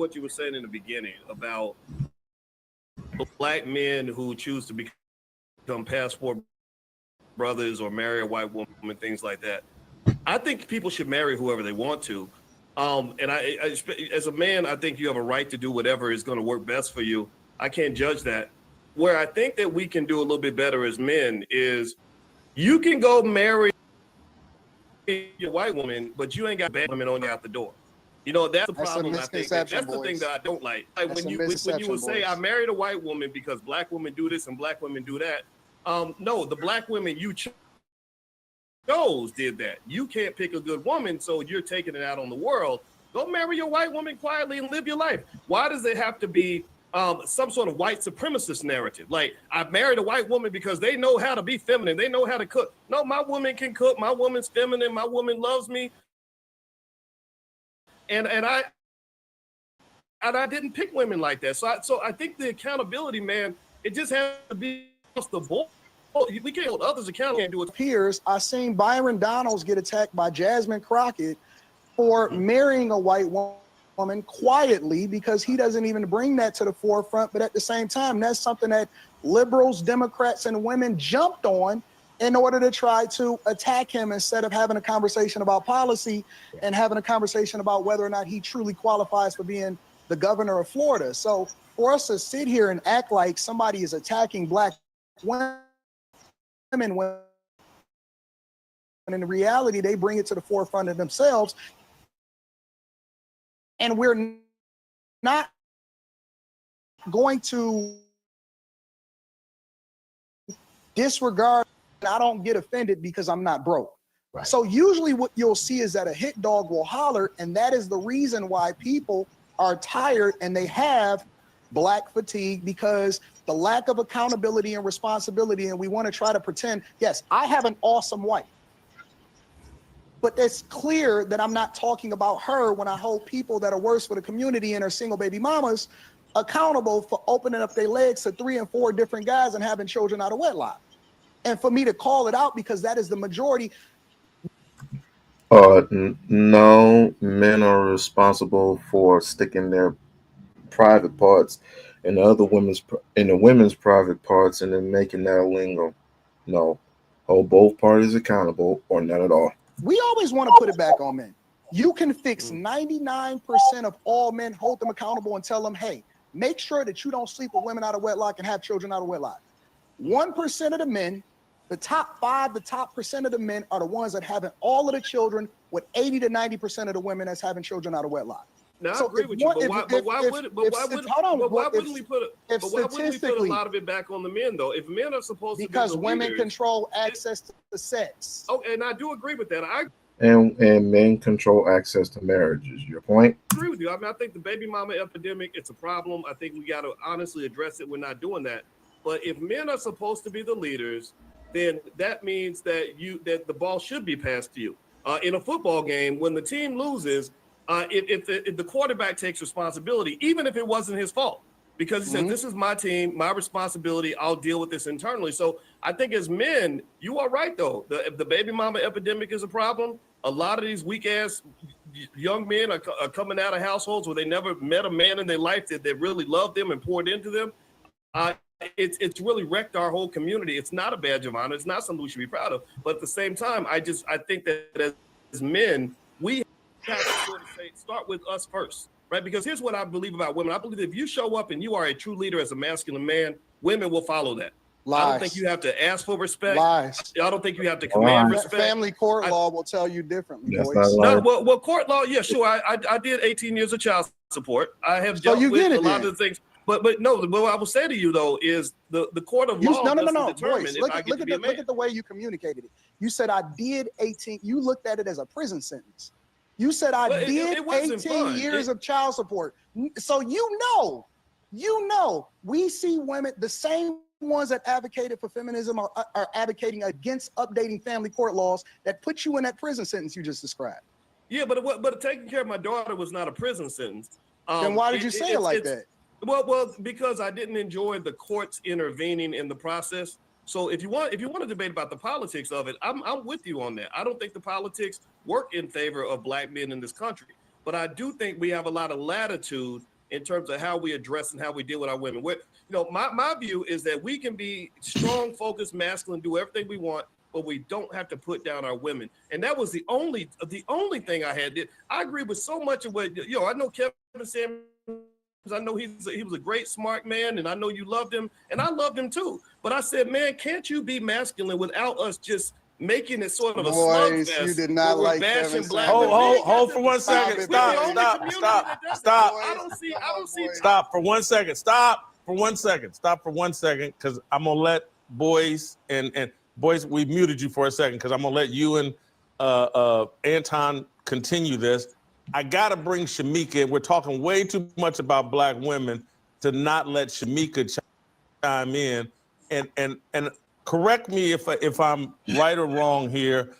what you were saying in the beginning about black men who choose to become passport brothers or marry a white woman, things like that. I think people should marry whoever they want to. And as a man, I think you have a right to do whatever is going to work best for you. I can't judge that. Where I think that we can do a little bit better as men is you can go marry a white woman, but you ain't got bad women on you out the door. You know, that's the problem. I think that's the thing that I don't like. Like when you would say I married a white woman because black women do this and black women do that. No, the black women you chose did that. You can't pick a good woman, so you're taking it out on the world. Go marry your white woman quietly and live your life. Why does it have to be some sort of white supremacist narrative? Like, I married a white woman because they know how to be feminine. They know how to cook. No, my woman can cook. My woman's feminine. My woman loves me. And I didn't pick women like that. So I think the accountability, man, it just has to be across the board. We can't hold others accountable. Can't do it. Peers, I seen Byron Donalds get attacked by Jasmine Crockett for marrying a white woman quietly because he doesn't even bring that to the forefront. But at the same time, that's something that liberals, Democrats, and women jumped on in order to try to attack him instead of having a conversation about policy and having a conversation about whether or not he truly qualifies for being the governor of Florida. So for us to sit here and act like somebody is attacking black women when in reality they bring it to the forefront of themselves, and we're not going to disregard. I don't get offended because I'm not broke. Right. So usually what you'll see is that a hit dog will holler, and that is the reason why people are tired and they have black fatigue, because the lack of accountability and responsibility, and we want to try to pretend, yes, I have an awesome wife, but it's clear that I'm not talking about her when I hold people that are worse for the community and are single baby mamas accountable for opening up their legs to 3 and 4 different guys and having children out of wedlock. And for me to call it out because that is the majority. No, men are responsible for sticking their private parts in the women's private parts and then making that a lingo. No, hold both parties accountable or not at all. We always want to put it back on men. You can fix 99% of all men, hold them accountable and tell them, hey, make sure that you don't sleep with women out of wedlock and have children out of wedlock. 1% of the men, the top 5, the top percent of the men are the ones that having all of the children, with 80 to 90% of the women that's having children out of wedlock. Now, I agree with you, but why wouldn't we put a lot of it back on the men, though? If men are supposed to be because women control access to sex. Oh, and I do agree with that. And men control access to marriages. Your point? I agree with you. I mean, I think the baby mama epidemic, it's a problem. I think we got to honestly address it. We're not doing that. But if men are supposed to be the leaders, then that means that the ball should be passed to you. In a football game, when the team loses, if the quarterback takes responsibility, even if it wasn't his fault, because he said, this is my team, my responsibility, I'll deal with this internally. So I think as men, you are right, though. If the baby mama epidemic is a problem, a lot of these weak-ass young men are coming out of households where they never met a man in their life that really loved them and poured into them. It's really wrecked our whole community. It's not a badge of honor. It's not something we should be proud of. But at the same time, I think that as men, we have to sort of start with us first, right? Because here's what I believe about women. I believe if you show up and you are a true leader as a masculine man, women will follow that. Lies. I don't think you have to ask for respect. Lies. I don't think you have to command respect. Family court law will tell you differently. Well, court law, yeah, sure. I did 18 years of child support. I have dealt with a lot of the things. But no, what I will say to you, though, is the court of law doesn't determine if I get to be a man. Look at the way you communicated it. You said I did 18. You looked at it as a prison sentence. You said I did 18 years of child support. So you know, we see women, the same ones that advocated for feminism are advocating against updating family court laws that put you in that prison sentence you just described. Yeah, but taking care of my daughter was not a prison sentence. Then why did you say it like that? Well, because I didn't enjoy the courts intervening in the process. So if you want to debate about the politics of it, I'm with you on that. I don't think the politics work in favor of black men in this country, but I do think we have a lot of latitude in terms of how we address and how we deal with our women. My view is that we can be strong, focused, masculine, do everything we want, but we don't have to put down our women. And that was the only thing I had. I agree with so much of what, I know Kevin Samuels, I know he was a great, smart man, and I know you loved him, and I loved him too. But I said, man, can't you be masculine without us just making it sort of a slugfest? You did not like Kevin black. Hold for 1 second. Stop. I don't see. Stop for 1 second. Stop for 1 second. Stop for 1 second, because I'm gonna let boys and boys. We muted you for a second because I'm gonna let you and Anton continue this. I gotta bring Shamika in. We're talking way too much about black women to not let Shamika chime in and correct me if I'm right or wrong here.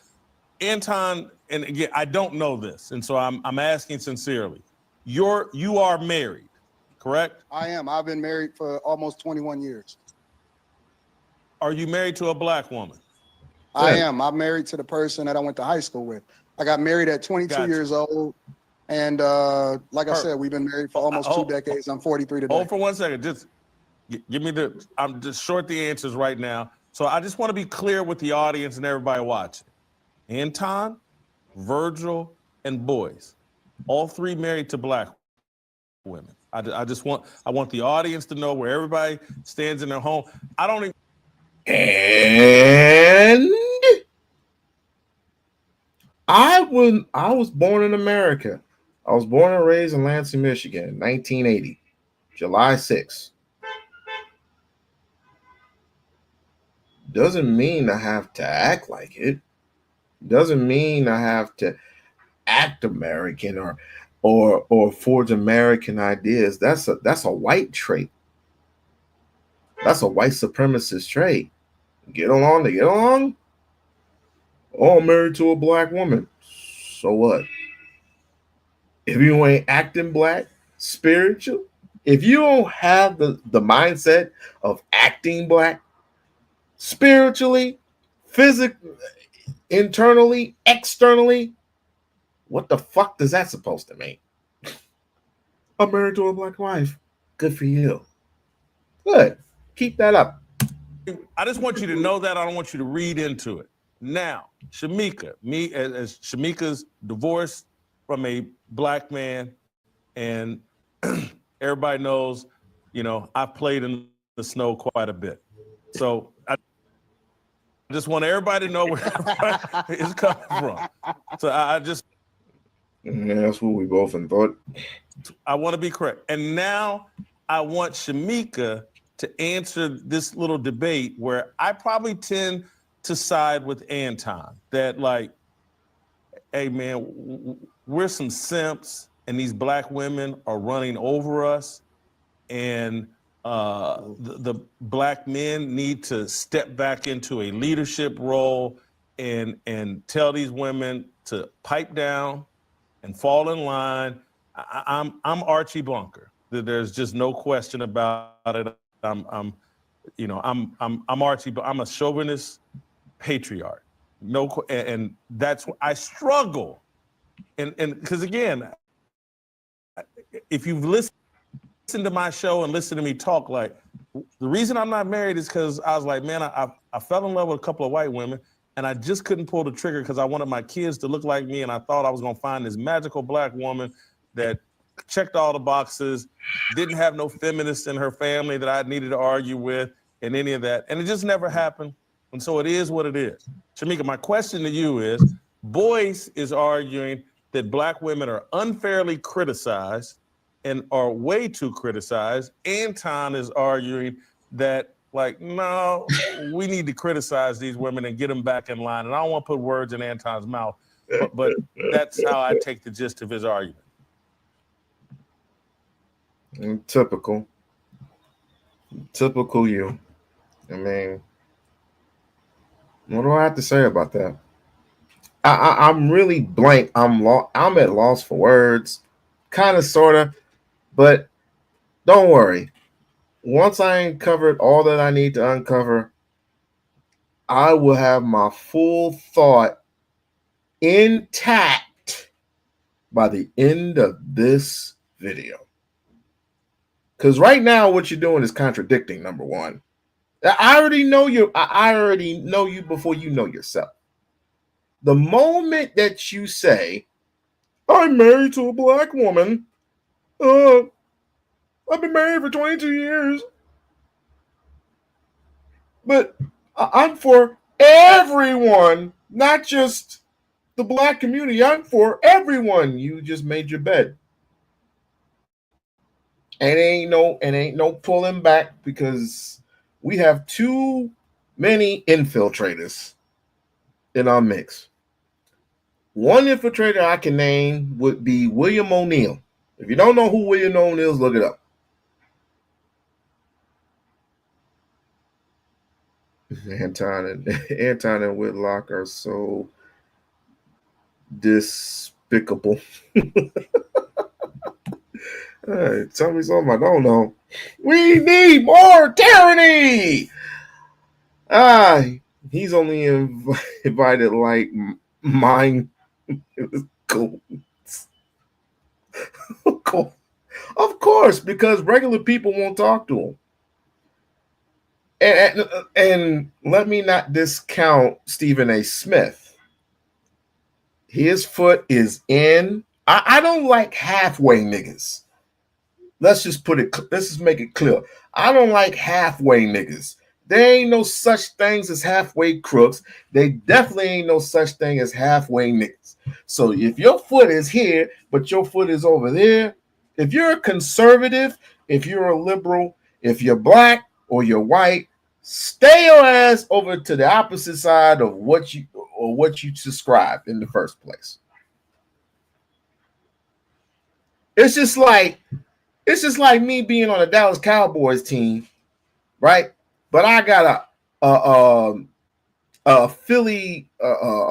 Anton, and again, I don't know this, and so I'm asking sincerely. You are married, correct? I am. I've been married for almost 21 years. Are you married to a black woman? I am. I'm married to the person that I went to high school with. I got married at 22 years old. And like I said, we've been married for almost 2 decades. I'm 43 today. Hold for 1 second. Just give me I'm just short the answers right now. So I just want to be clear with the audience and everybody watching. Anton, Virgil, and Boyce, all three married to black women. I want the audience to know where everybody stands in their home. I don't even. And I was born in America. I was born and raised in Lansing, Michigan, 1980, July 6th. Doesn't mean I have to act like it. Doesn't mean I have to act American or forge American ideas. That's a white trait. That's a white supremacist trait. Get along to get along. Oh, I'm married to a black woman. So what? If you ain't acting black, spiritual, if you don't have the mindset of acting black, spiritually, physically, internally, externally, what the fuck does that supposed to mean? I'm married to a black wife. Good for you. Good. Keep that up. I just want you to know that. I don't want you to read into it. Now, Shamika, as Shamika's divorced from a black man, and everybody knows, I've played in the snow quite a bit. So I just want everybody to know where it's coming from. So I just. Yeah, that's what we both thought. I want to be correct. And now I want Shamika to answer this little debate where I probably tend to side with Anton, that like, hey man, we're some simps and these black women are running over us, and the black men need to step back into a leadership role and tell these women to pipe down and fall in line. I'm Archie Bunker. There's just no question about it. I'm Archie, but I'm a chauvinist patriarch. And that's what I struggle. And because again, if you've listened to my show and listened to me talk, like the reason I'm not married is because I was like, man, I fell in love with a couple of white women, and I just couldn't pull the trigger because I wanted my kids to look like me, and I thought I was gonna find this magical black woman that checked all the boxes, didn't have no feminists in her family that I needed to argue with, and any of that. And it just never happened. And so it is what it is. Shamika, my question to you is, Boyce is arguing that black women are unfairly criticized and are way too criticized. Anton is arguing that, like, no, we need to criticize these women and get them back in line. And I don't want to put words in Anton's mouth, but that's how I take the gist of his argument. Typical you. I mean, what do I have to say about that? I'm really blank. I'm at loss for words, kind of, sort of, but don't worry. Once I uncovered all that I need to uncover, I will have my full thought intact by the end of this video. Because right now, what you're doing is contradicting. Number one, I already know you. I already know you before you know yourself. The moment that you say, "I'm married to a black woman," I've been married for 22 years, but I'm for everyone, not just the black community. I'm for everyone. You just made your bed. And ain't no pulling back, because we have too many infiltrators in our mix. One infiltrator I can name would be William O'Neill. If you don't know who William O'Neill is, look it up. Anton and Whitlock are so despicable. Tell me something I don't know. We need more tyranny. Ah, he's only invited like mine. Cool. Of course, because regular people won't talk to him. And let me not discount Stephen A. Smith. His foot is in. I don't like halfway niggas. Let's just make it clear. I don't like halfway niggas. There ain't no such things as halfway crooks. They definitely ain't no such thing as halfway niggas. So if your foot is here, but your foot is over there, if you're a conservative, if you're a liberal, if you're black or you're white, stay your ass over to the opposite side of what you subscribe in the first place. It's just like me being on a Dallas Cowboys team, right? But I got a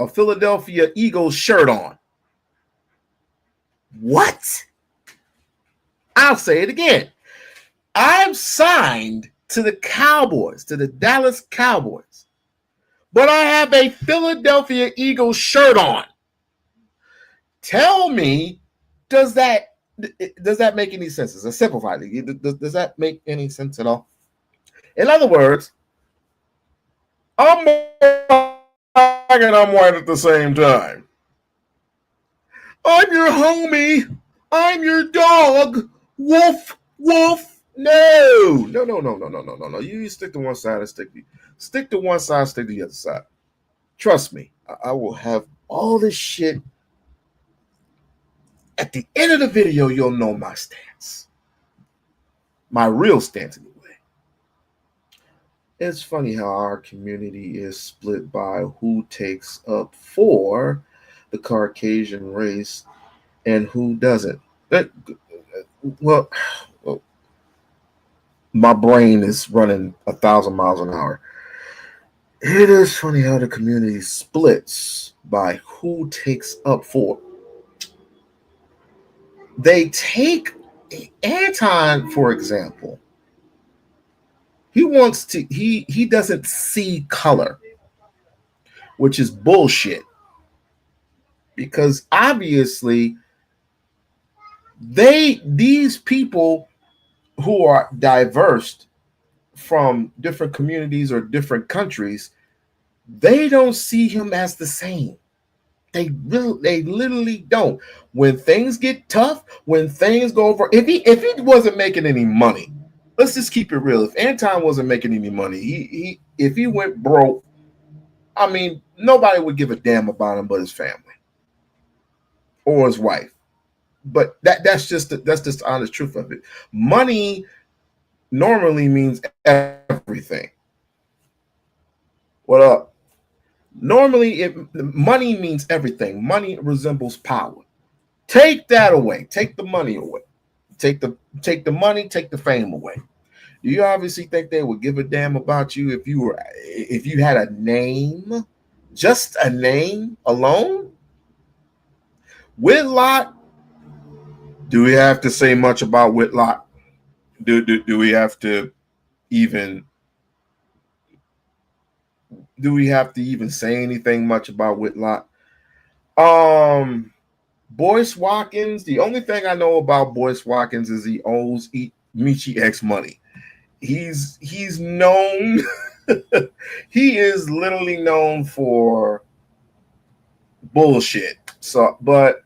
Philadelphia Eagles shirt on. What? I'll say it again. I'm signed to the Cowboys, to the Dallas Cowboys, but I have a Philadelphia Eagles shirt on. Tell me, does that make any sense? It's a simplified. Does that make any sense at all? In other words, I'm black and I'm white at the same time. I'm your homie. I'm your dog. Woof, woof. No. You stick to one side and stick to one side, stick to the other side. Trust me, I will have all this shit. At the end of the video, you'll know my stance. My real stance, anyway. It's funny how our community is split by who takes up for the Caucasian race and who doesn't. Well, my brain is running 1,000 miles an hour. It is funny how the community splits by who takes up for. They take Anton, for example. He doesn't see color, which is bullshit. Because obviously these people who are diverse from different communities or different countries, they don't see him as the same. They literally don't. When things get tough, when things go over, if he wasn't making any money, let's just keep it real. If Anton wasn't making any money, if he went broke, I mean, nobody would give a damn about him but his family or his wife. But that's just the honest truth of it. Money normally means everything. What up? Normally, money means everything. Money resembles power. Take that away. Take the money away. Take the money. Take the fame away. Do you obviously think they would give a damn about you if you had a name, just a name alone? Whitlock. Do we have to say much about Whitlock? Do we have to even say anything much about Whitlock? Boyce Watkins. The only thing I know about Boyce Watkins is he Michi X Money. He's known. He is literally known for bullshit. So, but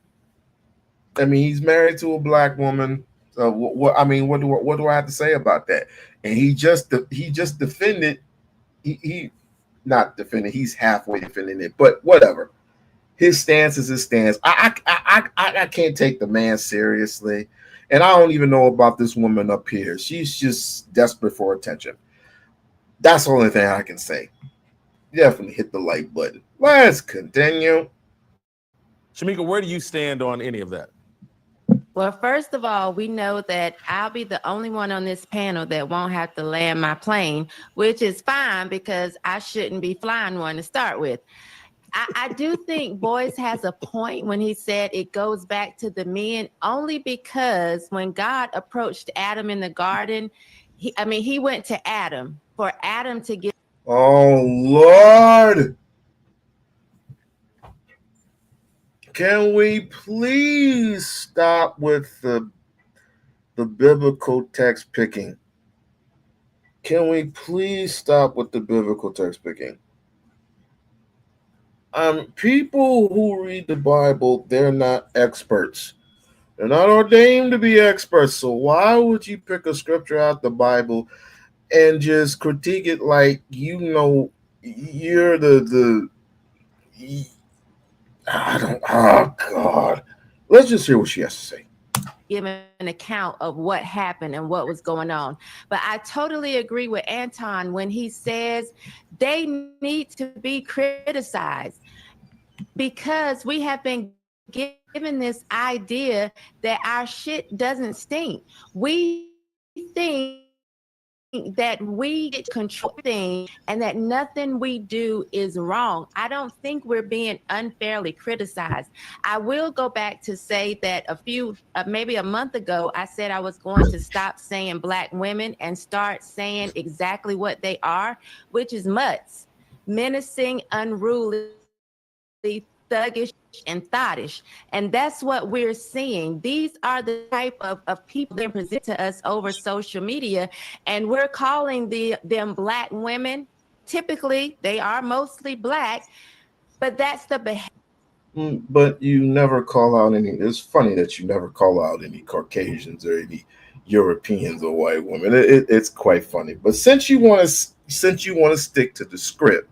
I mean, he's married to a black woman. So what I mean, what do I have to say about that? And he just defended. He not defending. He's halfway defending it, but whatever. His stance is his stance. I can't take the man seriously, and I don't even know about this woman up here. She's just desperate for attention. That's the only thing I can say. Definitely hit the like button. Let's continue. Shamika, where do you stand on any of that? Well, first of all, we know that I'll be the only one on this panel that won't have to land my plane, which is fine because I shouldn't be flying one to start with. I do think Boyce has a point when he said it goes back to the men, only because when God approached Adam in the garden, he went to Adam for Adam to give. Oh Lord. Can we please stop with the biblical text picking? Can we please stop with the biblical text picking? People who read the Bible, they're not experts. They're not ordained to be experts. So why would you pick a scripture out the Bible and just critique it like you know you're the I don't. Oh God. Let's just hear what she has to say. Give an account of what happened and what was going on. But I totally agree with Anton when he says they need to be criticized because we have been given this idea that our shit doesn't stink. We think that we get control things and that nothing we do is wrong. I don't think we're being unfairly criticized. I will go back to say that maybe a month ago, I said I was going to stop saying black women and start saying exactly what they are, which is mutts, menacing, unruly, thuggish, and thottish. And that's what we're seeing. These are the type of people that present to us over social media, and we're calling them black women. Typically, they are mostly black, but that's the behavior. But you never call out any. It's funny that you never call out any Caucasians or any Europeans or white women. It's quite funny. But since you want to stick to the script,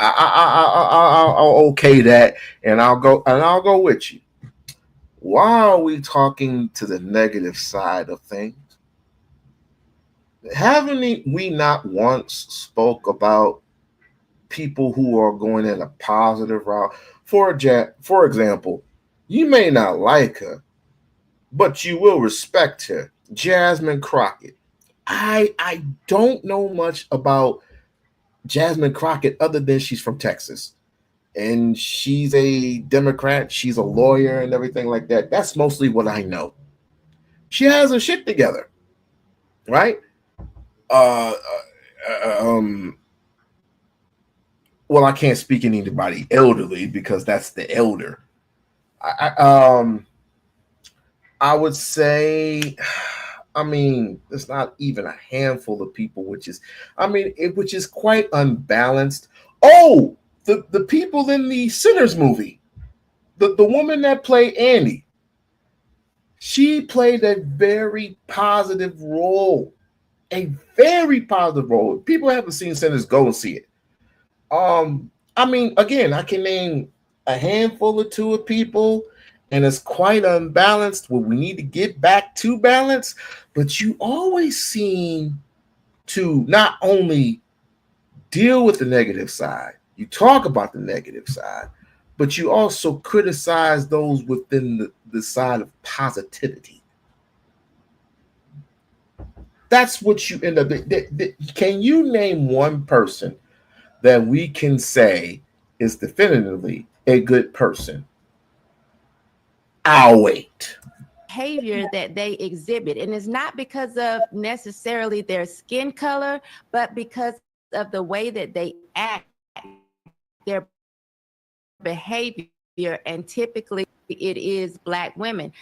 I'll okay that, and I'll go with you. Why are we talking to the negative side of things? Haven't we not once spoke about people who are going in a positive route? For example, you may not like her, but you will respect her. Jasmine Crockett. I don't know much about Jasmine Crockett other than she's from Texas. And she's a Democrat, she's a lawyer and everything like that. That's mostly what I know. She has her shit together, right? Well, I can't speak in anybody elderly because that's the elder. I would say, I mean, there's not even a handful of people, which is quite unbalanced. Oh, the people in the Sinners movie, the woman that played Annie, she played a very positive role. A very positive role. If people haven't seen Sinners, go and see it. I mean, again, I can name a handful or two of people, and it's quite unbalanced. Well, we need to get back to balance, but you always seem to not only deal with the negative side, you talk about the negative side, but you also criticize those within the side of positivity. That's what you end up. Can you name one person that we can say is definitively a good person? I'll wait. Behavior that they exhibit, and it's not because of necessarily their skin color, but because of the way that they act, their behavior, and typically it is black women.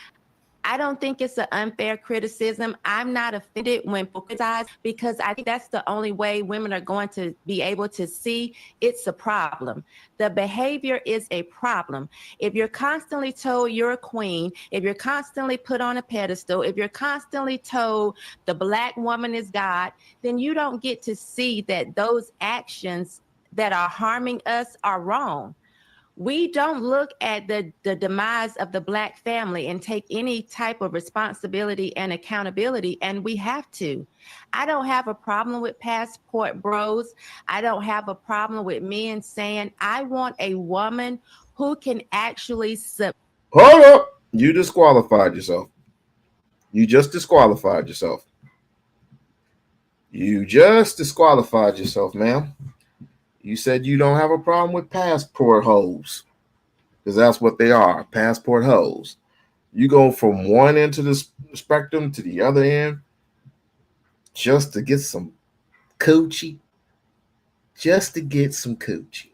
I don't think it's an unfair criticism. I'm not offended when people criticize, because I think that's the only way women are going to be able to see it's a problem. The behavior is a problem. If you're constantly told you're a queen, if you're constantly put on a pedestal, if you're constantly told the Black woman is God, then you don't get to see that those actions that are harming us are wrong. We don't look at the demise of the Black family and take any type of responsibility and accountability, and we have to. I don't have a problem with passport bros. I don't have a problem with men saying, I want a woman who can actually Hold up. You disqualified yourself. You just disqualified yourself. You just disqualified yourself, ma'am. You said you don't have a problem with passport hoes, because that's what they are, passport hoes. You go from one end of the spectrum to the other end just to get some coochie. Just to get some coochie.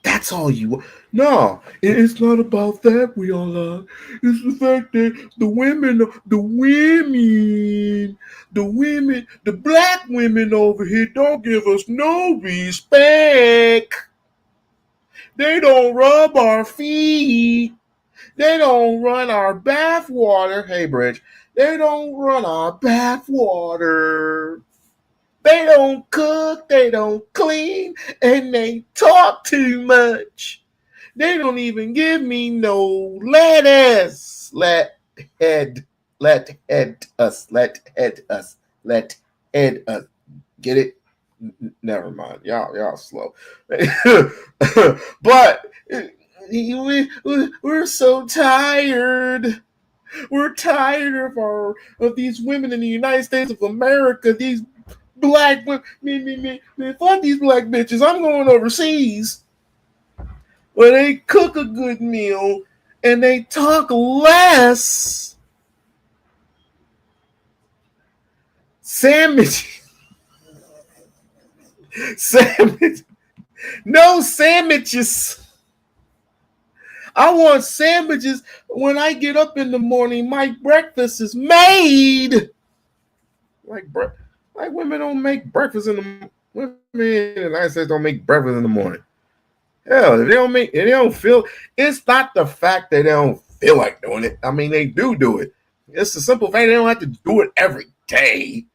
That's all you want. No, it's not about that, We-On-Loc. It's the fact that the Black women over here don't give us no respect. They don't rub our feet. They don't run our bath water. Hey, Bridge. They don't run our bath water. They don't cook. They don't clean. And they talk too much. They don't even give me no lettuce. Let head us. Get it? Never mind. Y'all slow. But we're so tired. We're tired of these women in the United States of America. These Black women. Me. Fuck these Black bitches. I'm going overseas where they cook a good meal and they talk less. Sandwich. No sandwiches. I want sandwiches when I get up in the morning. My breakfast is made. Like women don't make breakfast in the women in the United States don't make breakfast in the morning. Hell, if they don't feel, it's not the fact that they don't feel like doing it. I mean, they do it. It's the simple fact they don't have to do it every day.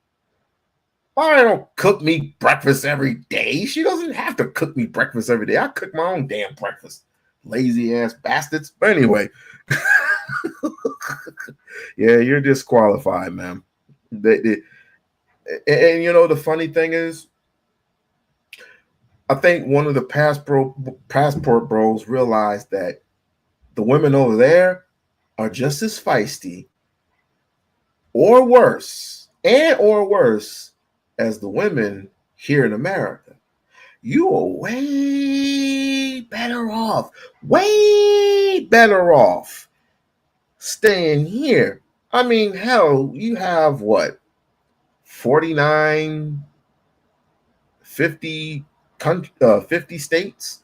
I don't cook me breakfast every day. She doesn't have to cook me breakfast every day. I cook my own damn breakfast. Lazy ass bastards. But anyway. Yeah, you're disqualified, man. And you know, the funny thing is, I think one of the passport bros realized that the women over there are just as feisty or worse as the women here in America. You are way better off staying here. I mean, hell, you have what, 49, 50 states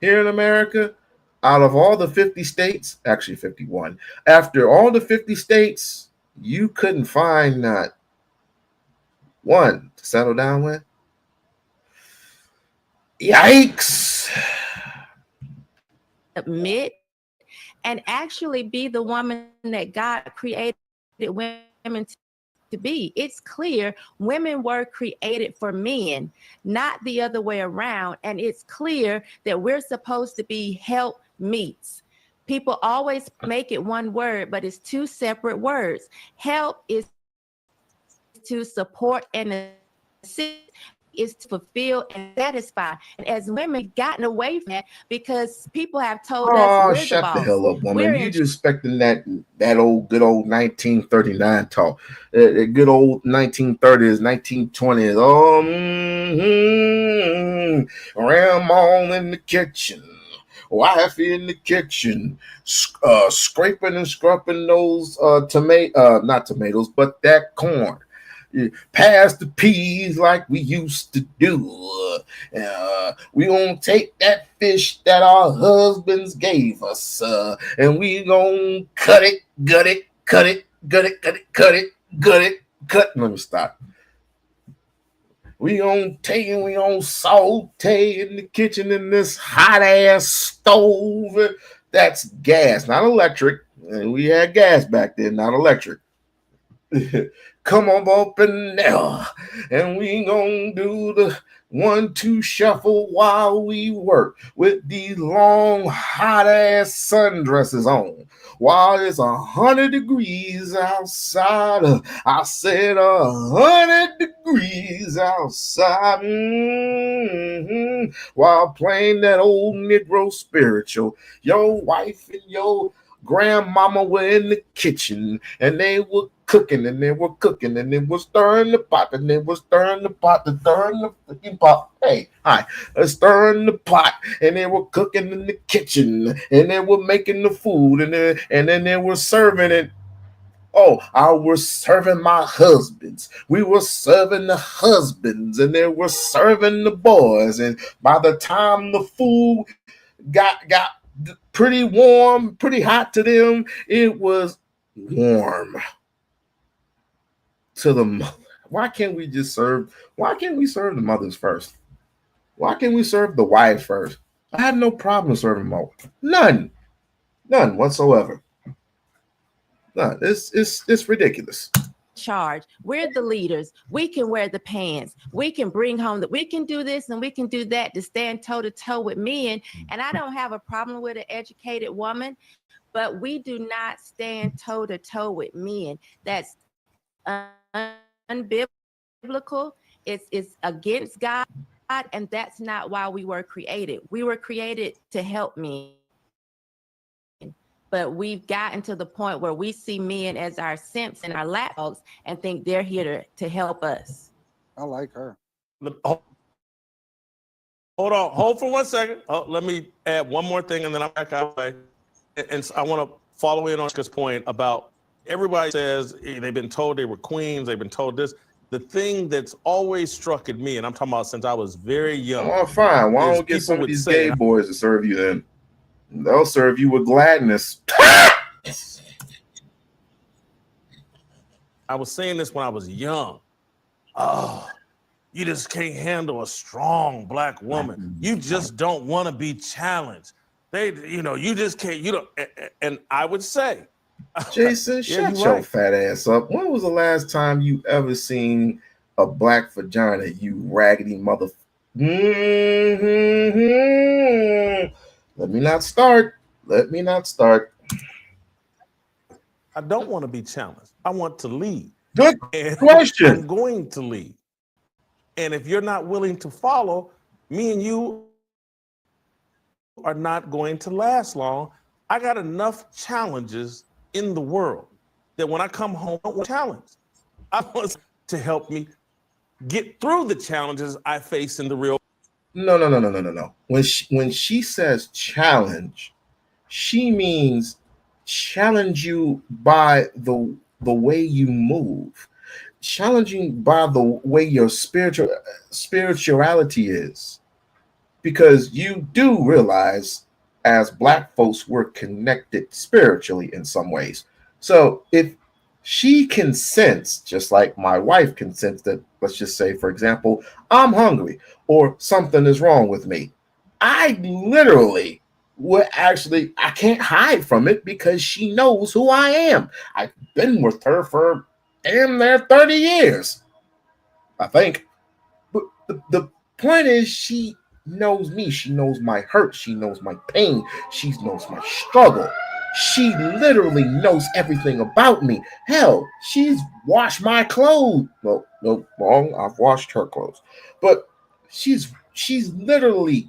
here in America. Out of all the 50 states, actually 51, after all the 50 states, you couldn't find not one to settle down with. Yikes. Admit and actually be the woman that God created women to be. It's clear women were created for men, not the other way around. And it's clear that we're supposed to be help meets. People always make it one word, but it's two separate words. Help is to support and assist, is to fulfill and satisfy. And as women gotten away from that because people have told us we're shut the boss. The hell up, woman. You just expecting that good old 1939 talk. Good old 1930s, 1920s. Grandma in the kitchen. Wife in the kitchen, scraping and scrubbing those not tomatoes, but that corn. Pass the peas like we used to do. We gonna take that fish that our husbands gave us, and we gonna cut it, gut it, cut it, gut it, cut it, cut it, gut it, cut. Let me stop. We gonna take and we gonna saute in the kitchen in this hot ass stove. That's gas, not electric. And we had gas back then, not electric. Come on up in there, and we gonna do the 1-2 shuffle while we work with these long hot ass sundresses on while it's 100 degrees outside. I said 100 degrees outside. While playing that old Negro spiritual, your wife and your grandmama were in the kitchen and they were cooking and they were cooking and they were stirring the pot and they were stirring the pot and stirring the fucking pot. Hey, hi, stirring the pot and they were cooking in the kitchen and they were making the food and then they were serving it. Oh, I was serving my husbands. We were serving the husbands and they were serving the boys. And by the time the food got pretty warm, pretty hot to them, it was warm to the mother. Why can't we serve the mothers first? Why can't we serve the wives first? I have no problem serving both. None whatsoever. None. It's ridiculous. Charge. We're the leaders. We can wear the pants. We can bring home that we can do this and we can do that to stand toe to toe with men. And I don't have a problem with an educated woman, but we do not stand toe to toe with men. That's unbiblical. It's against God, and that's not why we were created. We were created to help men. But we've gotten to the point where we see men as our simps and our lapdogs and think they're here to help us. I like her. Hold on. Hold for 1 second. Let me add one more thing and then I'm back out. And I want to follow in on Oscar's point about everybody says they've been told they were queens. They've been told this. The thing that's always struck at me, and I'm talking about since I was very young. Oh, fine. Why don't we get some of these gay boys to serve you then? They'll serve you with gladness. I was saying this when I was young. Oh, you just can't handle a strong black woman. You just don't want to be challenged. You just can't, and I would say, Jason, shut your fat ass up. When was the last time you ever seen a black vagina, you raggedy mother? Let me not start. I don't want to be challenged. I want to lead. Good question. I'm going to lead. And if you're not willing to follow, me and you are not going to last long. I got enough challenges in the world that when I come home, I don't want challenge. I want to help me get through the challenges I face in the real. No. When she says challenge, she means challenge you by the way you move, challenging by the way your spirituality is, because you do realize as black folks we're connected spiritually in some ways. So if she can sense, just like my wife can sense that, let's just say, for example, I'm hungry or something is wrong with me, I literally I can't hide from it because she knows who I am. I've been with her for damn near 30 years, I think. But the point is, she knows me. She knows my hurt. She knows my pain. She knows my struggle. She literally knows everything about me. Hell, she's washed my clothes. No, wrong. I've washed her clothes. But she's literally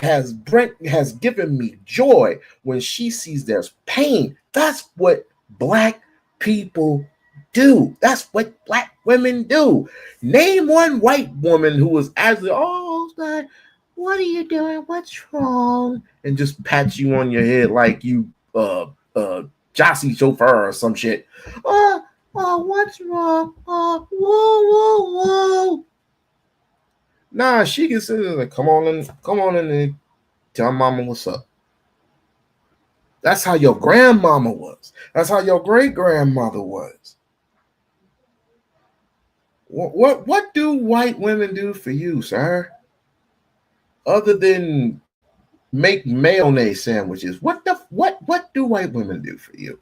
has given me joy when she sees there's pain. That's what black people do. That's what black women do. Name one white woman who was actually, oh, God, what are you doing? What's wrong? And just pat you on your head like you Jossie chauffeur or some shit. Oh, what's wrong? Oh, whoa. Nah, she can say, like, come on in Tell mama what's up. That's how your grandmama was. That's how your great grandmother was. What do white women do for you, sir? Other than make mayonnaise sandwiches, what do white women do for you?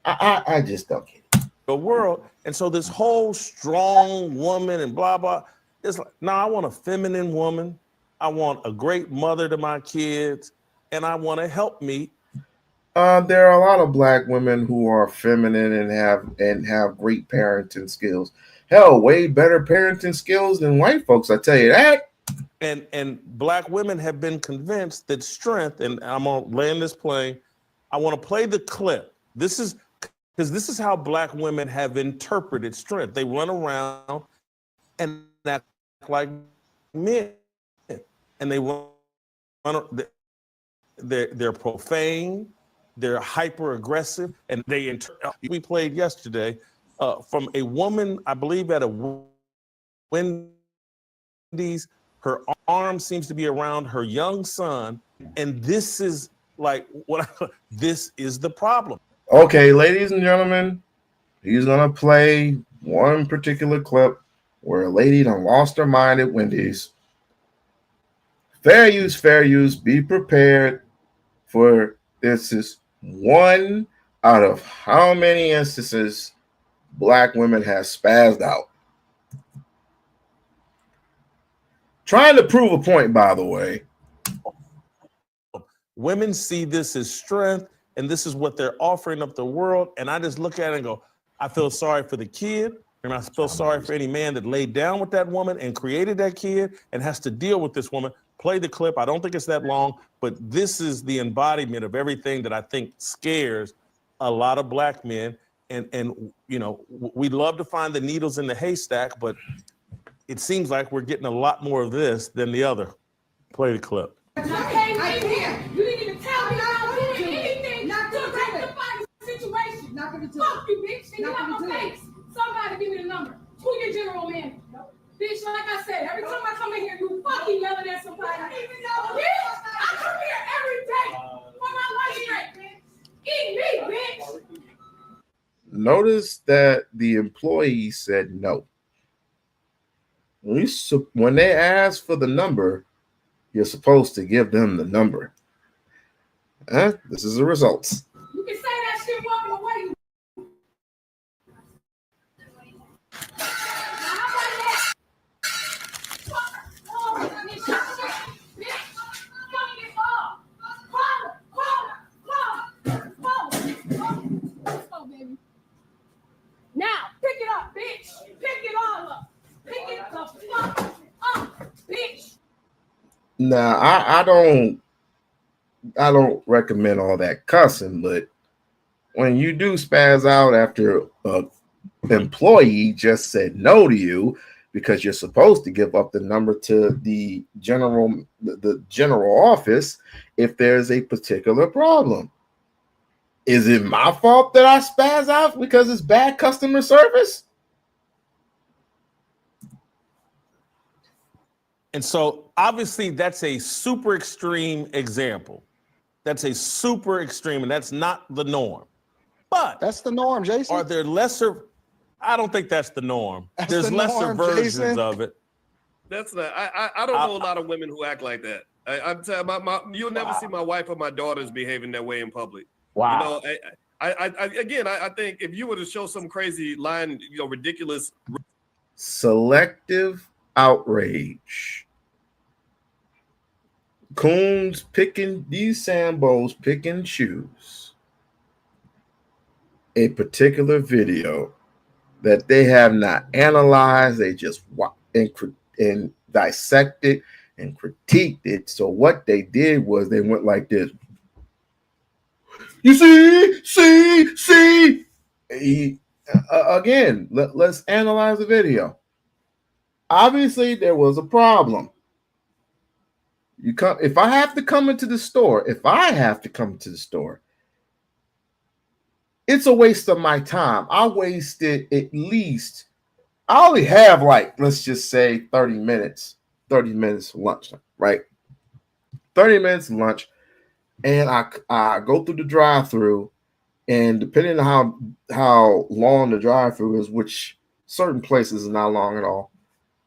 I just don't get it. The world, and so this whole strong woman and blah blah. It's like, no, I want a feminine woman. I want a great mother to my kids, and I want to help me. There are a lot of black women who are feminine and have great parenting skills. Hell, way better parenting skills than white folks. I tell you that. And black women have been convinced that strength. And I'm gonna land this plane. I want to play the clip. This is because this is how black women have interpreted strength. They run around and act like men, and they run. They're profane. They're hyper aggressive, and we played yesterday from a woman, I believe, at a Wendy's. Her arm seems to be around her young son, and this is like this is the problem. Okay, ladies and gentlemen, he's gonna play one particular clip where a lady done lost her mind at Wendy's. Fair use, fair use. Be prepared for this. Is one out of how many instances black women have spazzed out. Trying to prove a point, by the way. Women see this as strength, and this is what they're offering up the world. And I just look at it and go, I feel sorry for the kid, and I feel sorry for any man that laid down with that woman and created that kid and has to deal with this woman. Play the clip. I don't think it's that long, but this is the embodiment of everything that I think scares a lot of black men. And you know, we love to find the needles in the haystack, but it seems like we're getting a lot more of this than the other. Play the clip. You came in here. You didn't even tell me I'm doing anything to rectify the situation. Not gonna do it. Fuck you, bitch. And you have my face. Somebody give me the number. Who your general manager? Bitch, like I said, every time I come in here, you fucking yelling at somebody. Bitch, I come here every day for my life straight. Eat me, bitch. Notice that the employee said no. When they ask for the number, you're supposed to give them the number. This is the results. You can say that shit walking away. Now, pick it up, bitch. Pick it all up. Pick it the fuck up, bitch. Now, I don't recommend all that cussing, but when you do spaz out after an employee just said no to you because you're supposed to give up the number to the general office if there's a particular problem. Is it my fault that I spaz out because it's bad customer service? And so obviously that's a super extreme example. That's a super extreme, and that's not the norm. But That's the norm, Jason. are there lesser? I don't think that's the norm. That's There's the lesser norm, versions Jason. of it. That's not. I don't know a lot of women who act like that. I'm telling you'll never see my wife or my daughters behaving that way in public. Wow. You know, I think if you were to show some crazy line, ridiculous. Selective outrage. Coons picking, these Sambos pick and choose a particular video that they have not analyzed. They just watch and dissect it and critiqued it. So what they did was they went like this. You see. Again, let's analyze the video. Obviously, there was a problem. If I have to come into the store, it's a waste of my time. I wasted at least, I only have let's just say 30 minutes of lunchtime, right? 30 minutes lunch, and I go through the drive-through, and depending on how long the drive-through is, which certain places is not long at all,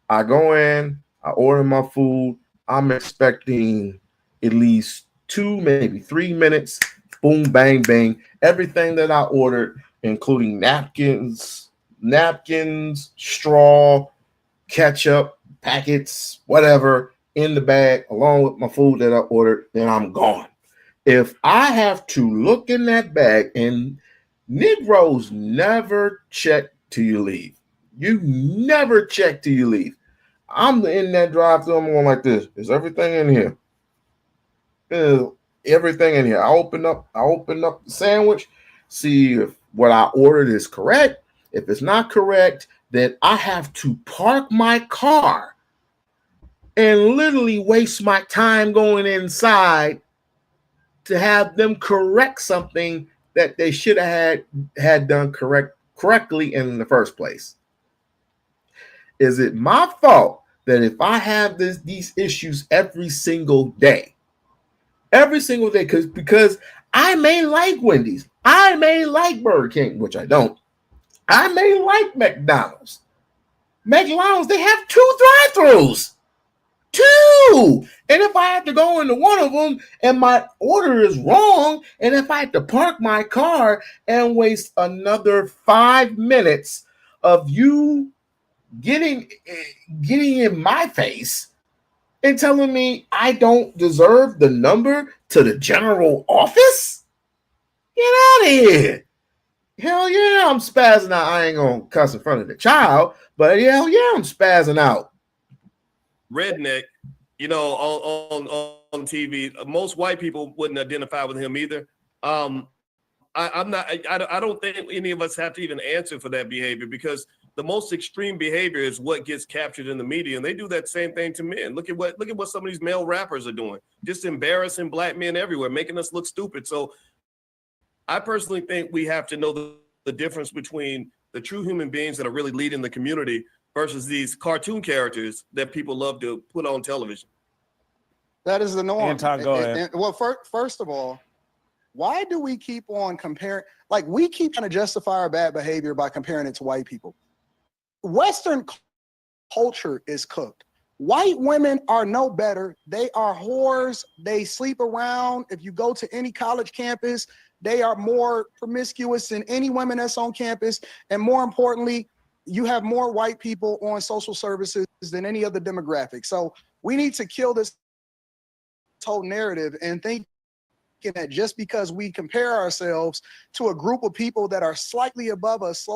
I go in, I order my food. I'm expecting at least 2, maybe 3 minutes. Boom, bang, bang. Everything that I ordered, including napkins, straw, ketchup, packets, whatever, in the bag, along with my food that I ordered, then I'm gone. If I have to look in that bag, and Negroes never check till you leave. You never check till you leave. I'm in that drive-thru. I'm going like this. Is everything in here? Is everything in here? I open up the sandwich, see if what I ordered is correct. If it's not correct, then I have to park my car and literally waste my time going inside to have them correct something that they should have had done correctly in the first place. Is it my fault that if I have these issues every single day, because I may like Wendy's, I may like Burger King, which I don't, I may like McDonald's. McDonald's, they have 2 drive-thrus. 2. And if I have to go into one of them and my order is wrong, and if I have to park my car and waste another 5 minutes of you getting in my face and telling me I don't deserve the number to the general office? Get out of here. Hell yeah, I'm spazzing out. I ain't gonna cuss in front of the child, but hell yeah, I'm spazzing out. Redneck, on TV, most white people wouldn't identify with him either. I don't think any of us have to even answer for that behavior, because the most extreme behavior is what gets captured in the media, and they do that same thing to men. Look at what some of these male rappers are doing, just embarrassing black men everywhere, making us look stupid. So I personally think we have to know the difference between the true human beings that are really leading the community versus these cartoon characters that people love to put on television. That is the norm. Anton, go ahead. Well, first of all, why do we keep on comparing? Like, we keep trying to justify our bad behavior by comparing it to white people. Western culture is cooked. White women are no better. They are whores. They sleep around. If you go to any college campus, they are more promiscuous than any women that's on campus. And more importantly, you have more white people on social services than any other demographic. So we need to kill this whole narrative and think that just because we compare ourselves to a group of people that are slightly above us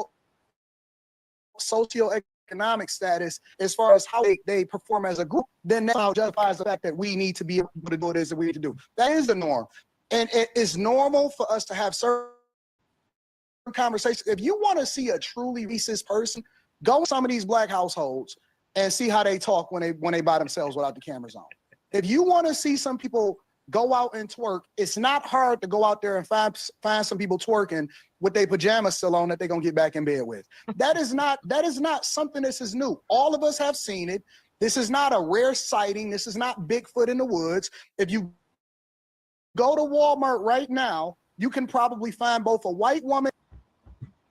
socioeconomic status as far as how they perform as a group, then that now justifies the fact that we need to be able to do what it is that we need to do. That is the norm. And it is normal for us to have certain conversations. If you want to see a truly racist person, go to some of these black households and see how they talk when they by themselves without the cameras on. If you want to see some people go out and twerk, it's not hard to go out there and find some people twerking with their pajamas still on that they're gonna get back in bed with. That is not something that is new. All of us have seen it. This is not a rare sighting. This is not Bigfoot in the woods. If you go to Walmart right now, you can probably find both a white woman.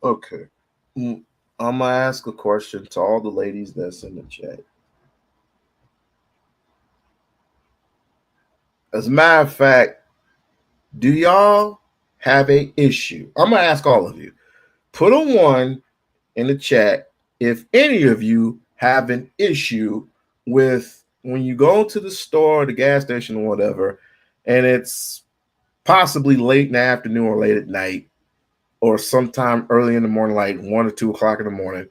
Okay. I'm gonna ask a question to all the ladies that's in the chat. As a matter of fact, do y'all have an issue? I'm gonna ask all of you. Put a 1 in the chat if any of you have an issue with when you go to the store, the gas station, or whatever, and it's possibly late in the afternoon or late at night, or sometime early in the morning, like 1 or 2 o'clock in the morning,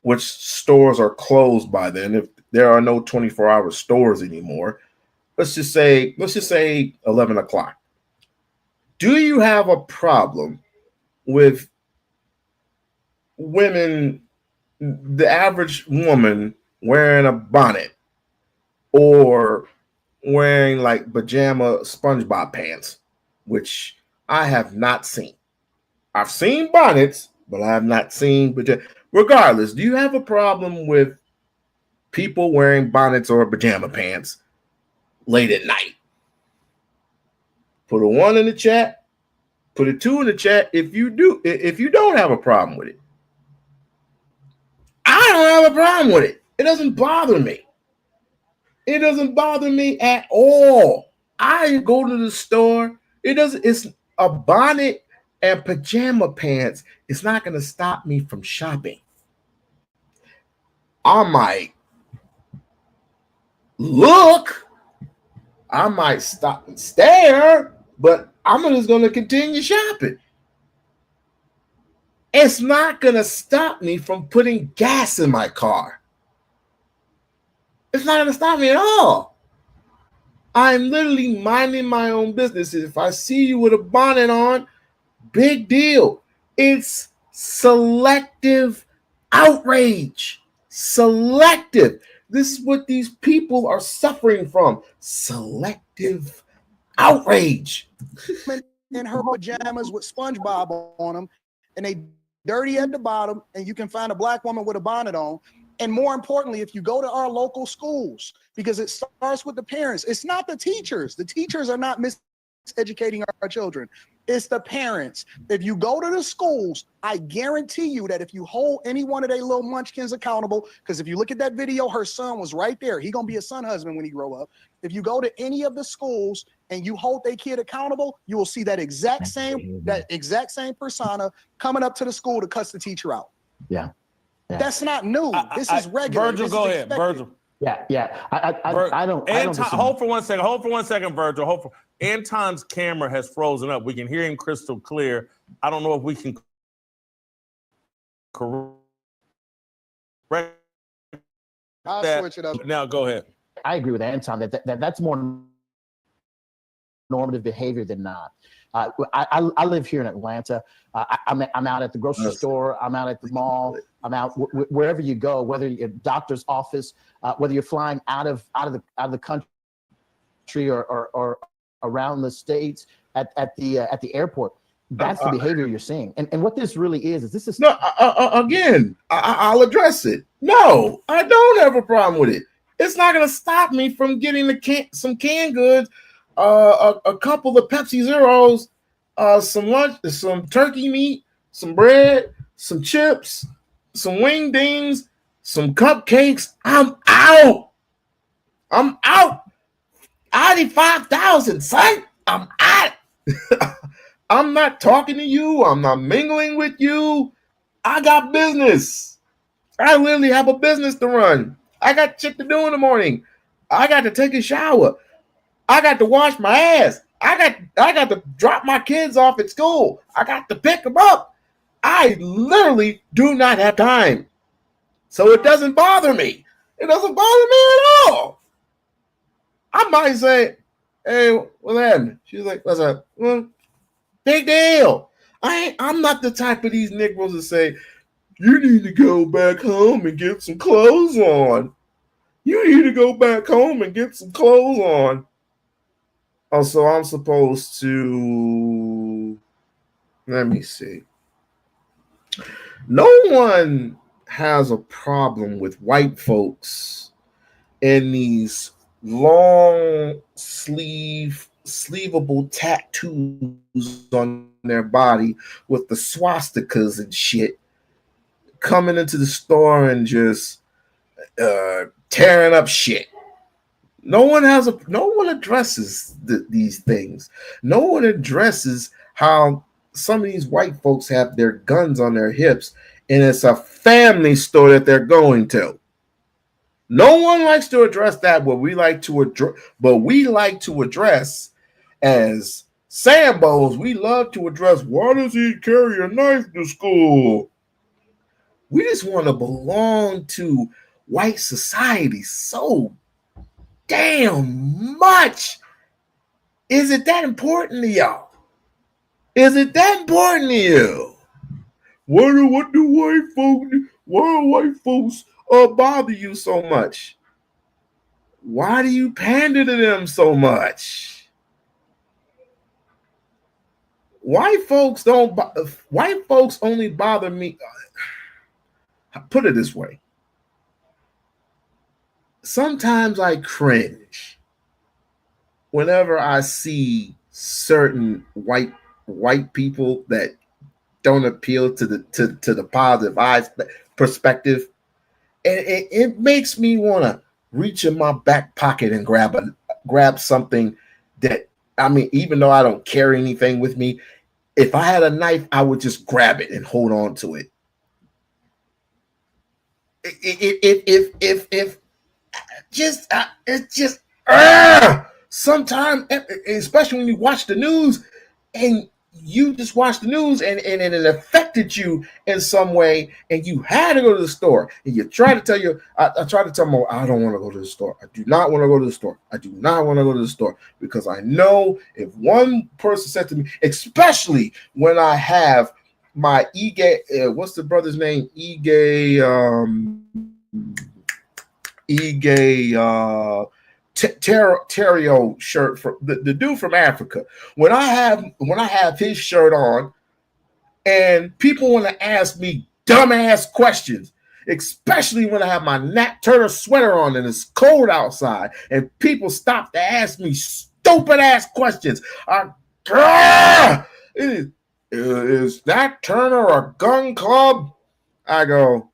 which stores are closed by then. If there are no 24-hour stores anymore, let's just say 11 o'clock. Do you have a problem with women, the average woman, wearing a bonnet or wearing like pajama SpongeBob pants, which I have not seen? I've seen bonnets, but I have not seen pajama. Regardless, do you have a problem with people wearing bonnets or pajama pants? late at night. Put a 1 in the chat. Put a 2 in the chat if you don't have a problem with it. I don't have a problem with it. It doesn't bother me. It doesn't bother me at all. I go to the store. It's a bonnet and pajama pants. It's not going to stop me from shopping. I might look. I might stop and stare, but I'm just going to continue shopping. It's not going to stop me from putting gas in my car. It's not going to stop me at all. I'm literally minding my own business. If I see you with a bonnet on, big deal. It's selective outrage. Selective. This is what these people are suffering from. Selective outrage. In her pajamas with SpongeBob on them, and they dirty at the bottom, and you can find a black woman with a bonnet on. And more importantly, if you go to our local schools, because it starts with the parents, it's not the teachers. The teachers are not miseducating our children. It's the parents. If you go to the schools, I guarantee you that if you hold any one of their little munchkins accountable, because if you look at that video, her son was right there. He's going to be a son husband when he grow up. If you go to any of the schools and you hold their kid accountable, you will see that exact same persona coming up to the school to cuss the teacher out. Yeah. That's not new. This is regular. Virgil, go ahead. Virgil. Yeah. I don't. Hold for 1 second. Hold for 1 second, Virgil. Anton's camera has frozen up. We can hear him crystal clear. I don't know if we can correct I'll that. switch it up. Now go ahead. I agree with Anton that's more normative behavior than not. I live here in Atlanta. I'm out at the grocery store. I'm out at the mall. I'm out wherever you go, whether you're doctor's office, whether you're flying out of the country or around the states at the airport. That's the behavior you're seeing. And what this really is this is no. Again, I'll address it. No, I don't have a problem with it. It's not going to stop me from getting some canned goods. A couple of Pepsi Zeros, some lunch, some turkey meat, some bread, some chips, some wing dings, some cupcakes. I'm out. 95,000, son. I'm out. I'm not talking to you. I'm not mingling with you. I got business. I literally have a business to run. I got shit to do in the morning. I got to take a shower. I got to wash my ass. I got to drop my kids off at school. I got to pick them up. I literally do not have time. So it doesn't bother me. It doesn't bother me at all. I might say, hey, what's happening? She's like, what's up? Well, big deal. I'm not the type of these Negroes that say, you need to go back home and get some clothes on. You need to go back home and get some clothes on. Also, I'm supposed to, let me see. No one has a problem with white folks in these long sleevable tattoos on their body with the swastikas and shit coming into the store and just tearing up shit. No one addresses these things. No one addresses how some of these white folks have their guns on their hips and it's a family store that they're going to. No one likes to address that. What we like to address as Sambos, we love to address, why does he carry a knife to school? We just want to belong to white society so damn much. Is it that important to y'all? Is it that important to you? Why do white folks bother you so much? Why do you pander to them so much? White folks only bother me. Put it this way. Sometimes I cringe whenever I see certain white people that don't appeal to the positive eyes perspective, and it makes me want to reach in my back pocket and grab something that, I mean, even though I don't carry anything with me, if I had a knife, I would just grab it and hold on to it. If just it's just sometimes, especially when you watch the news and you just watch the news and it affected you in some way, and you had to go to the store, and you try to tell you, I try to tell them, I don't want to go to the store. I do not want to go to the store. I do not want to go to the store, because I know if one person said to me, especially when I have my what's the brother's name? Terrio shirt for the dude from Africa. When I have his shirt on, and people want to ask me dumbass questions, especially when I have my Nat Turner sweater on and it's cold outside, and people stop to ask me stupid ass questions. Is Nat Turner a gun club? I go,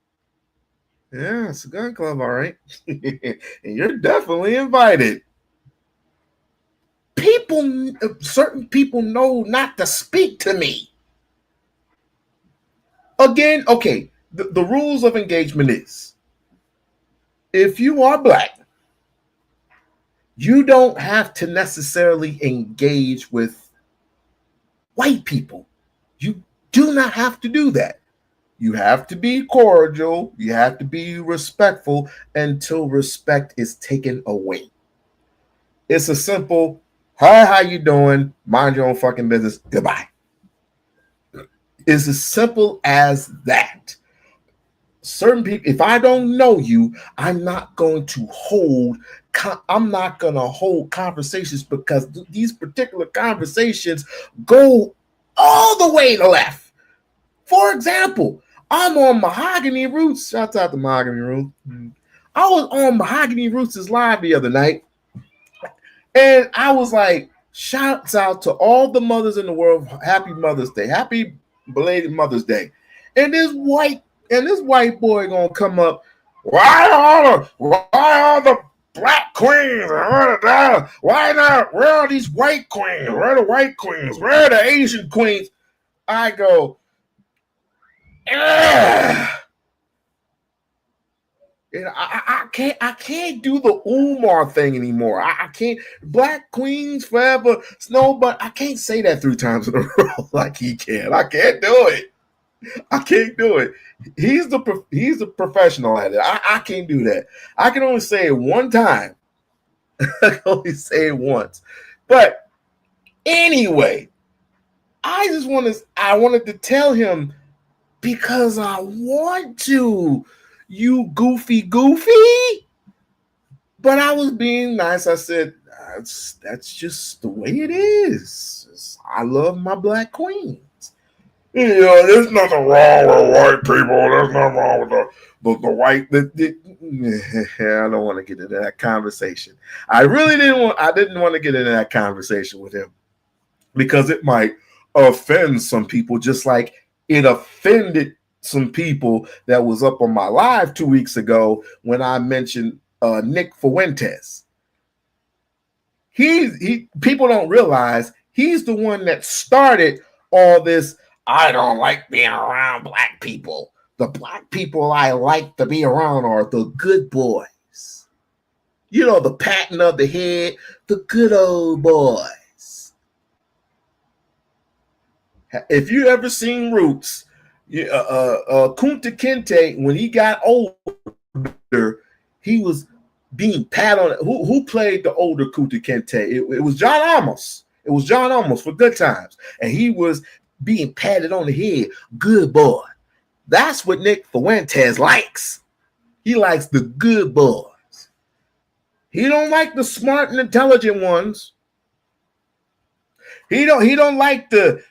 yeah, it's a gun club, all right. And you're definitely invited. Certain people know not to speak to me. Again, okay, the rules of engagement is, if you are black, you don't have to necessarily engage with white people. You do not have to do that. You have to be cordial. You have to be respectful until respect is taken away. It's a simple, hi, how you doing? Mind your own fucking business. Goodbye. It's as simple as that. Certain people, if I don't know you, I'm not going to hold conversations, because these particular conversations go all the way to left. For example, I'm on Mahogany Roots. Shout out to Mahogany Roots. I was on Mahogany Roots' live the other night, and I was like, shouts out to all the mothers in the world. Happy Mother's Day. Happy belated Mother's Day. And this white boy gonna come up. Why are the black queens? Why not? Where are these white queens? Where are the white queens? Where are the Asian queens? I go, ugh. And I can't do the Umar thing anymore. I can't. Black queens forever, snow, but I can't say that 3 times in a row like he can. I can't do it. I can't do it. He's a professional at it. I can't do that. I can only say it one time. I can only say it once. But anyway, I wanted to tell him, because I want to. You goofy. But I was being nice. I said, that's just the way it is. I love my black queens. You know, there's nothing wrong with white people. There's nothing wrong with the white. I don't want to get into that conversation. I didn't want to get into that conversation with him, because it might offend some people, just like it offended some people that was up on my live 2 weeks ago when I mentioned Nick Fuentes. People don't realize he's the one that started all this. I don't like being around black people. The black people I like to be around are the good boys. You know, the patting of the head, the good old boys. If you ever seen Roots, Kunta Kinte, when he got older, he was being patted on. Who played the older Kunta Kinte? It was John Amos. It was John Amos for Good Times, and he was being patted on the head. Good boy. That's what Nick Fuentes likes. He likes the good boys. He don't like the smart and intelligent ones. He don't like the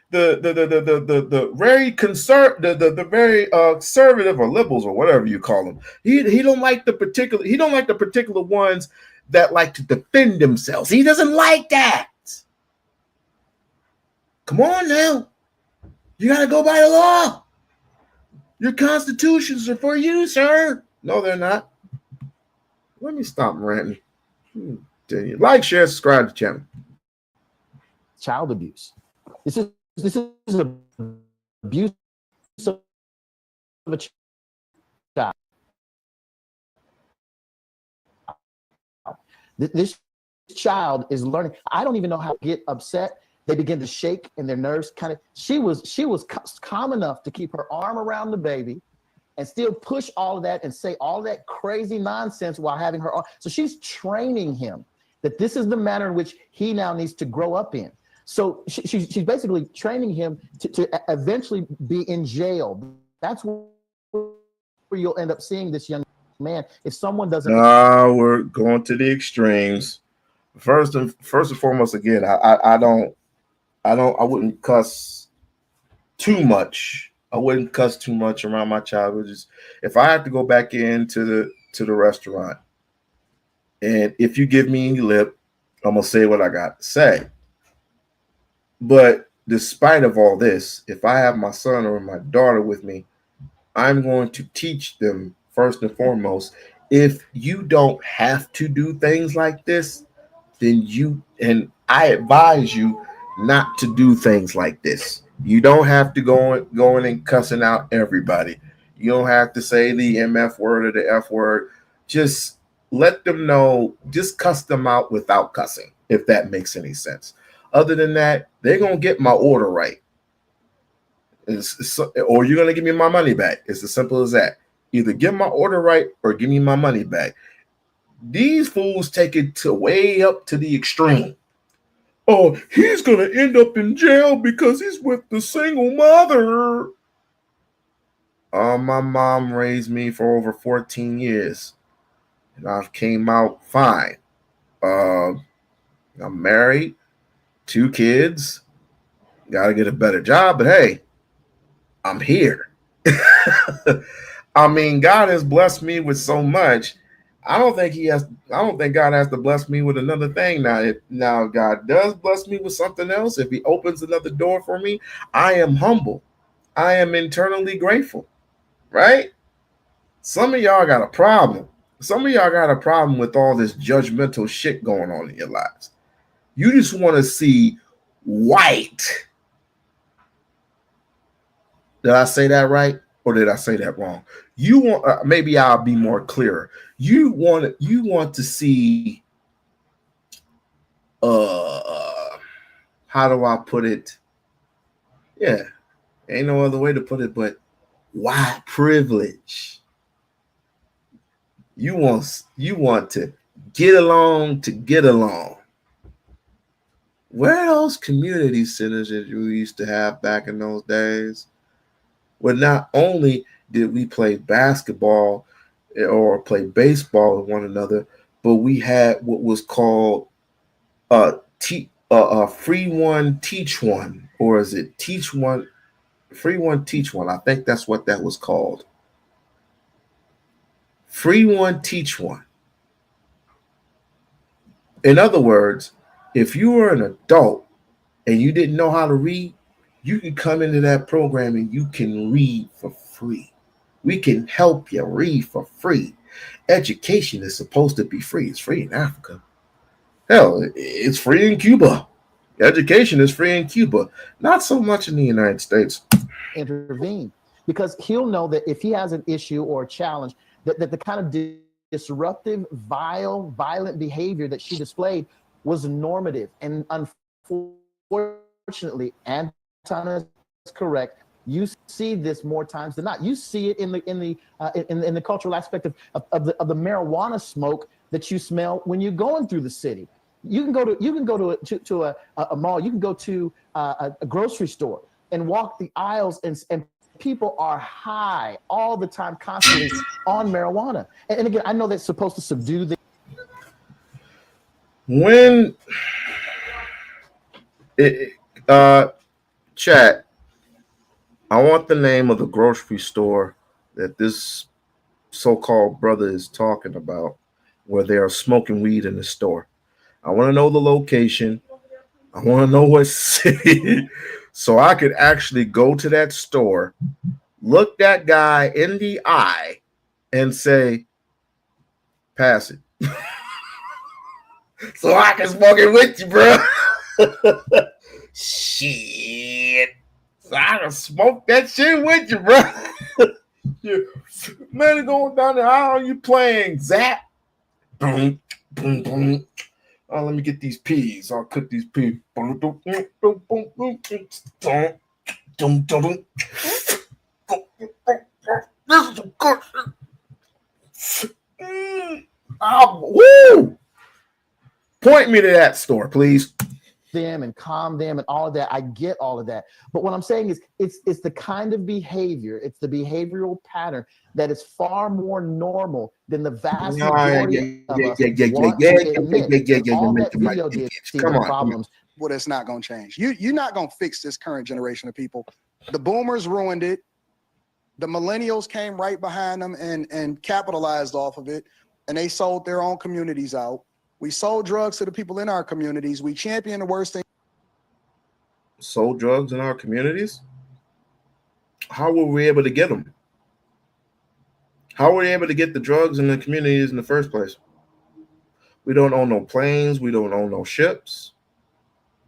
very conservative or liberals or whatever you call them. He don't like the particular ones that like to defend themselves. He doesn't like that. Come on now. You got to go by the law. Your constitutions are for you, sir. No, they're not. Let me stop ranting. Like, share, subscribe to the channel. Child abuse. This is abuse of a child. This child is learning. I don't even know how to get upset. They begin to shake and their nerves kind of. She was calm enough to keep her arm around the baby and still push all of that and say all that crazy nonsense while having her arm. So she's training him that this is the manner in which he now needs to grow up in. So she's basically training him to eventually be in jail. That's where you'll end up seeing this young man if someone doesn't. We're going to the extremes. First and foremost, again, I wouldn't cuss too much. I wouldn't cuss too much around my child. Just if I have to go back into the restaurant, and if you give me any lip, I'm gonna say what I got to say. But despite of all this, if I have my son or my daughter with me, I'm going to teach them first and foremost, if you don't have to do things like this, then I advise you not to do things like this. You don't have to go in and cussing out everybody. You don't have to say the MF word or the F word. Just let them know, just cuss them out without cussing, if that makes any sense. Other than that, they're going to get my order right. Or you're going to give me my money back. It's as simple as that. Either get my order right or give me my money back. These fools take it way up to the extreme. Oh, he's going to end up in jail because he's with the single mother. My mom raised me for over 14 years, and I've came out fine. I'm married, 2 kids, got to get a better job, but hey, I'm here. I mean, God has blessed me with so much. I don't think God has to bless me with another thing. Now God does bless me with something else. If he opens another door for me, I am humble. I am internally grateful, right? Some of y'all got a problem. Some of y'all got a problem with all this judgmental shit going on in your lives. You just want to see white. Did I say that right? Or did I say that wrong? You want maybe I'll be more clearer. You want to see how do I put it? Yeah, ain't no other way to put it but white privilege. You want to get along to get along. Where are those community centers that you used to have back in those days? Well, not only did we play basketball or play baseball with one another, but we had what was called free one, teach one, or is it teach one, free one, teach one? I think that's what that was called. Free one, teach one. In other words, if you were an adult and you didn't know how to read, you can come into that program and you can read for free. We can help you read for free. Education is supposed to be free. It's free in Africa. Hell, it's free in Cuba. Education is free in Cuba. Not so much in the United States. Intervene, because he'll know that if he has an issue or a challenge, that the kind of disruptive, violent behavior that she displayed was normative. And unfortunately, Anton is correct. You see this more times than not. You see it in the cultural aspect of the marijuana smoke that you smell when you're going through the city. You can go to a mall. You can go to a grocery store and walk the aisles, and people are high all the time, constantly on marijuana. And again, I know that's supposed to subdue the. When chat, I want the name of the grocery store that this so-called brother is talking about. where they are smoking weed in the store. I want to know the location. I want to know what city, so I could actually go to that store, look that guy in the eye, and say, "Pass it," so I can smoke it with you, bro. Shit, so I can smoke that shit with you, bro. Man, going down the aisle, you playing Zap? Boom, boom, boom. Oh, let me get these peas. I'll cook these peas. Boom, boom, boom, boom, boom, boom, boom, boom, boom. This is a good shit. Woo! Point me to that store, please. Them and calm them and all of that. I get all of that. But what I'm saying is it's the kind of behavior, it's the behavioral pattern that is far more normal than the vast majority of us want to admit. All that video did see the problems. Well, that's not going to change. You're not going to fix this current generation of people. The boomers ruined it. The millennials came right behind them and capitalized off of it, and they sold their own communities out. We sold drugs to the people in our communities. We championed the worst thing. Sold drugs in our communities? How were we able to get them? How were we able to get the drugs in the communities in the first place? We don't own no planes. We don't own no ships.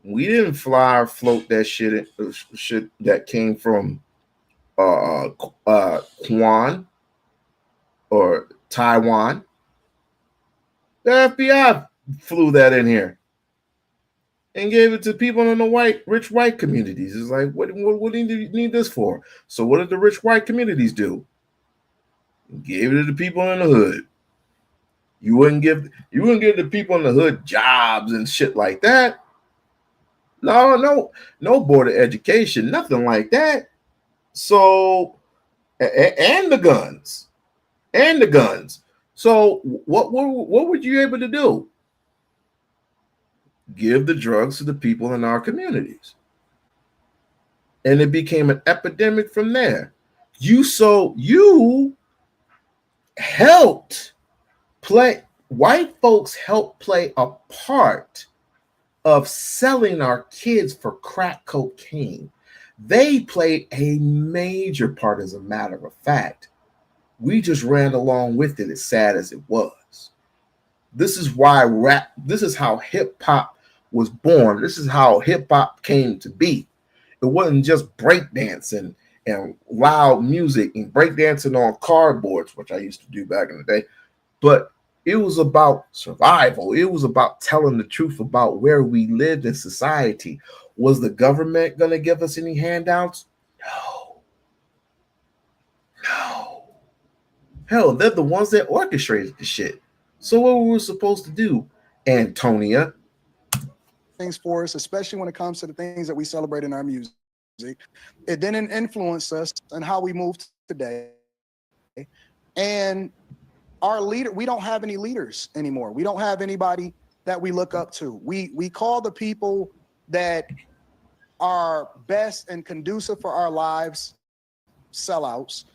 We didn't fly or float that shit that came from Quan or Taiwan. The FBI flew that in here and gave it to people in the rich white communities. It's like, what do you need this for? So what did the rich white communities do? Gave it to the people in the hood. You wouldn't give the people in the hood jobs and shit like that. No board of education, nothing like that. So, and the guns. So what were you able to do? Give the drugs to the people in our communities. And it became an epidemic from there. You helped white folks helped play a part of selling our kids for crack cocaine. They played a major part, as a matter of fact. We just ran along with it, as sad as it was. This is how hip hop was born. This is how hip hop came to be. It wasn't just breakdancing and loud music and breakdancing on cardboards, which I used to do back in the day, but it was about survival. It was about telling the truth about where we lived in society. Was the government going to give us any handouts? No. Hell, they're the ones that orchestrated the shit. So what were we supposed to do, Antonia? Things for us, especially when it comes to the things that we celebrate in our music. It didn't influence us and how we move today. And our leader, we don't have any leaders anymore. We don't have anybody that we look up to. We call the people that are best and conducive for our lives sellouts.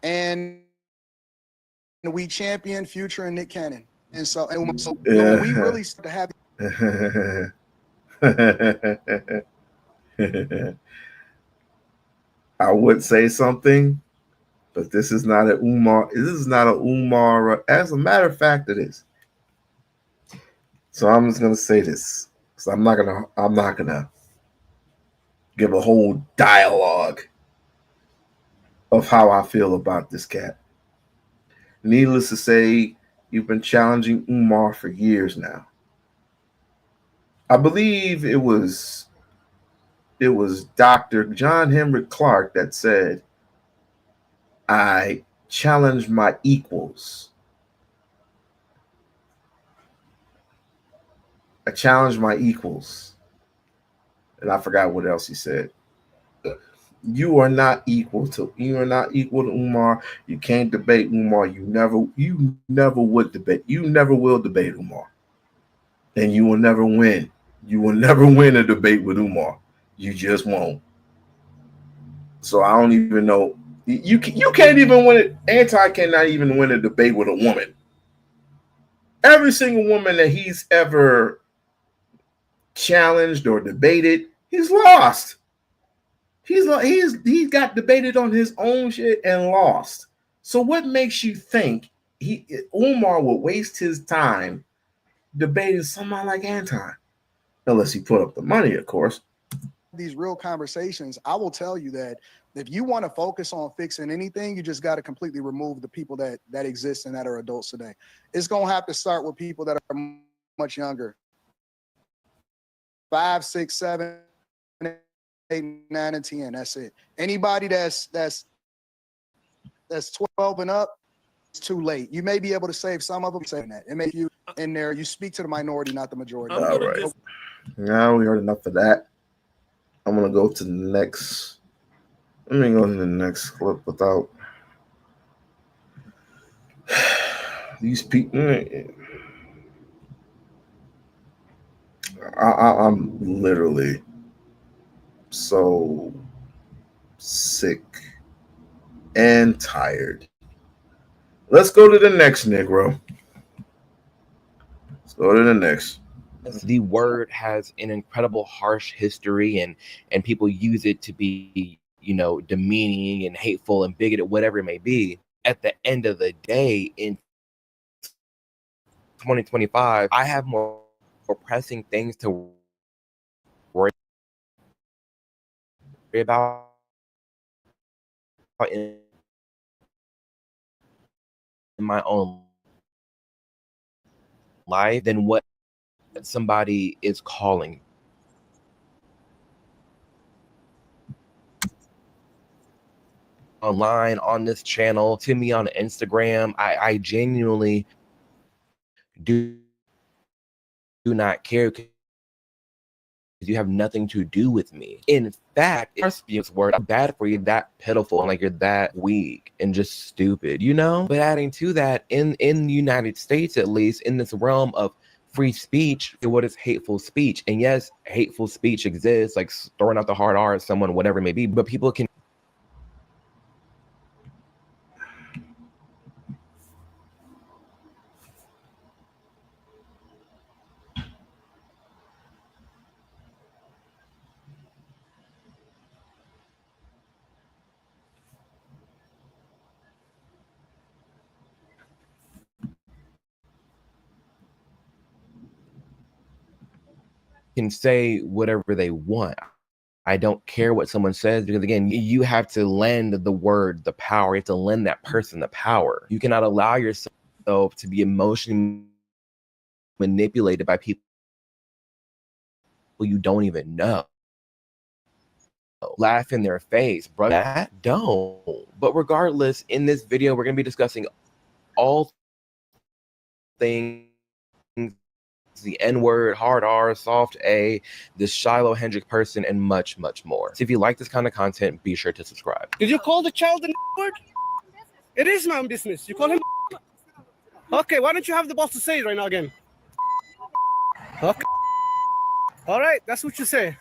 And we champion Future and Nick Cannon. And so when we really start to have I would say something, but this is not an Umar. This is not an Umar. As a matter of fact, it is. So I'm just gonna say this, because I'm not gonna give a whole dialogue of how I feel about this cat. Needless to say, you've been challenging Umar for years now. I believe it was Dr. John Henry Clark that said, I challenge my equals. I challenge my equals. And I forgot what else he said. You are not equal to Umar. You can't debate Umar. You never would debate. You never will debate Umar. And you will never win. You will never win a debate with Umar. You just won't. So I don't even know. You can't even win it. Anti cannot even win a debate with a woman. Every single woman that he's ever challenged or debated, he's lost. He got debated on his own shit and lost. So what makes you think Umar would waste his time debating someone like Anton? Unless he put up the money, of course. These real conversations, I will tell you that if you want to focus on fixing anything, you just got to completely remove the people that exist and that are adults today. It's going to have to start with people that are much younger. 5, 6, 7, 8, 9, and 10. That's it. Anybody that's 12 and up, it's too late. You may be able to save some of them saying that. It makes you in there. You speak to the minority, not the majority. All right. Now we heard enough of that. I'm gonna go to the next. Let me go to the next clip without these people. I'm literally so sick and tired. Let's go to the next, Negro. Let's go to the next. The word has an incredible harsh history, and people use it to be, you know, demeaning and hateful and bigoted, whatever it may be. At the end of the day, in 2025, I have more pressing things to worry about in my own life than what somebody is calling. Online, on this channel, to me on Instagram, I genuinely do not care because you have nothing to do with me. In fact, it's word bad for you, that pitiful, and like you're that weak and just stupid, you know? But adding to that, in the United States, at least, in this realm of free speech, what is hateful speech? And yes, hateful speech exists, like throwing out the hard R at someone, whatever it may be, but people can say whatever they want. I don't care what someone says, because again, you have to lend the word the power. You have to lend that person the power. You cannot allow yourself to be emotionally manipulated by people you don't even know. Laugh in their face, bro. That don't. But regardless, in this video, we're going to be discussing all things: the N-word, hard R, soft A, this Shiloh Hendrick person, and much, much more. So if you like this kind of content, be sure to subscribe. Did you call the child the word? It is my own business. You call him. Okay, why don't you have the balls to say it right now again? Okay. All right, that's what you say.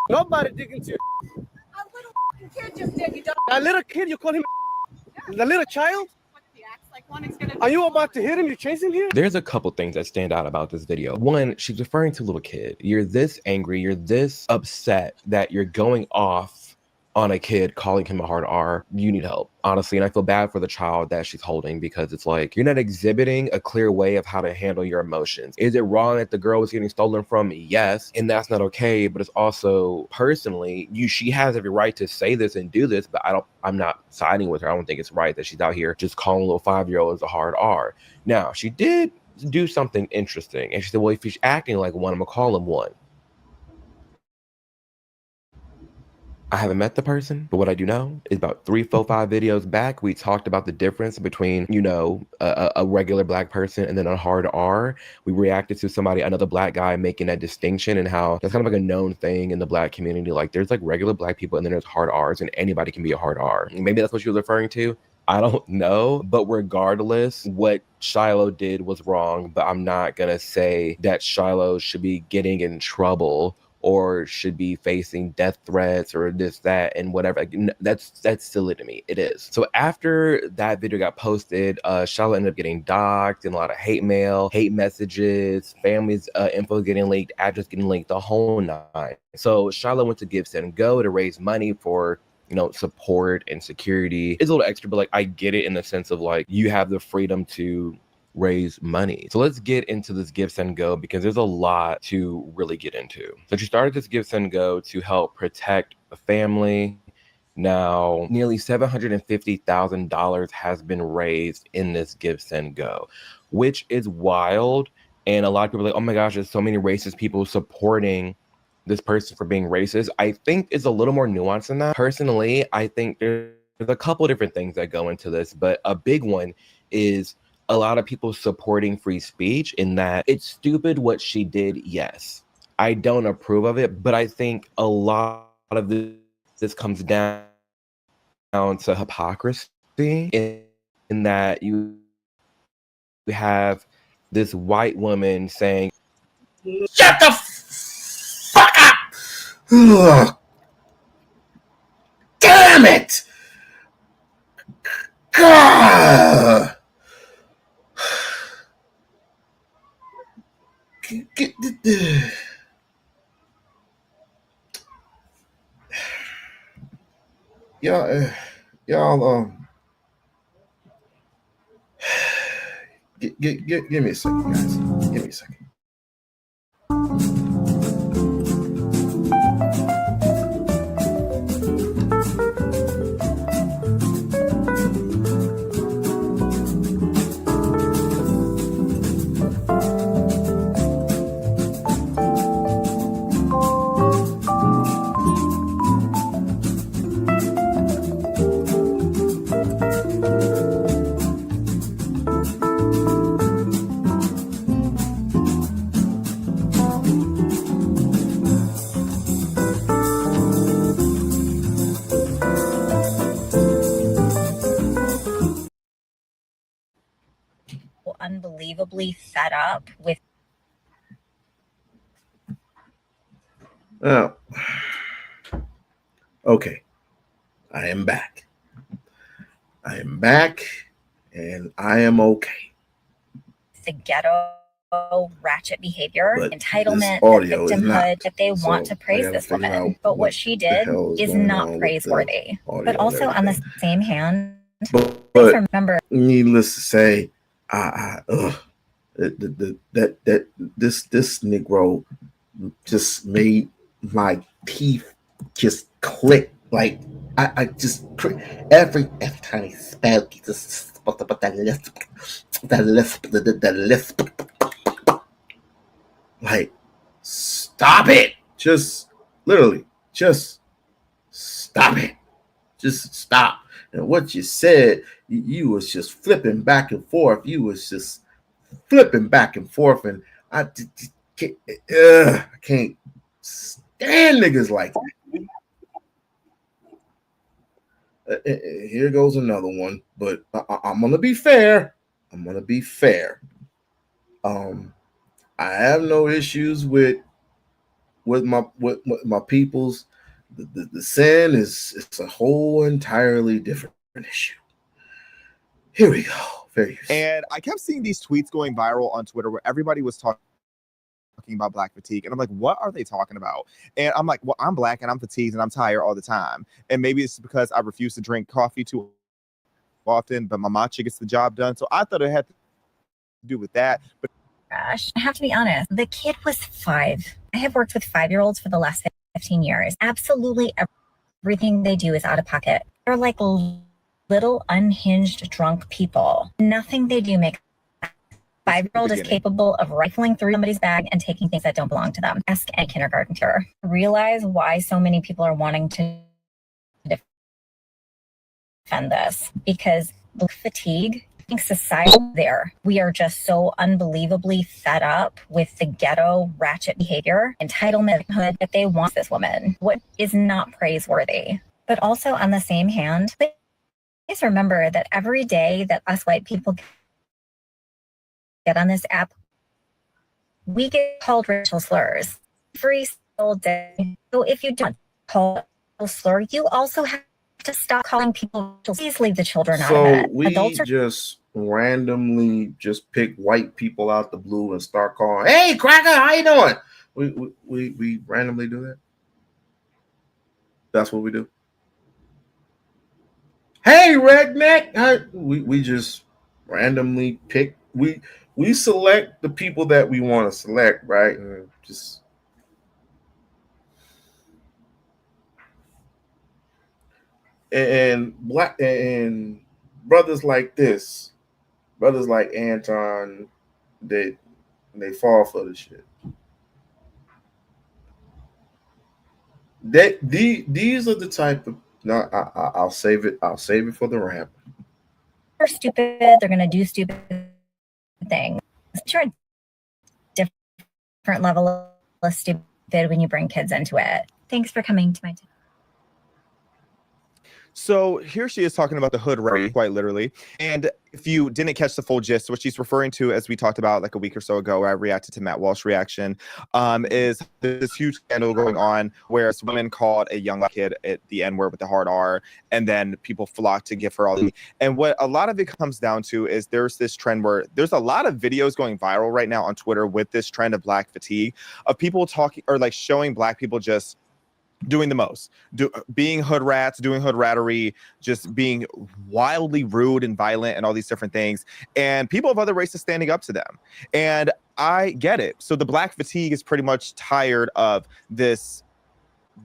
Nobody digging to you. A little kid just did. You don't. A little kid, you call him the little child? Are you about to hit him? You chase him here? There's a couple things that stand out about this video. One, she's referring to a little kid. You're this angry, you're this upset that you're going off on a kid, calling him a hard R. You need help, honestly. And I feel bad for the child that she's holding, because it's like, you're not exhibiting a clear way of how to handle your emotions. Is it wrong that the girl was getting stolen from? Yes. And that's not okay. But it's also, personally, she has every right to say this and do this, but I'm not siding with her. I don't think it's right that she's out here just calling little 5-year-olds a hard R. Now, she did do something interesting. And she said, well, if he's acting like one, I'm gonna call him one. I haven't met the person, but what I do know is about 3, 4, 5 videos back, we talked about the difference between, you know, a regular black person and then a hard R. We reacted to another black guy making that distinction, and how that's kind of like a known thing in the black community. Like, there's like regular black people and then there's hard Rs, and anybody can be a hard R. Maybe that's what she was referring to. I don't know, but regardless, what Shiloh did was wrong, but I'm not gonna say that Shiloh should be getting in trouble or should be facing death threats or this, that, and whatever. Like, that's silly to me. It is. So after that video got posted, Charlotte ended up getting doxxed and a lot of hate mail, hate messages, families' info getting leaked, address getting leaked, the whole nine. So Charlotte went to Give, Send, Go to raise money for, you know, support and security. It's a little extra, but like I get it in the sense of like you have the freedom to raise money. So let's get into this Give, Send, Go because there's a lot to really get into. So she started this Give, Send, Go to help protect the family. Now, nearly $750,000 has been raised in this Give, Send, Go, which is wild. And a lot of people are like, oh my gosh, there's so many racist people supporting this person for being racist. I think it's a little more nuanced than that. Personally, I think there's a couple different things that go into this, but a big one is a lot of people supporting free speech in that it's stupid what she did. Yes, I don't approve of it, but I think a lot of this comes down to hypocrisy in that you have this white woman saying, Shut the fuck up! Ugh. Damn it! God! Y'all, give me a second, guys. Give me a second. Unbelievably fed up with. Oh, okay. I am back. I am back, and I am okay. The ghetto ratchet behavior, But entitlement, victimhood, that they want to praise this woman. But what she did is not praiseworthy. But also on the same hand, but remember, needless to say, this Negro just made my teeth just click. Like I just every time he spoke, he just spoke about that lisp. Like, stop it! Just literally, just stop it. Just stop. And what you said, you was just flipping back and forth. You was just flipping back and forth, and I can't stand niggas like that. Here goes another one, but I'm gonna be fair. I have no issues with my people's. The sin it's a whole entirely different issue. Here we go. And I kept seeing these tweets going viral on Twitter where everybody was talking about black fatigue. And I'm like, what are they talking about? And I'm like, well, I'm black and I'm fatigued and I'm tired all the time. And maybe it's because I refuse to drink coffee too often, but my matcha gets the job done. So I thought it had to do with that. But gosh, I have to be honest, the kid was 5. I have worked with 5-year-olds for the last 15 years. Absolutely everything they do is out of pocket. They're like little unhinged drunk people. Nothing they do makes 5-year-old is capable of rifling through somebody's bag and taking things that don't belong to them. Ask any kindergarten teacher. Realize why so many people are wanting to defend this, because fatigue, I think society there, we are just so unbelievably fed up with the ghetto ratchet behavior, entitlement that they want this woman, what is not praiseworthy. But also on the same hand, please remember that every day that us white people get on this app, we get called racial slurs every all day. So if you don't call a slur, you also have to stop calling people. Please leave the children out of So it. we Adults are just randomly just pick white people out the blue and start calling, "Hey, cracker, how you doing?" We randomly do that. That's what we do. Hey, redneck. We just randomly pick. We select the people that we want to select, right? And just and black and brothers like this, brothers like Anton, they fall for the shit. These are the type of no. I'll save it. I'll save it for the rap. are stupid. They're going to do stupid things. Sure, a different level of stupid when you bring kids into it. Thanks for coming to my So here she is talking about the hood rally, quite literally. And if you didn't catch the full gist, what she's referring to, as we talked about like a week or so ago, where I reacted to Matt Walsh's reaction, is this huge scandal going on where women called a young kid at the N-word with the hard R, and then people flocked to give her all the. And what a lot of it comes down to is there's this trend where there's a lot of videos going viral right now on Twitter with this trend of Black fatigue, of people talking or like showing Black people just doing the most, being hood rats, doing hood rattery, just being wildly rude and violent and all these different things. And people of other races standing up to them. And I get it. So the Black fatigue is pretty much tired of this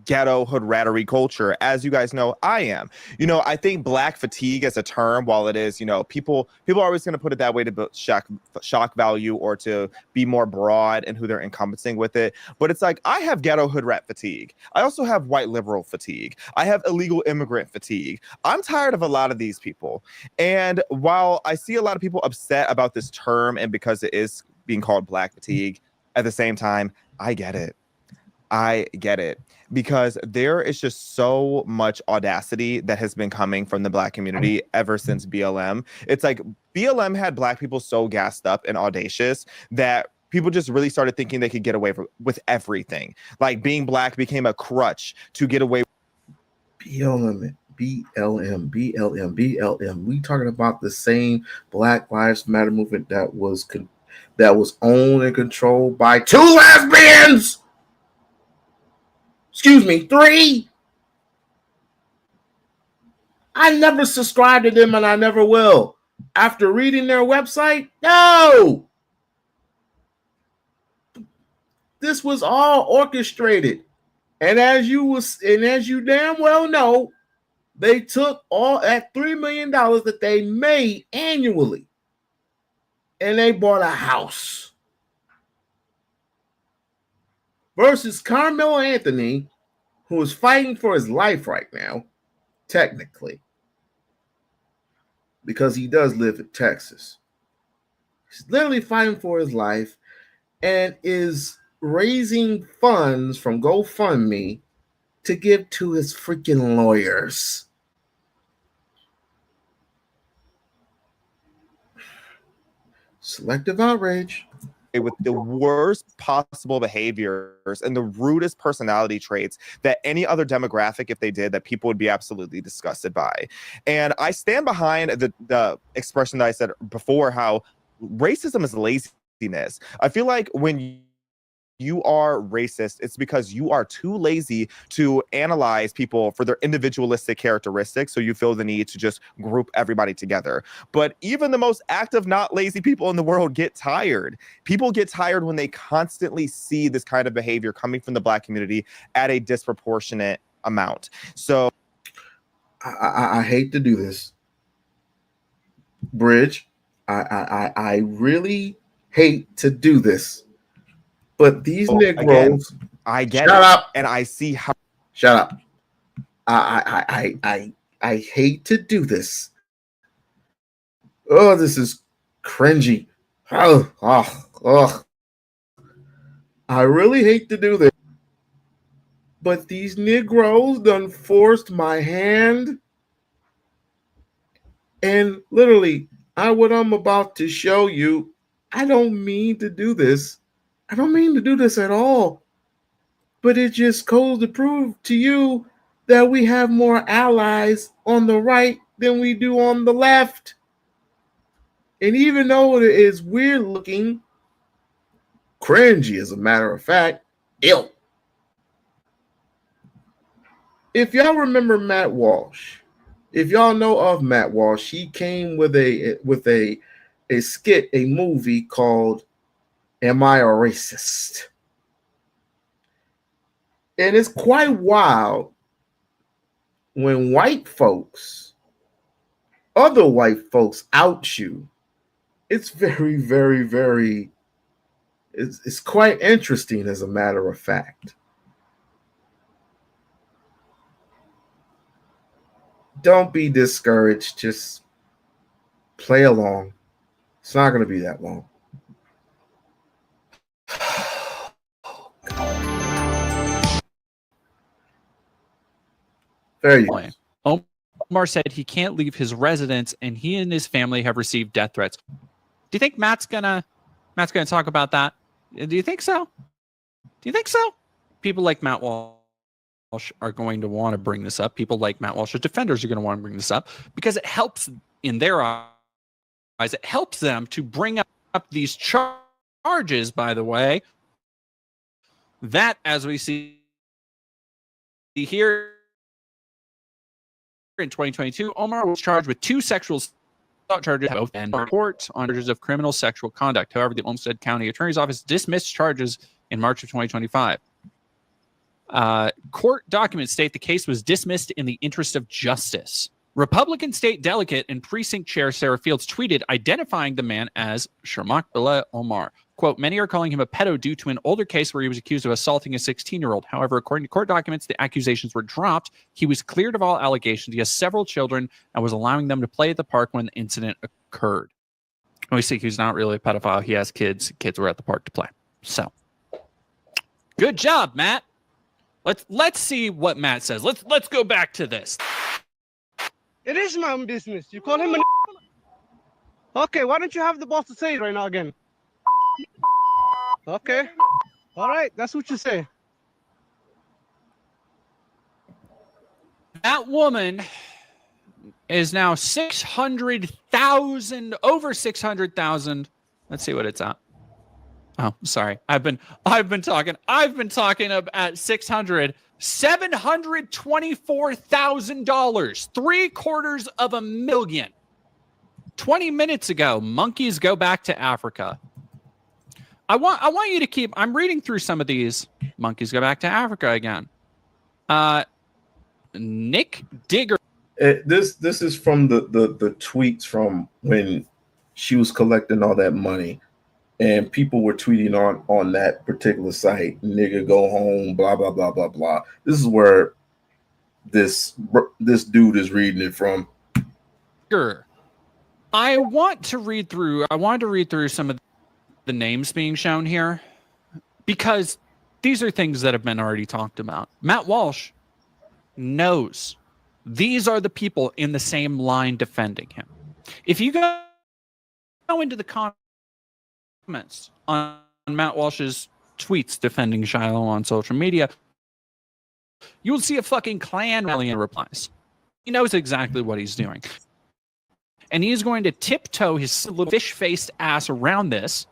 ghetto hood rattery culture. As you guys know, I am. I think Black fatigue as a term, while it is, people are always going to put it that way to build shock value or to be more broad in who they're encompassing with it. But it's like, I have ghetto hood rat fatigue. I also have white liberal fatigue. I have illegal immigrant fatigue. I'm tired of a lot of these people. And while I see a lot of people upset about this term and because it is being called Black fatigue, at the same time, I get it. Because there is just so much audacity that has been coming from the Black community ever since BLM. It's like BLM had Black people so gassed up and audacious that people just really started thinking they could get away with everything. Like being Black became a crutch to get away. BLM. We talking about the same Black Lives Matter movement that was owned and controlled by two lesbians. Excuse me, 3. I never subscribed to them and I never will. After reading their website, no. This was all orchestrated. And as you damn well know, they took all that $3 million that they made annually and they bought a house. Versus Carmelo Anthony, who is fighting for his life right now, technically, because he does live in Texas. He's literally fighting for his life and is raising funds from GoFundMe to give to his freaking lawyers. Selective outrage. With the worst possible behaviors and the rudest personality traits that any other demographic, if they did, that people would be absolutely disgusted by. And I stand behind the expression that I said before, how racism is laziness. I feel like when you are racist, it's because you are too lazy to analyze people for their individualistic characteristics. So you feel the need to just group everybody together. But even the most active, not lazy people in the world get tired. People get tired when they constantly see this kind of behavior coming from the Black community at a disproportionate amount. So I hate to do this, Bridge. I really hate to do this. But these Negroes, again, I get shut it, up, and I see how. Shut up. I hate to do this. Oh, this is cringy. Oh. I really hate to do this. But these Negroes done forced my hand. And literally, what I'm about to show you, I don't mean to do this. I don't mean to do this at all. but it just goes to prove to you that we have more allies on the right than we do on the left. And even though it is weird looking, cringy as a matter of fact, ill. If y'all remember Matt Walsh, if y'all know of Matt Walsh, he came with a skit, a movie called Am I a Racist? And it's quite wild when other white folks out you. It's very, very, very, it's quite interesting as a matter of fact. Don't be discouraged. Just play along. It's not going to be that long. There you go. Omar said he can't leave his residence, and he and his family have received death threats. Do you think Matt's gonna talk about that? Do you think so? People like Matt Walsh are going to want to bring this up. People like Matt Walsh's defenders are going to want to bring this up because it helps in their eyes. It helps them to bring up these charges, by the way, that, as we see here in 2022, Omar was charged with 2 sexual assault charges and court on charges of criminal sexual conduct. However, the Olmsted County Attorney's Office dismissed charges in March of 2025. Court documents state the case was dismissed in the interest of justice. Republican state delegate and precinct chair Sarah Fields tweeted identifying the man as Shamak Bilal Omar. Quote, many are calling him a pedo due to an older case where he was accused of assaulting a 16-year-old. However, according to court documents, the accusations were dropped. He was cleared of all allegations. He has several children and was allowing them to play at the park when the incident occurred. We see he's not really a pedophile. He has kids. Kids were at the park to play. So, good job, Matt. Let's see what Matt says. Let's go back to this. It is my own business. You call him a... Okay, why don't you have the boss to say it right now again? Okay. All right, that's what you say. That woman is now 600,000, over 600,000. Let's see what it's at. Oh, sorry. I've been talking at 600. $724,000, $724,000, $724,000. 20 minutes ago, monkeys go back to Africa. I want you to keep. I'm reading through some of these. Monkeys go back to Africa again. Nick Digger. This is from the tweets from when she was collecting all that money. And people were tweeting on that particular site, nigga, go home, blah, blah, blah, blah, blah. This is where this dude is reading it from. Sure. I wanted to read through some of the names being shown here because these are things that have been already talked about. Matt Walsh knows these are the people in the same line defending him. If you go into the comments on Matt Walsh's tweets defending Shiloh on social media, you will see a fucking Klan rally in replies. He knows exactly what he's doing. And he is going to tiptoe his little fish-faced ass around this.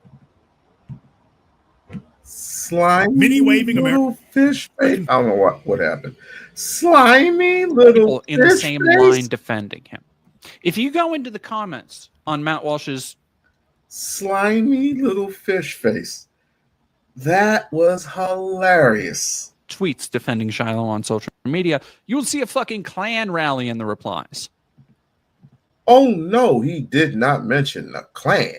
Slimy mini waving little fish face. I don't know what happened. Slimy little in the same line defending him. If you go into the comments on Matt Walsh's slimy little fish face, that was hilarious. Tweets defending Shiloh on social media, you'll see a fucking Klan rally in the replies. Oh no, he did not mention the Klan.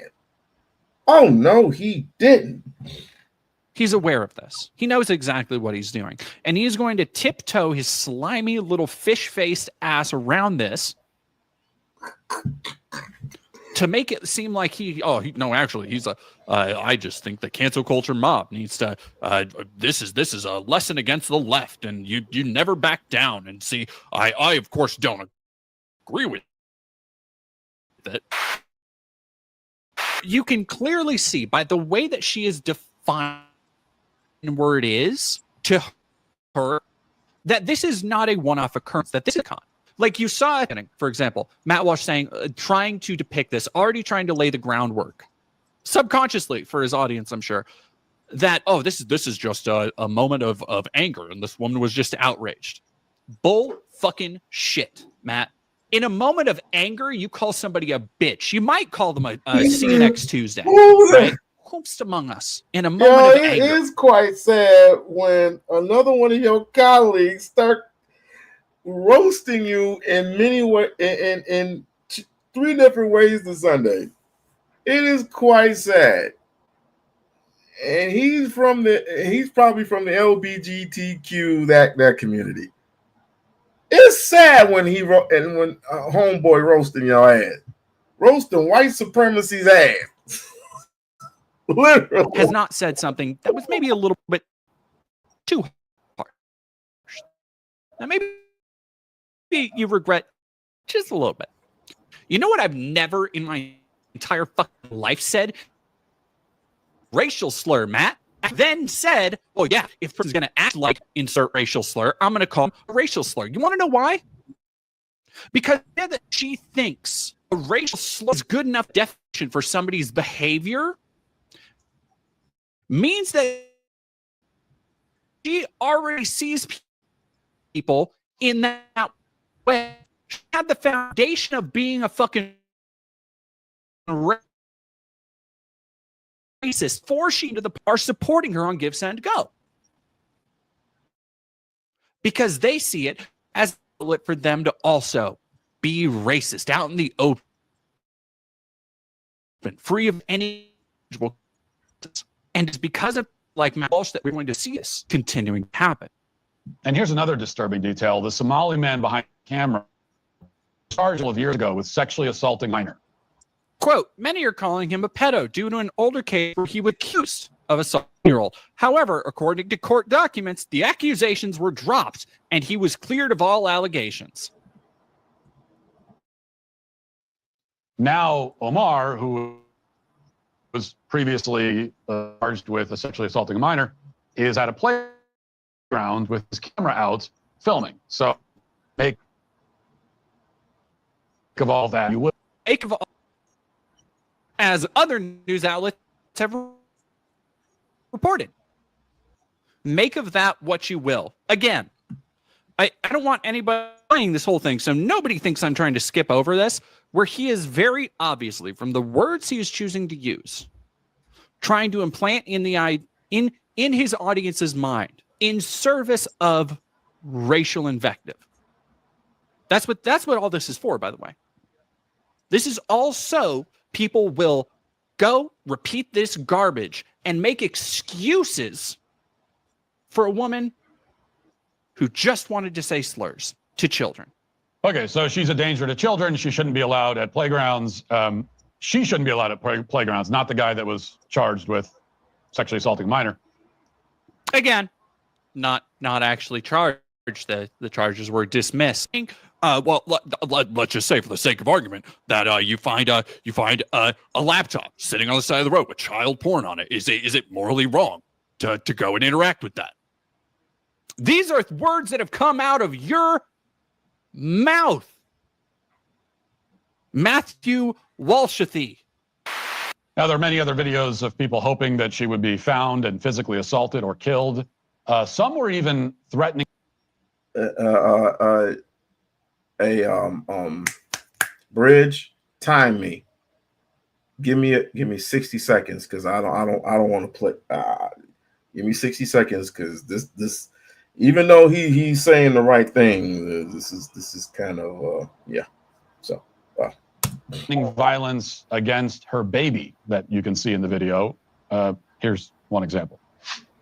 Oh no, he didn't. He's aware of this. He knows exactly what he's doing. And he's going to tiptoe his slimy little fish-faced ass around this to make it seem like I just think the cancel culture mob needs to, this is a lesson against the left, and you never back down. And see, I of course don't agree with it. You can clearly see by the way that she is defined word is to her that this is not a one-off occurrence, that this is a con. Like you saw, for example, Matt Walsh saying, trying to depict this, already trying to lay the groundwork, subconsciously for his audience, I'm sure, that, oh, this is just a moment of anger, and this woman was just outraged. Bull fucking shit, Matt. In a moment of anger, you call somebody a bitch. You might call them a see you next Tuesday, right? Whomst among us in a moment of anger. It is quite sad when another one of your colleagues start roasting you in many ways, in 3 different ways this Sunday. It is quite sad. And he's probably from the LGBTQ that community. It's sad when when homeboy roasting your ass, roasting white supremacy's ass. Literally has not said something that was maybe a little bit too harsh. Now maybe you regret just a little bit. You know what I've never in my entire fucking life said? Racial slur, Matt. I then said, oh yeah, if person's gonna act like insert racial slur, I'm gonna call him a racial slur. You wanna know why? Because that she thinks a racial slur is good enough definition for somebody's behavior means that she already sees people in that way. She had the foundation of being a fucking racist before she into the are supporting her on Give, Send, Go. Because they see it as a outlet for them to also be racist out in the open, free of any. And it's because of like Matt Walsh that we're going to see this continuing to happen. And here's another disturbing detail. The Somali man behind the camera was charged of years ago with sexually assaulting a minor. Quote, many are calling him a pedo due to an older case where he was accused of assaulting a 7-year-old. However, according to court documents, the accusations were dropped and he was cleared of all allegations. Now, Omar, who was previously charged with sexually assaulting a minor, is at a playground with his camera out filming. So make of all that you will. Make of all, as other news outlets have reported. Make of that what you will. Again, I don't want anybody playing this whole thing, so nobody thinks I'm trying to skip over this, where he is very obviously, from the words he is choosing to use, trying to implant in his audience's mind in service of racial invective. That's what all this is for, by the way. This is also people will go repeat this garbage and make excuses for a woman who just wanted to say slurs to children. Okay, so she's a danger to children. She shouldn't be allowed at playgrounds. She shouldn't be allowed at playgrounds, not the guy that was charged with sexually assaulting a minor. Again, not actually charged. The charges were dismissed. Well, let's just say, for the sake of argument, that you find a laptop sitting on the side of the road with child porn on it. Is it morally wrong to go and interact with that? These are words that have come out of your mouth, Matthew Walshathy. Now, there are many other videos of people hoping that she would be found and physically assaulted or killed. Some were even threatening. Bridge, time me. Give me 60 seconds because I don't want to play. Give me 60 seconds because this even though he's saying the right thing, this is kind of yeah. So violence against her baby that you can see in the video. Here's one example.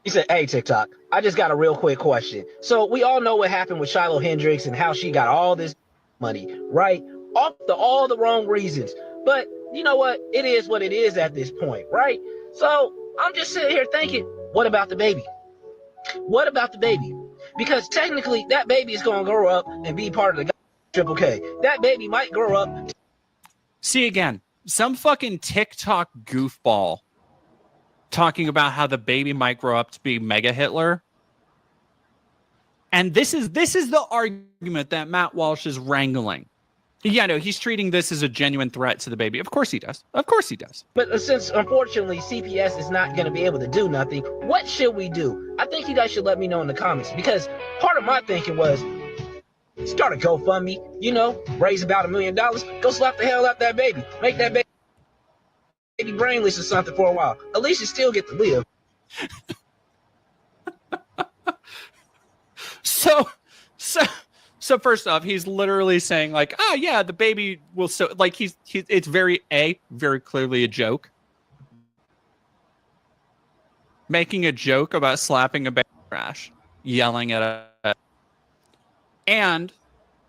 He said, hey, TikTok, I just got a real quick question. So we all know what happened with Shiloh Hendricks and how she got all this money, right? All the wrong reasons. But you know what? It is what it is at this point, right? So I'm just sitting here thinking, what about the baby? What about the baby? Because technically that baby is going to grow up and be part of the Triple K. That baby might grow up. See, again, some fucking TikTok goofball talking about how the baby might grow up to be Mega Hitler. And this is the argument that Matt Walsh is wrangling. Yeah, no, he's treating this as a genuine threat to the baby. Of course he does. Of course he does. But since unfortunately CPS is not going to be able to do nothing, what should we do? I think you guys should let me know in the comments, because part of my thinking was start a GoFundMe, you know, raise about $1 million, go slap the hell out that baby, make that baby brainless or something for a while. At least you still get to live. So first off, he's literally saying like, oh yeah, the baby will so like it's very clearly a joke. Making a joke about slapping a baby trash, yelling at a and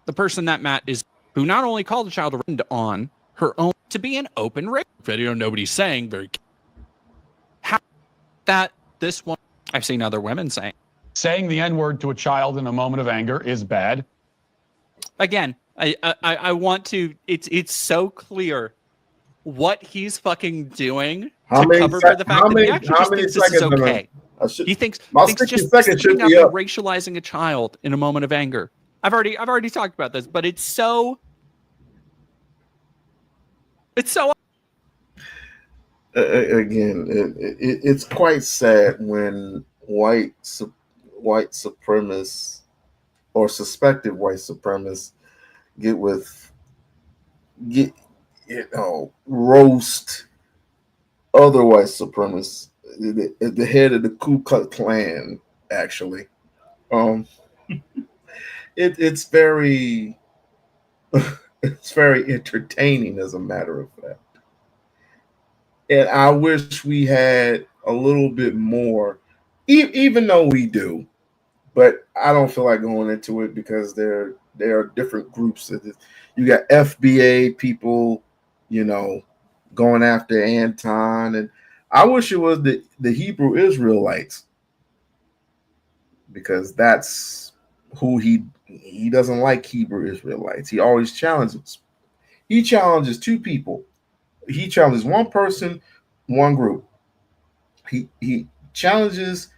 the person that Matt is who not only called the child a friend on her own to be an open rape video, nobody's saying very how that this one I've seen other women saying the N-word to a child in a moment of anger is bad. Again, I want to. It's so clear what he's fucking doing to cover for the fact that he actually just thinks this is okay. He thinks just speaking up and racializing a child in a moment of anger. I've already talked about this, but it's so. Again, it's quite sad when white supremacists or suspected white supremacists roast other white supremacists. The head of the Ku Klux Klan, actually. It's very it's very entertaining, as a matter of fact. And I wish we had a little bit more, even though we do. But I don't feel like going into it because there are different groups. You got FBA people, going after Anton, and I wish it was the Hebrew Israelites, because that's who he doesn't like. Hebrew Israelites. He always challenges. He challenges two people. He challenges one person, one group. He challenges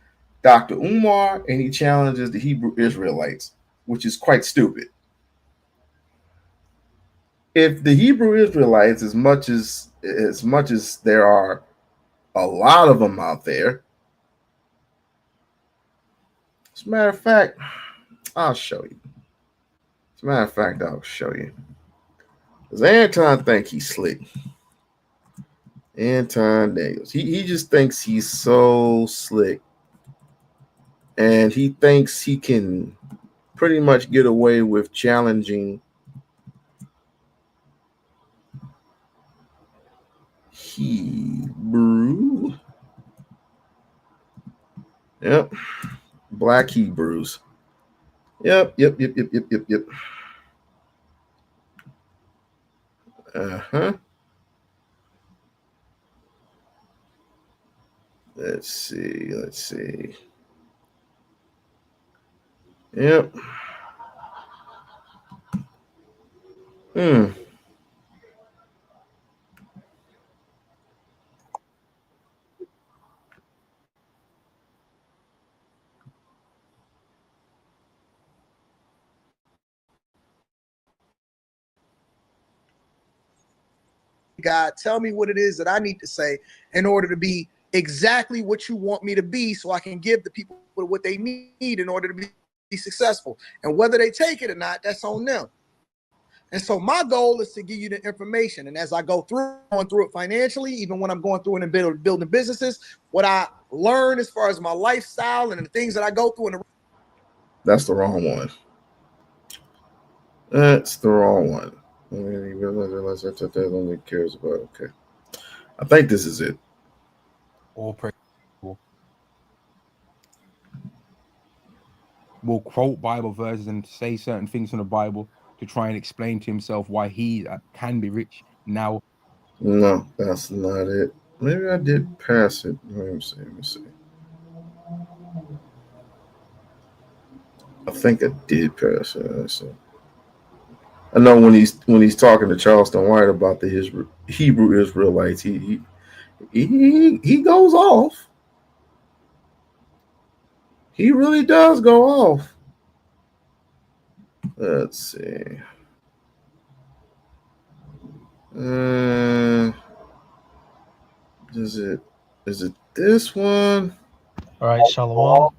Dr. Umar, and he challenges the Hebrew Israelites, which is quite stupid. If the Hebrew Israelites, as much as there are a lot of them out there, as a matter of fact, I'll show you. Because Anton thinks he's slick. Anton Daniels. He just thinks he's so slick. And he thinks he can pretty much get away with challenging Hebrew. Yep. Black Hebrews. Yep. Uh-huh. Let's see. Yep. God, tell me what it is that I need to say in order to be exactly what you want me to be, so I can give the people what they need in order to be successful. And whether they take it or not, that's on them. And so my goal is to give you the information. And as I going through it financially, even when I'm going through and building businesses, what I learn as far as my lifestyle and the things that I go through. That's the wrong one. That's the wrong one. Realize that's what that only cares about. Okay. I think this is it. All praise. Will quote Bible verses and say certain things from the Bible to try and explain to himself why he can be rich now. No, that's not it. Maybe I did pass it. Let me see. I think I did pass it. Let's see. I know when he's talking to Charleston White about the Hebrew Israelites, he goes off. He really does go off. Let's see. Is it this one? All right, Shalom.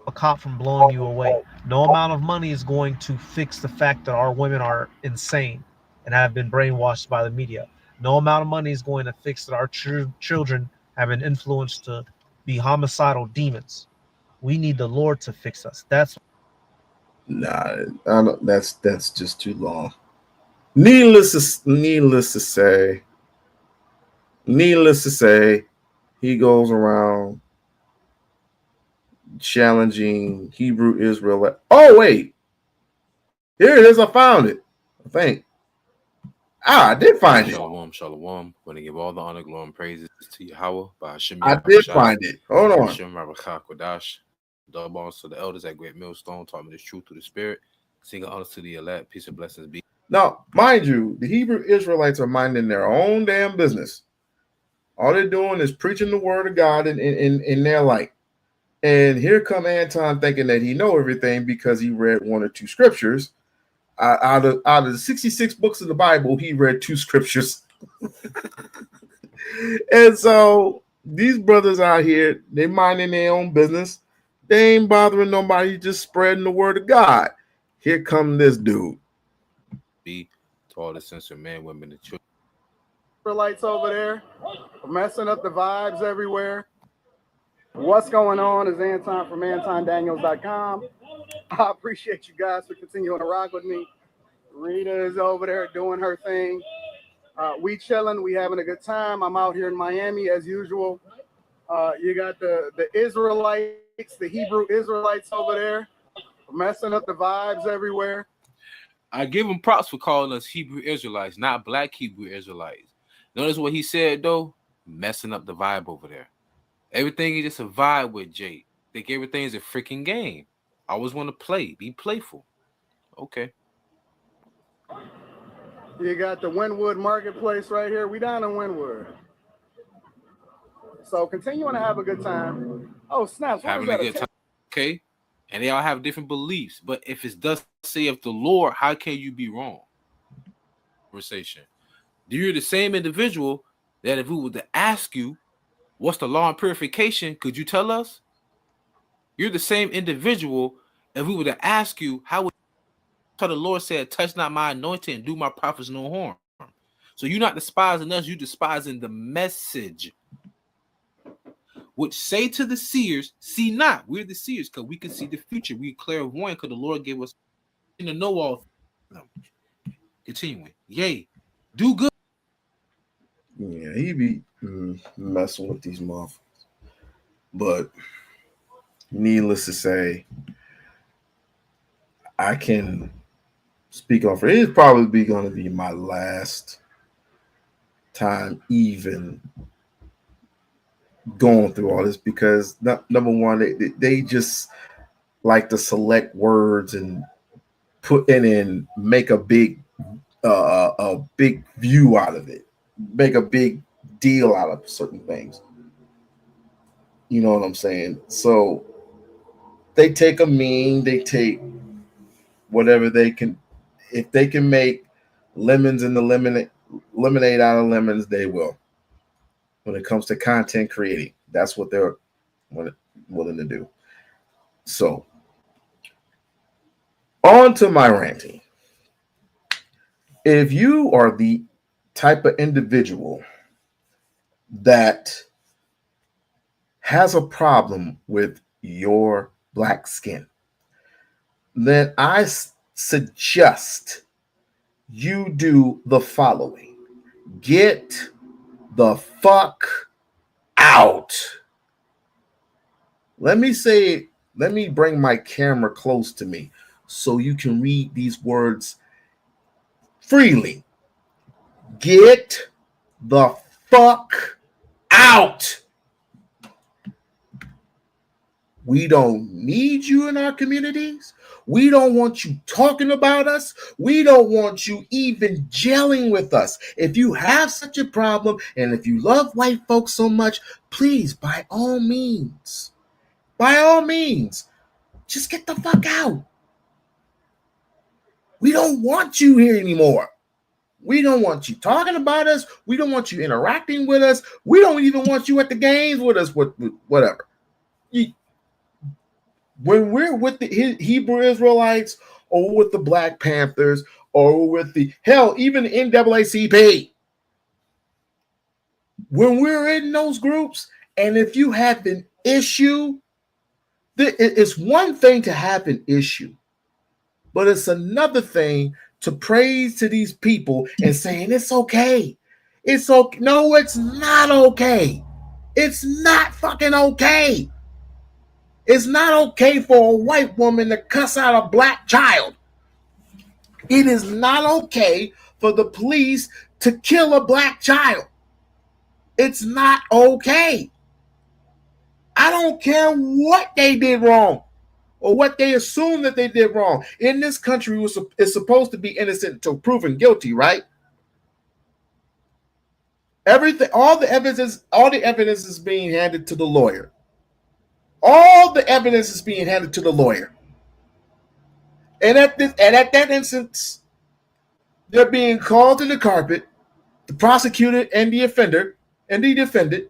A cop from blowing you away. No amount of money is going to fix the fact that our women are insane and have been brainwashed by the media. No amount of money is going to fix that our children have been influenced to be homicidal demons. We need the Lord to fix us. That's Nah, I don't, that's just too long. Needless to say, he goes around challenging Hebrew Israelite. Oh wait, here it is. I found it. I think. I did find it. Shalom, shalom. Want to give all the honor, glory, and praises to Yahweh by Hashem. I did find it. Hold on. Hashem Rabachah Kodash. Double honors to the elders at Great Millstone, taught me this truth through the Spirit. Singing honors to the elect. Peace and blessings be. Now, mind you, the Hebrew Israelites are minding their own damn business. All they're doing is preaching the word of God in their light. And here come Anton thinking that he know everything because he read one or two scriptures. Out of the 66 books of the Bible, he read 2 scriptures. And so these brothers out here, they minding their own business. They ain't bothering nobody, just spreading the word of God. Here come this dude. Be to all the censored men, women, and children. Lights over there, messing up the vibes everywhere. What's going on is Anton from AntonDaniels.com. I appreciate you guys for continuing to rock with me. Rita is over there doing her thing. We chilling, we having a good time. I'm out here in Miami as usual. You got the Israelites, the Hebrew Israelites over there, messing up the vibes everywhere. I give him props for calling us Hebrew Israelites, not black Hebrew Israelites. Notice what he said, though? Messing up the vibe over there. Everything is just a vibe with Jay. Think everything is a freaking game. I always want to play, be playful. Okay. You got the Wynwood Marketplace right here. We down in Wynwood. So continuing to have a good time. Oh, snaps. Having a good time. Okay. And they all have different beliefs. But if it's thus saith the Lord, how can you be wrong? Conversation. You're the same individual that if we were to ask you, what's the law of purification? Could you tell us? You're the same individual. If we were to ask you, how the Lord said, touch not my anointing and do my prophets no harm. So you're not despising us, you're despising the message. Which say to the seers, see not. We're the seers because we can see the future. We're clairvoyant because the Lord gave us to know all. Continuing. Yay. Do good. Yeah, he be messing with these motherfuckers. But needless to say, I can speak on for it. It's probably going to be my last time even going through all this because number one, they just like to select words and put in and make a big view out of it, make a big deal out of certain things. You know what I'm saying? So they take a meme, they take whatever they can. If they can make lemons in the lemonade out of lemons, they will. When it comes to content creating, that's what they're willing to do. So on to my ranting. If you are the type of individual that has a problem with your black skin, then I suggest you do the following. Get the fuck out. Let me bring my camera close to me so you can read these words freely. Get the fuck out. We don't need you in our communities. We don't want you talking about us. We don't want you even gelling with us. If you have such a problem and if you love white folks so much, please, by all means, just get the fuck out. We don't want you here anymore. We don't want you talking about us. We don't want you interacting with us. We don't even want you at the games with us, whatever. When we're with the Hebrew Israelites or with the Black Panthers or with the, hell, even the NAACP, when we're in those groups, and if you have an issue, it's one thing to have an issue, but it's another thing to praise to these people and saying it's okay. It's okay. No, it's not okay. It's not fucking okay. It's not okay for a white woman to cuss out a black child. It is not okay for the police to kill a black child. It's not okay. I don't care what they did wrong or what they assume that they did wrong. In this country, it's supposed to be innocent until proven guilty, right? Everything, all the evidence is being handed to the lawyer. All the evidence is being handed to the lawyer. And at that instance, they're being called to the carpet, the prosecutor and the offender and the defendant,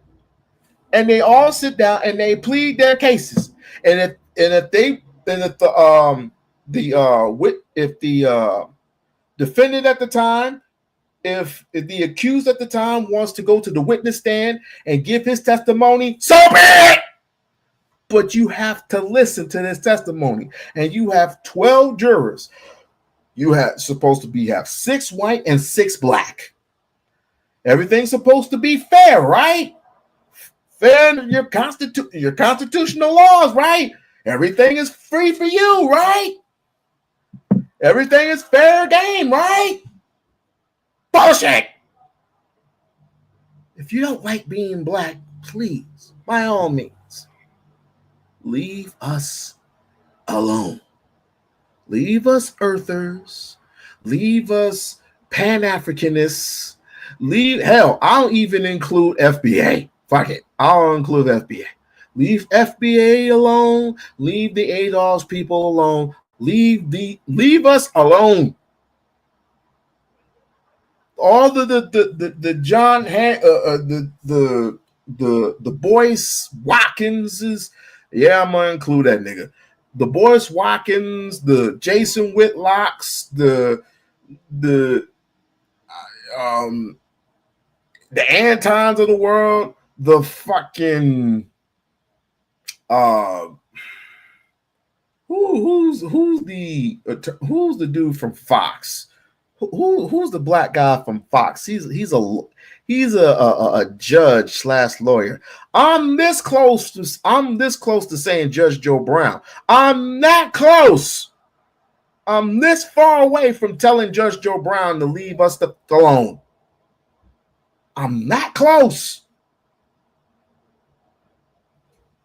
and they all sit down and they plead their cases. And if the defendant at the time, if the accused at the time wants to go to the witness stand and give his testimony, so be it. But you have to listen to this testimony, and you have 12 jurors. You have 6 white and 6 black. Everything's supposed to be fair, right? Fair in your constitutional laws, right? Everything is free for you, right? Everything is fair game, right? Bullshit. If you don't like being black, please, by all means, leave us alone. Leave us earthers. Leave us Pan-Africanists. Hell, I'll even include FBA. Fuck it. I'll include FBA. Leave FBA alone. Leave the ADOS people alone. Leave us alone. All the John the Boyce Watkinses. Yeah, I'm gonna include that nigga. The Boyce Watkins, the Jason Whitlocks, the Antons of the world, the fucking who's the dude from Fox? Who's the black guy from Fox? He's a judge / lawyer. I'm this close to saying Judge Joe Brown. I'm that close. I'm this far away from telling Judge Joe Brown to leave us alone. I'm that close.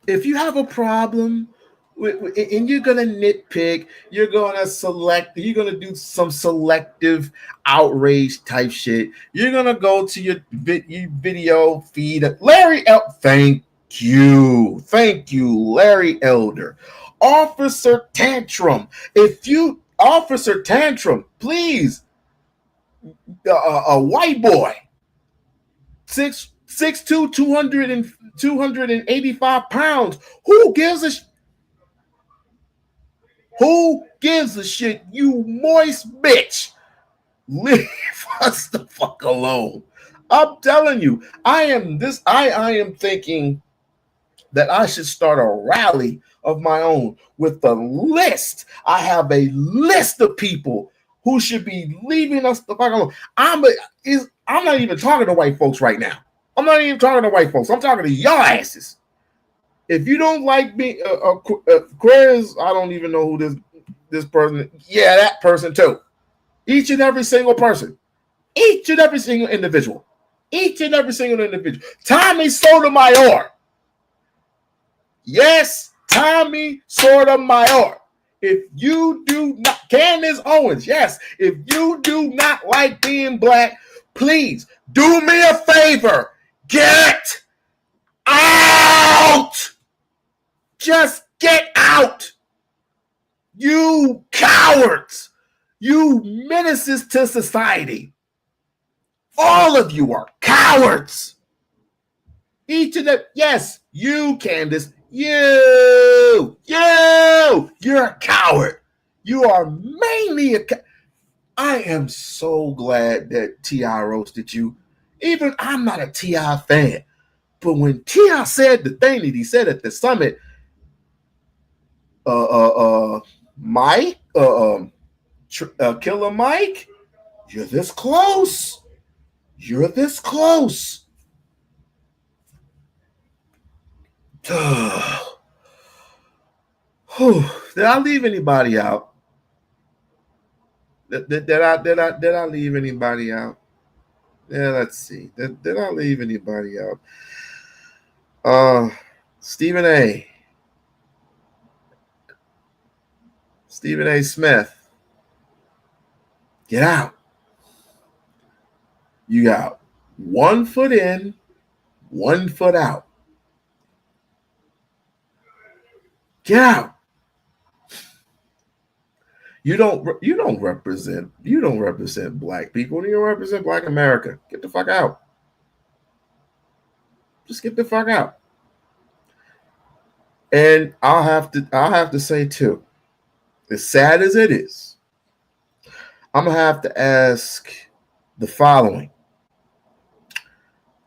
If you have a problem and you're gonna nitpick, you're gonna do some selective outrage type shit. You're gonna go to your video feed. Thank you, Larry Elder. Officer Tantrum. Officer Tantrum, please. A white boy, 6'2", 285 pounds. Who gives a shit, you moist bitch? Leave us the fuck alone. I'm telling you, I am thinking that I should start a rally of my own with a list. I have a list of people who should be leaving us the fuck alone. I'm not even talking to white folks right now. I'm not even talking to white folks. I'm talking to y'all asses. If you don't like me, Quiz, I don't even know who this person. Yeah, that person too. Each and every single person. Each and every single individual. Tommy Sotomayor. Yes, Tommy Sotomayor. If you do not, Candace Owens, yes, if you do not like being black, please do me a favor. Get out. Just get out. You cowards. You menaces to society. All of you are cowards. Each of them, yes, you, Candace, you're a coward. You are mainly a coward. I am so glad that T.I. roasted you. Even I'm not a T.I. fan. But when T.I. said the thing that he said at the summit, Mike, Killer Mike, you're this close. You're this close. Did I leave anybody out? Did I leave anybody out? Yeah, let's see. Did I leave anybody out? Stephen A. Smith. Get out. You got 1 foot in, 1 foot out. Get out. You don't represent black people. You don't represent Black America. Get the fuck out. Just get the fuck out. And I'll have to say too, as sad as it is, I'm gonna have to ask the following.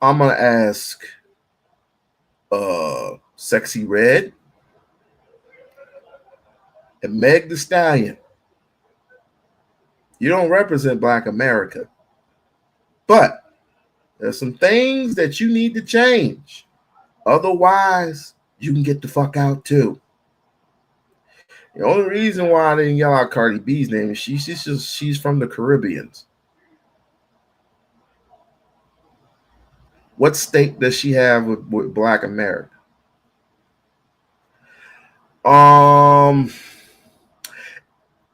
I'm gonna ask Sexy Red and Meg Thee Stallion. You don't represent Black America, but there's some things that you need to change. Otherwise, you can get the fuck out too. The only reason why I didn't yell out Cardi B's name is she's from the Caribbeans. What state does she have with Black America?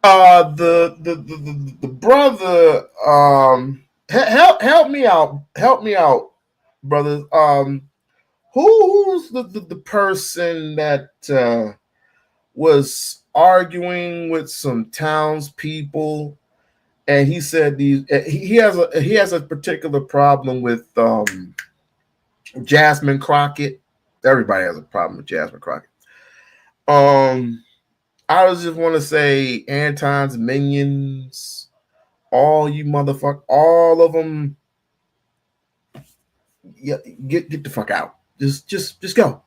The brother, help me out, brothers. Who's the person that was arguing with some townspeople, and he said he has a particular problem with Jasmine Crockett. Everybody has a problem with Jasmine Crockett. I just want to say Anton's minions, all you motherfuckers, all of them. Yeah, get the fuck out. Just go.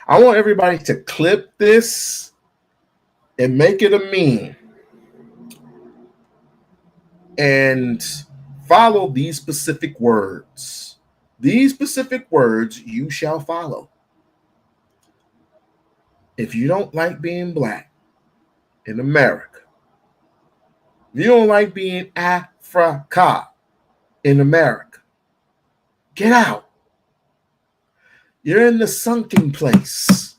I want everybody to clip this and make it a meme and follow these specific words. These specific words you shall follow. If you don't like being black in America, if you don't like being Africa in America, get out. You're in the sunken place.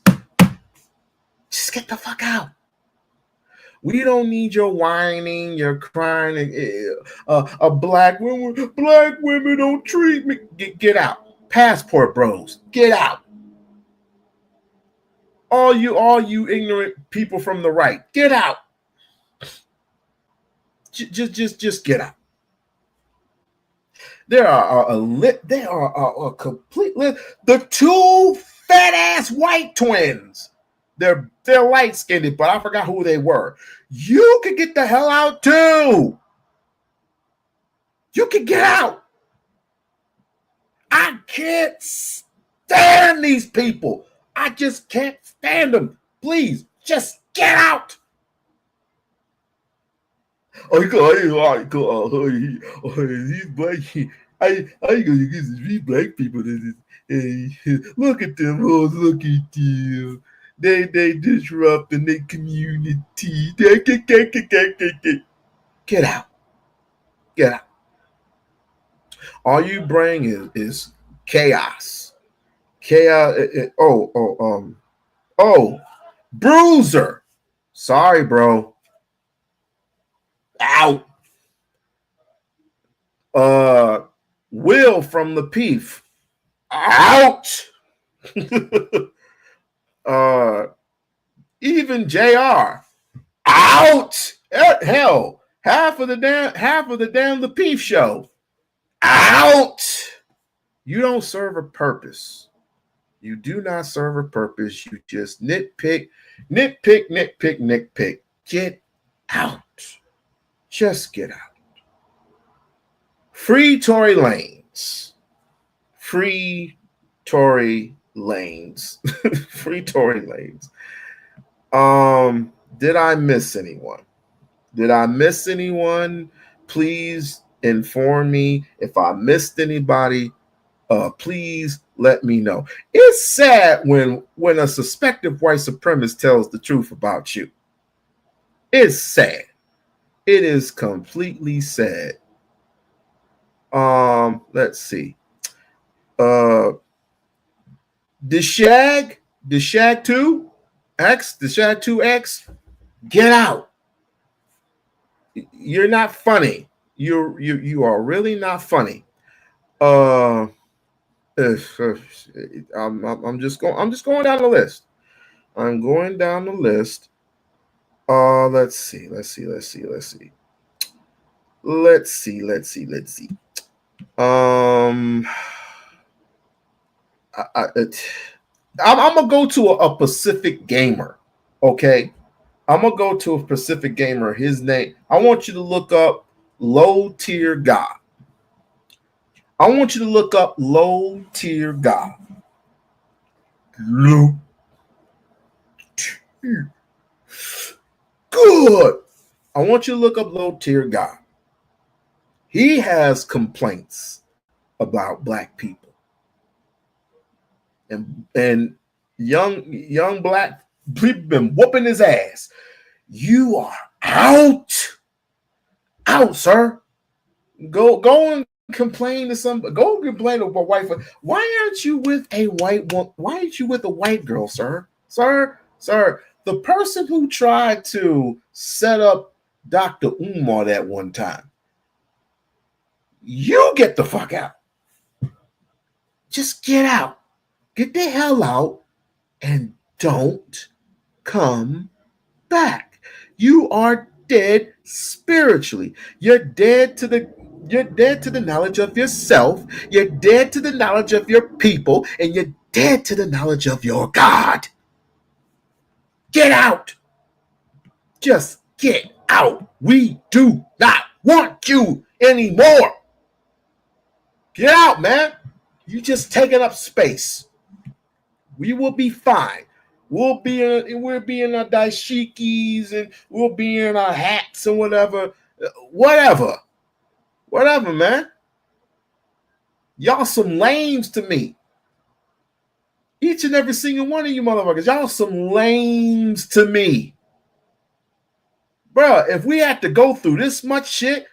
Just get the fuck out. We don't need your whining, your crying. A black women don't treat me. Get out. Passport bros, get out. All you ignorant people from the right, get out. Just get out. There are a complete list. The two fat ass white twins. They're light skinned, but I forgot who they were. You could get the hell out too. You can get out. I can't stand these people. I just can't stand them. Please, just get out. These black, I gonna get these black people. Look at them. Oh, look at them. They disrupting their community. Get out. Get out. All you bring is chaos. Chaos. Bruiser. Sorry, bro. Out. Will from the Peef. Out. Even JR. Out. Hell, Half of the damn the Peep Show. Out. You don't serve a purpose. You do not serve a purpose. You just nitpick. Get out. Just get out. Free Tory Lanez. Free Tory Lanez. Free Tory Lanez. Did I miss anyone? Please inform me. If I missed anybody, please let me know. It's sad when a suspected white supremacist tells the truth about you. It's sad. It is completely sad. Let's see. The Shag 2X, get out. You're not funny. You are really not funny. I'm just going down the list. I'm going down the list. Let's see. I'm gonna go to a Pacific gamer. Okay, I'm gonna go to a Pacific gamer. His name. I want you to look up Low Tier God. Low Tier God. Low Tier. Good. I want you to look up Low Tier God. He has complaints about black people. And young black people been whooping his ass. You are out, sir. Go and complain to somebody. Go complain to a wife. Why aren't you with a white woman? Why aren't you with a white girl, sir? Sir. The person who tried to set up Dr. Umar that one time. You get the fuck out. Just get out. Get the hell out and don't come back. You are dead spiritually. You're dead to the knowledge of yourself. You're dead to the knowledge of your people, and you're dead to the knowledge of your God. Get out. Just get out. We do not want you anymore. Get out, man. You just taking up space. We will be fine. We'll be in our dashikis and we'll be in our hats and whatever. Whatever, man. Y'all some lames to me. Each and every single one of you motherfuckers. Y'all some lames to me. Bruh, if we had to go through this much shit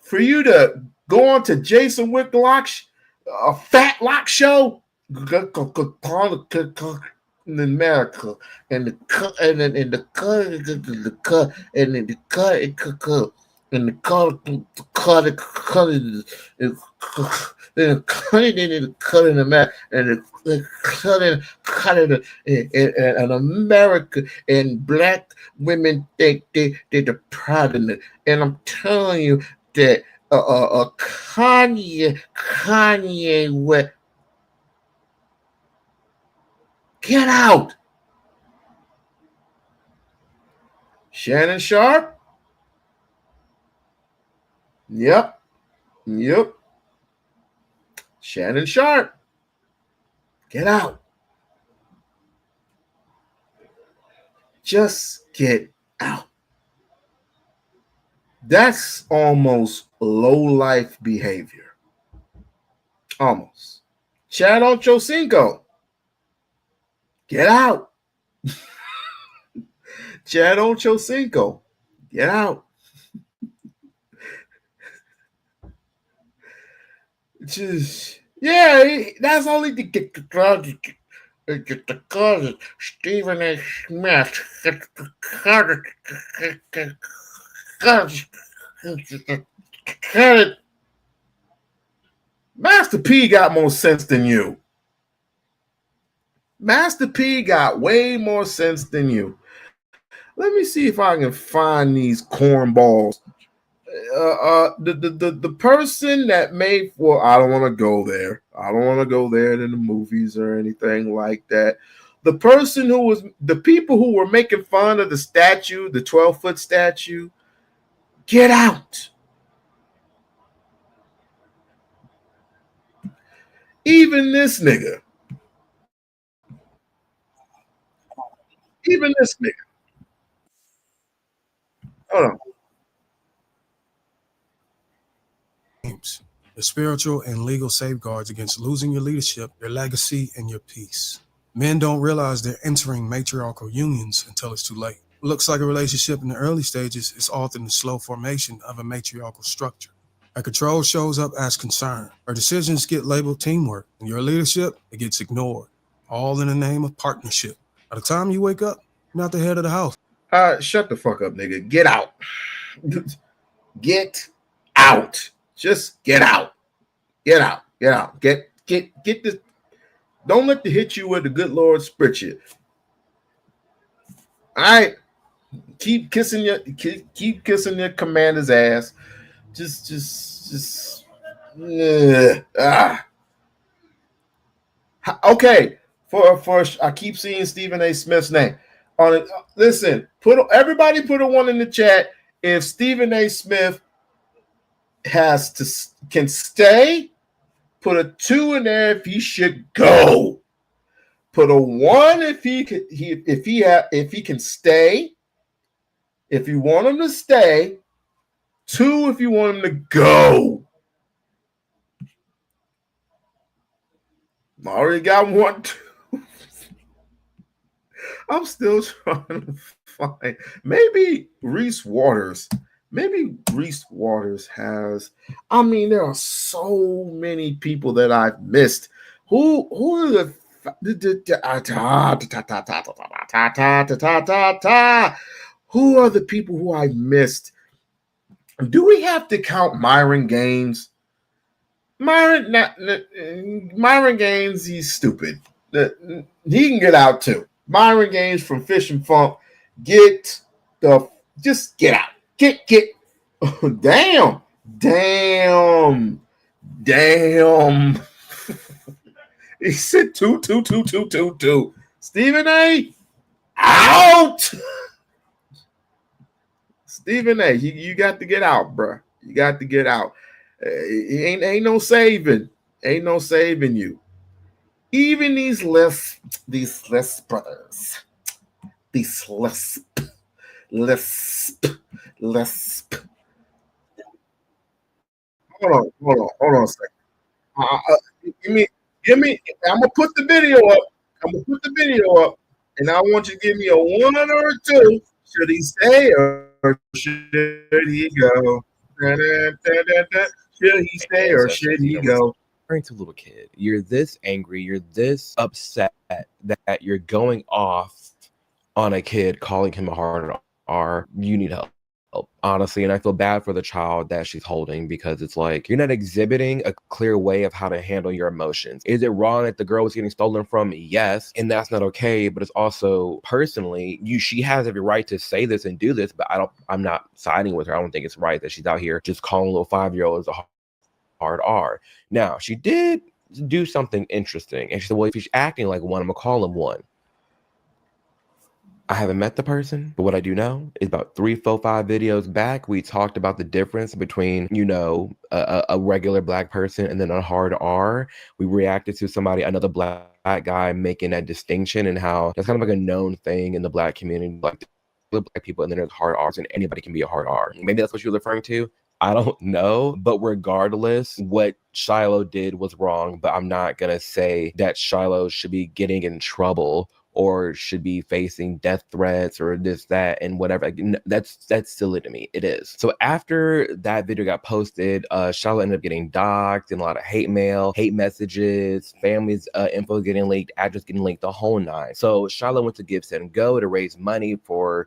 for you to go on to Jason Whitlock's Fat Lock show, in America, and the cut in America, and in America, and black women think they're the product, and I'm telling you that Kanye West. Get out. Shannon Sharp. Yep. Shannon Sharp. Get out. Just get out. That's almost low-life behavior. Almost. Chad Ochocinco. Get out. Chad Ochocinco. Get out. Just, yeah, that's only the Stephen A. Smith. Cut it. Master P got more sense than you. Master P got way more sense than you. Let me see if I can find these cornballs the person that made I don't want to go there. I don't want to go there in the movies or anything like that. The person the people who were making fun of the statue, the 12-foot statue, get out. Even this nigga. Even this nigga. Hold on. The spiritual and legal safeguards against losing your leadership, your legacy, and your peace. Men don't realize they're entering matriarchal unions until it's too late. Looks like a relationship in the early stages is often the slow formation of a matriarchal structure. A control shows up as concern. Our decisions get labeled teamwork, and your leadership, it gets ignored. All in the name of partnership. By the time you wake up, you're not the head of the house. Shut the fuck up, nigga. Get out. Get out. Just get out. Get out. Get out. Get this. Don't let the hit you where the good Lord sprit you. All right. Keep kissing your commander's ass. Okay. For I keep seeing Stephen A. Smith's name on it. Listen, everybody put a 1 in the chat if Stephen A. Smith can stay. Put a 2 in there if he should go. Put a 1 if he can stay. If you want him to stay. 2 if you want him to go. I already got 1. I'm still trying to find maybe Reese Waters. Maybe Reese Waters has. I mean, there are so many people that I've missed. Who are the who are the people who I missed? Do we have to count Myron Gaines? Myron Gaines, he's stupid. He can get out too. Myron Gaines from Fish and Funk, just get out. Get. Damn. He said 2. Stephen A. out. Stephen A. You got to get out, bro. You got to get out. Ain't no saving. Ain't no saving you. Even these less brothers. These less. Hold on a second. Give me. I'm gonna put the video up. And I want you to give me a 1 or a 2. Should he stay or should he go? Should he stay or should he go? To a little kid, you're this angry, you're this upset that you're going off on a kid, calling him a hard R. You need help, honestly. And I feel bad for the child that she's holding, because it's like you're not exhibiting a clear way of how to handle your emotions. Is it wrong that the girl was getting stolen from? Yes, and that's not okay. But it's also, personally, she has every right to say this and do this, but I'm not siding with her. I don't think it's right that she's out here just calling little 5-year-olds a hard R. Now, she did do something interesting, and she said, well, if he's acting like one, I'm gonna call him one. I haven't met the person, but what I do know is about 3, 4, 5 videos back, we talked about the difference between, a regular black person and then a hard R. We reacted to another black guy making that distinction, and how that's kind of like a known thing in the black community, like black people, and then there's hard R's, and anybody can be a hard R. Maybe that's what you're referring to. I don't know, but regardless, what Shiloh did was wrong, but I'm not going to say that Shiloh should be getting in trouble or should be facing death threats or this, that, and whatever. That's silly to me. It is. So after that video got posted, Shiloh ended up getting doxxed and a lot of hate mail, hate messages, family's info getting leaked, address getting leaked, the whole 9. So Shiloh went to Give, Send, Go to raise money for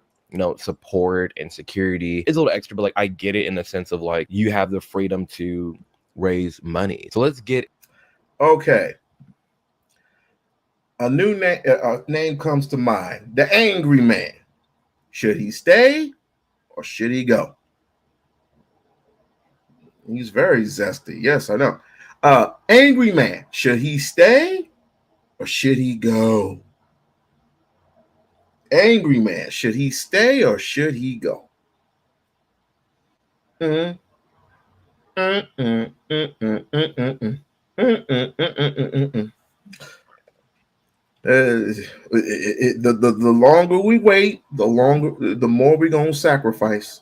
support and security. It's a little extra, but like I get it in the sense of like you have the freedom to raise money. So let's get okay. A new name comes to mind. The Angry Man. Should he stay or should he go? He's very zesty. Yes, I know. Angry man, should he stay or should he go? Angry man, should he stay or should he go? The longer we wait, the more we're gonna sacrifice.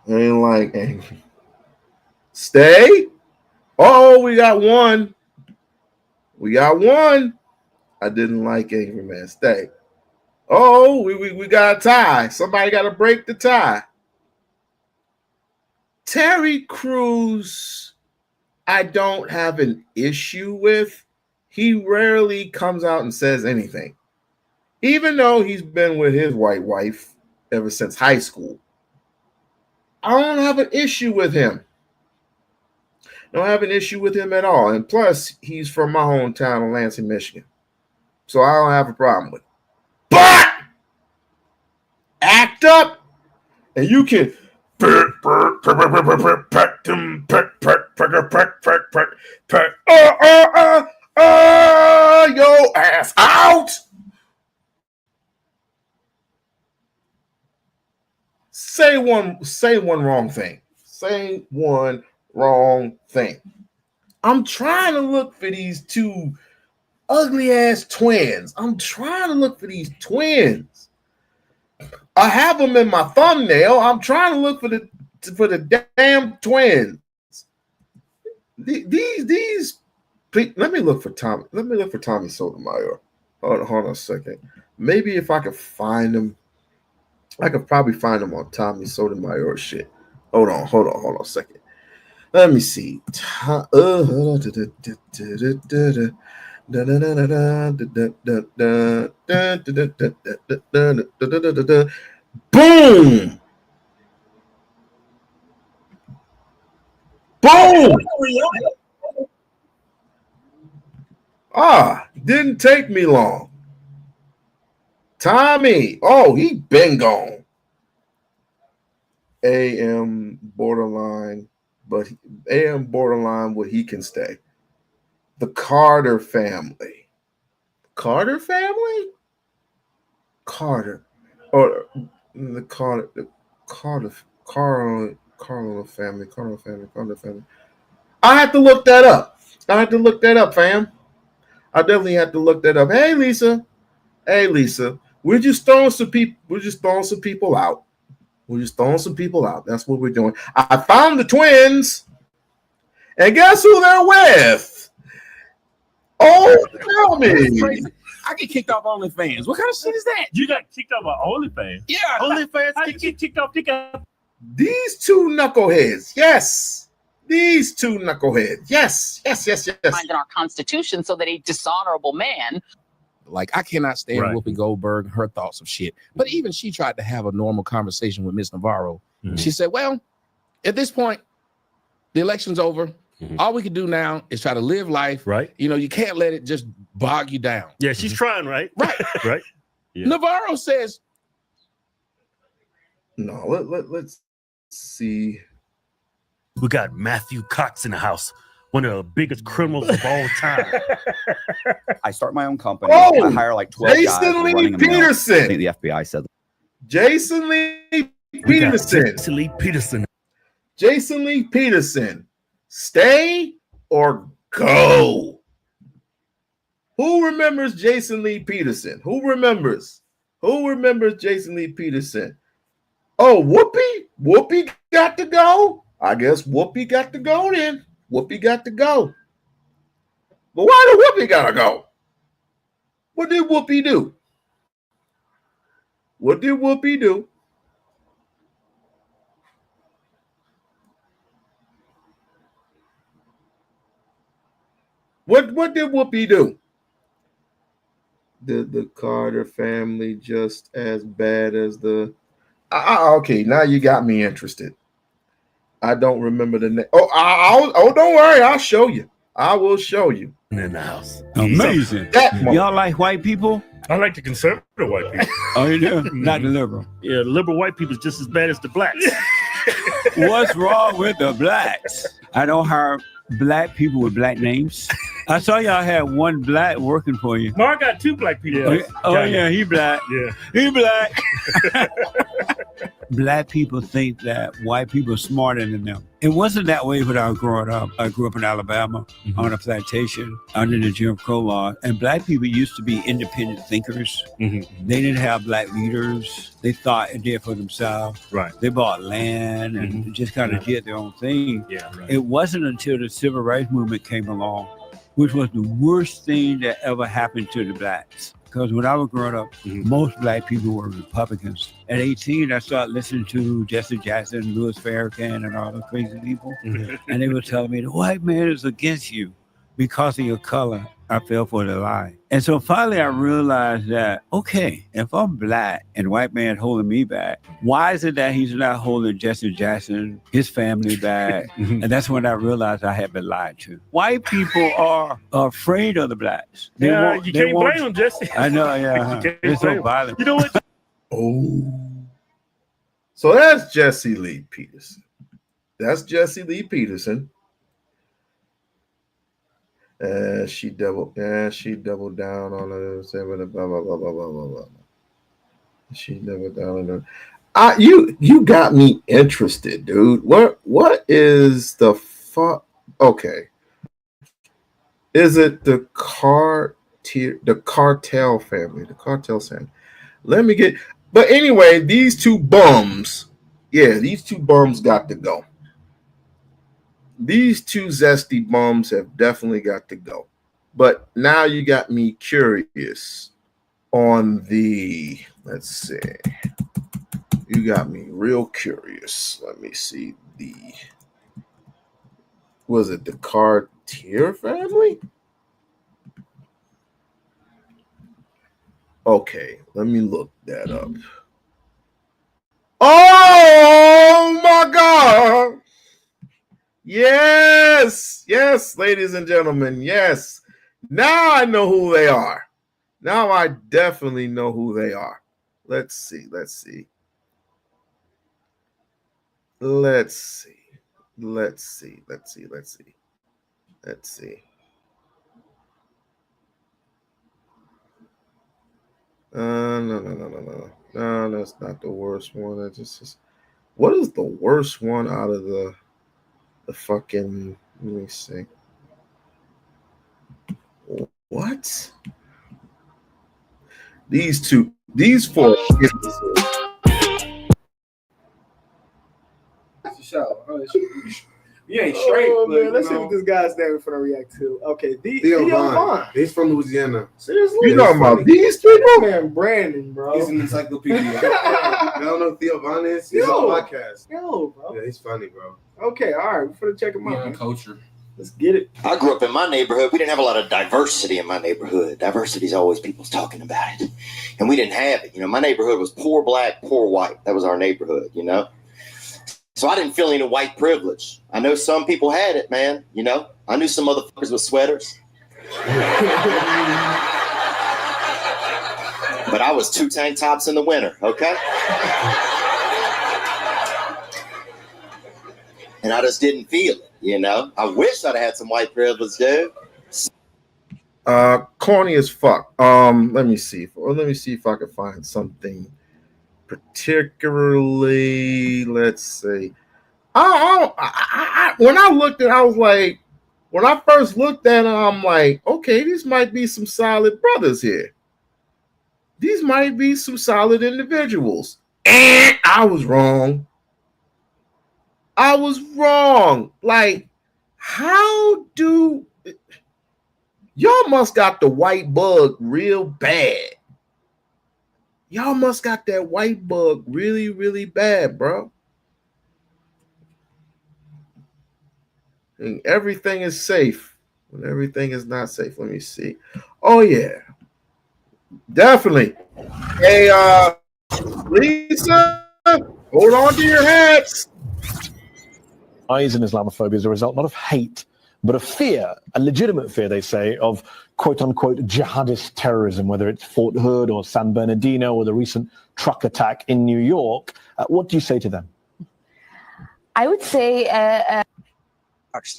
Ain't like angry. Stay. Oh, we got one. We got one. I didn't like angry man. Stay. Oh, we got a tie. Somebody got to break the tie. Terry Crews, I don't have an issue with. He rarely comes out and says anything. Even though he's been with his white wife ever since high school. I don't have an issue with him. I don't have an issue with him at all. And plus, he's from my hometown of Lansing, Michigan. So I don't have a problem with it. But act up and you can your ass out. Say one wrong thing. Say one wrong thing. I'm trying to look for these two ugly ass twins. I'm trying to look for these twins. I have them in my thumbnail. I'm trying to look for the damn twins. These. Let me look for Tommy. Let me look for Tommy Sotomayor. Hold on a second. Maybe if I could find them, I could probably find them on Tommy Sotomayor shit. Hold on a second. Let me see. Boom! Boom! Didn't take me long. Tommy, he been gone. AM borderline, but he can stay. The Carter family. Carter family? Carter. Or the Carter family. Carter family. I had to look that up. Fam. I definitely had to look that up. Hey Lisa. We're just throwing some people out. That's what we're doing. I found the twins. And guess who they're with? Oh, tell me. I get kicked off OnlyFans. What kind of shit is that? You got kicked off of OnlyFans? Yeah. OnlyFans? How you get kicked off? These two knuckleheads. Yes. These two knuckleheads. Yes. Find in our Constitution so that a dishonorable man. Like, I cannot stand Whoopi Goldberg, her thoughts of shit. But even she tried to have a normal conversation with Miss Navarro. Mm-hmm. She said, well, at this point, the election's over. Mm-hmm. All we can do now is try to live life. Right. You know, you can't let it just bog you down. Yeah, she's trying, right? Right. Right. Yeah. Navarro says, no, let's see. We got Matthew Cox in the house, one of the biggest criminals of all time. I start my own company. I hire like 12 guys. Jason Lee Peterson. I think the FBI said. Jason Lee Peterson. Jason Lee Peterson. Stay or go? Who remembers Jason Lee Peterson? Who remembers Jason Lee Peterson? Oh, Whoopi got to go? I guess Whoopi got to go then. Whoopi got to go. But why did Whoopi gotta go? What did Whoopi do? What did Whoopi do? What did Whoopi do? The Carter family just as bad as the... okay, now you got me interested. I don't remember the name. Don't worry. I'll show you. I will show you. In the house. Amazing. Y'all like white people? I like the conservative white people. Oh, you do? Not the liberal. Yeah, the liberal white people is just as bad as the blacks. What's wrong with the blacks? I don't hire black people with black names. I saw y'all had one black working for you. Mark got 2 black people. Yeah, he black. Yeah. He black. Black people think that white people are smarter than them. It wasn't that way when I was growing up. I grew up in Alabama on a plantation under the Jim Crow law. And black people used to be independent thinkers. They didn't have black leaders. They thought and did for themselves. Right. They bought land and just kind of did their own thing. Yeah, right. It wasn't until the civil rights movement came along, which was the worst thing that ever happened to the blacks. Because when I was growing up, most black people were Republicans. At 18, I started listening to Jesse Jackson, Louis Farrakhan, and all the crazy people. And they were telling me, the white man is against you because of your color. I fell for the lie. And so finally I realized that, okay, if I'm black and white man holding me back, why is it that he's not holding Jesse Jackson, his family back? And that's when I realized I had been lied to. White people are afraid of the blacks. You can't blame them, Jesse. I know, yeah. You can't They're blame so 'em. violent. You know what? So that's Jesse Lee Peterson. That's Jesse Lee Peterson. She doubled down on it. Blah, blah, blah, blah, blah, blah, blah. She doubled down on it. You got me interested, dude. What is the fuck? Okay. Is it the cartel family? The cartel family. Let me get. But anyway, these two bums. Yeah, these two bums got to go. These two zesty bums have definitely got to go. But now you got me curious on the, let's see. You got me real curious. Let me see was it the Cartier family? Okay, let me look that up. Oh my God. Yes, ladies and gentlemen, yes. Now I know who they are. Now I definitely know who they are. Let's see. No, that's not the worst one. That just what is the worst one out of the fucking, let me see. What? These four. You ain't straight. Oh, but, man, let's see know. what this guy's name for to react to. Okay, Theo Vaughn. He's from Louisiana. Seriously? You talking about these people? Man, Brandon, bro. He's an encyclopedia. I don't know who Theo Vaughn is. He's on a podcast. Yo, bro. Yeah, he's funny, bro. Okay, all right. We're going to check him out. Man. Culture. Let's get it. I grew up in my neighborhood. We didn't have a lot of diversity in my neighborhood. Diversity is always people's talking about it. And we didn't have it. You know, my neighborhood was poor black, poor white. That was our neighborhood, you know? So I didn't feel any white privilege. I know some people had it, man. You know, I knew some motherfuckers with sweaters. But I was 2 tank tops in the winter, okay? And I just didn't feel it, you know? I wish I'd had some white privilege, dude. Corny as fuck. Let me see if I can find something particularly, let's see. When I looked at it, I was like, when I first looked at it, I'm like, okay, these might be some solid brothers here. These might be some solid individuals. And I was wrong. Like, how do y'all must got the white bug real bad. Y'all must got that white bug really, really bad, bro. And everything is safe when everything is not safe. Let me see. Oh, yeah. Definitely. Hey, Lisa, hold on to your hats. Rise in Islamophobia is a result not of hate, but of fear, a legitimate fear, they say, of quote-unquote jihadist terrorism, whether it's Fort Hood or San Bernardino or the recent truck attack in New York. What do you say to them? I would say that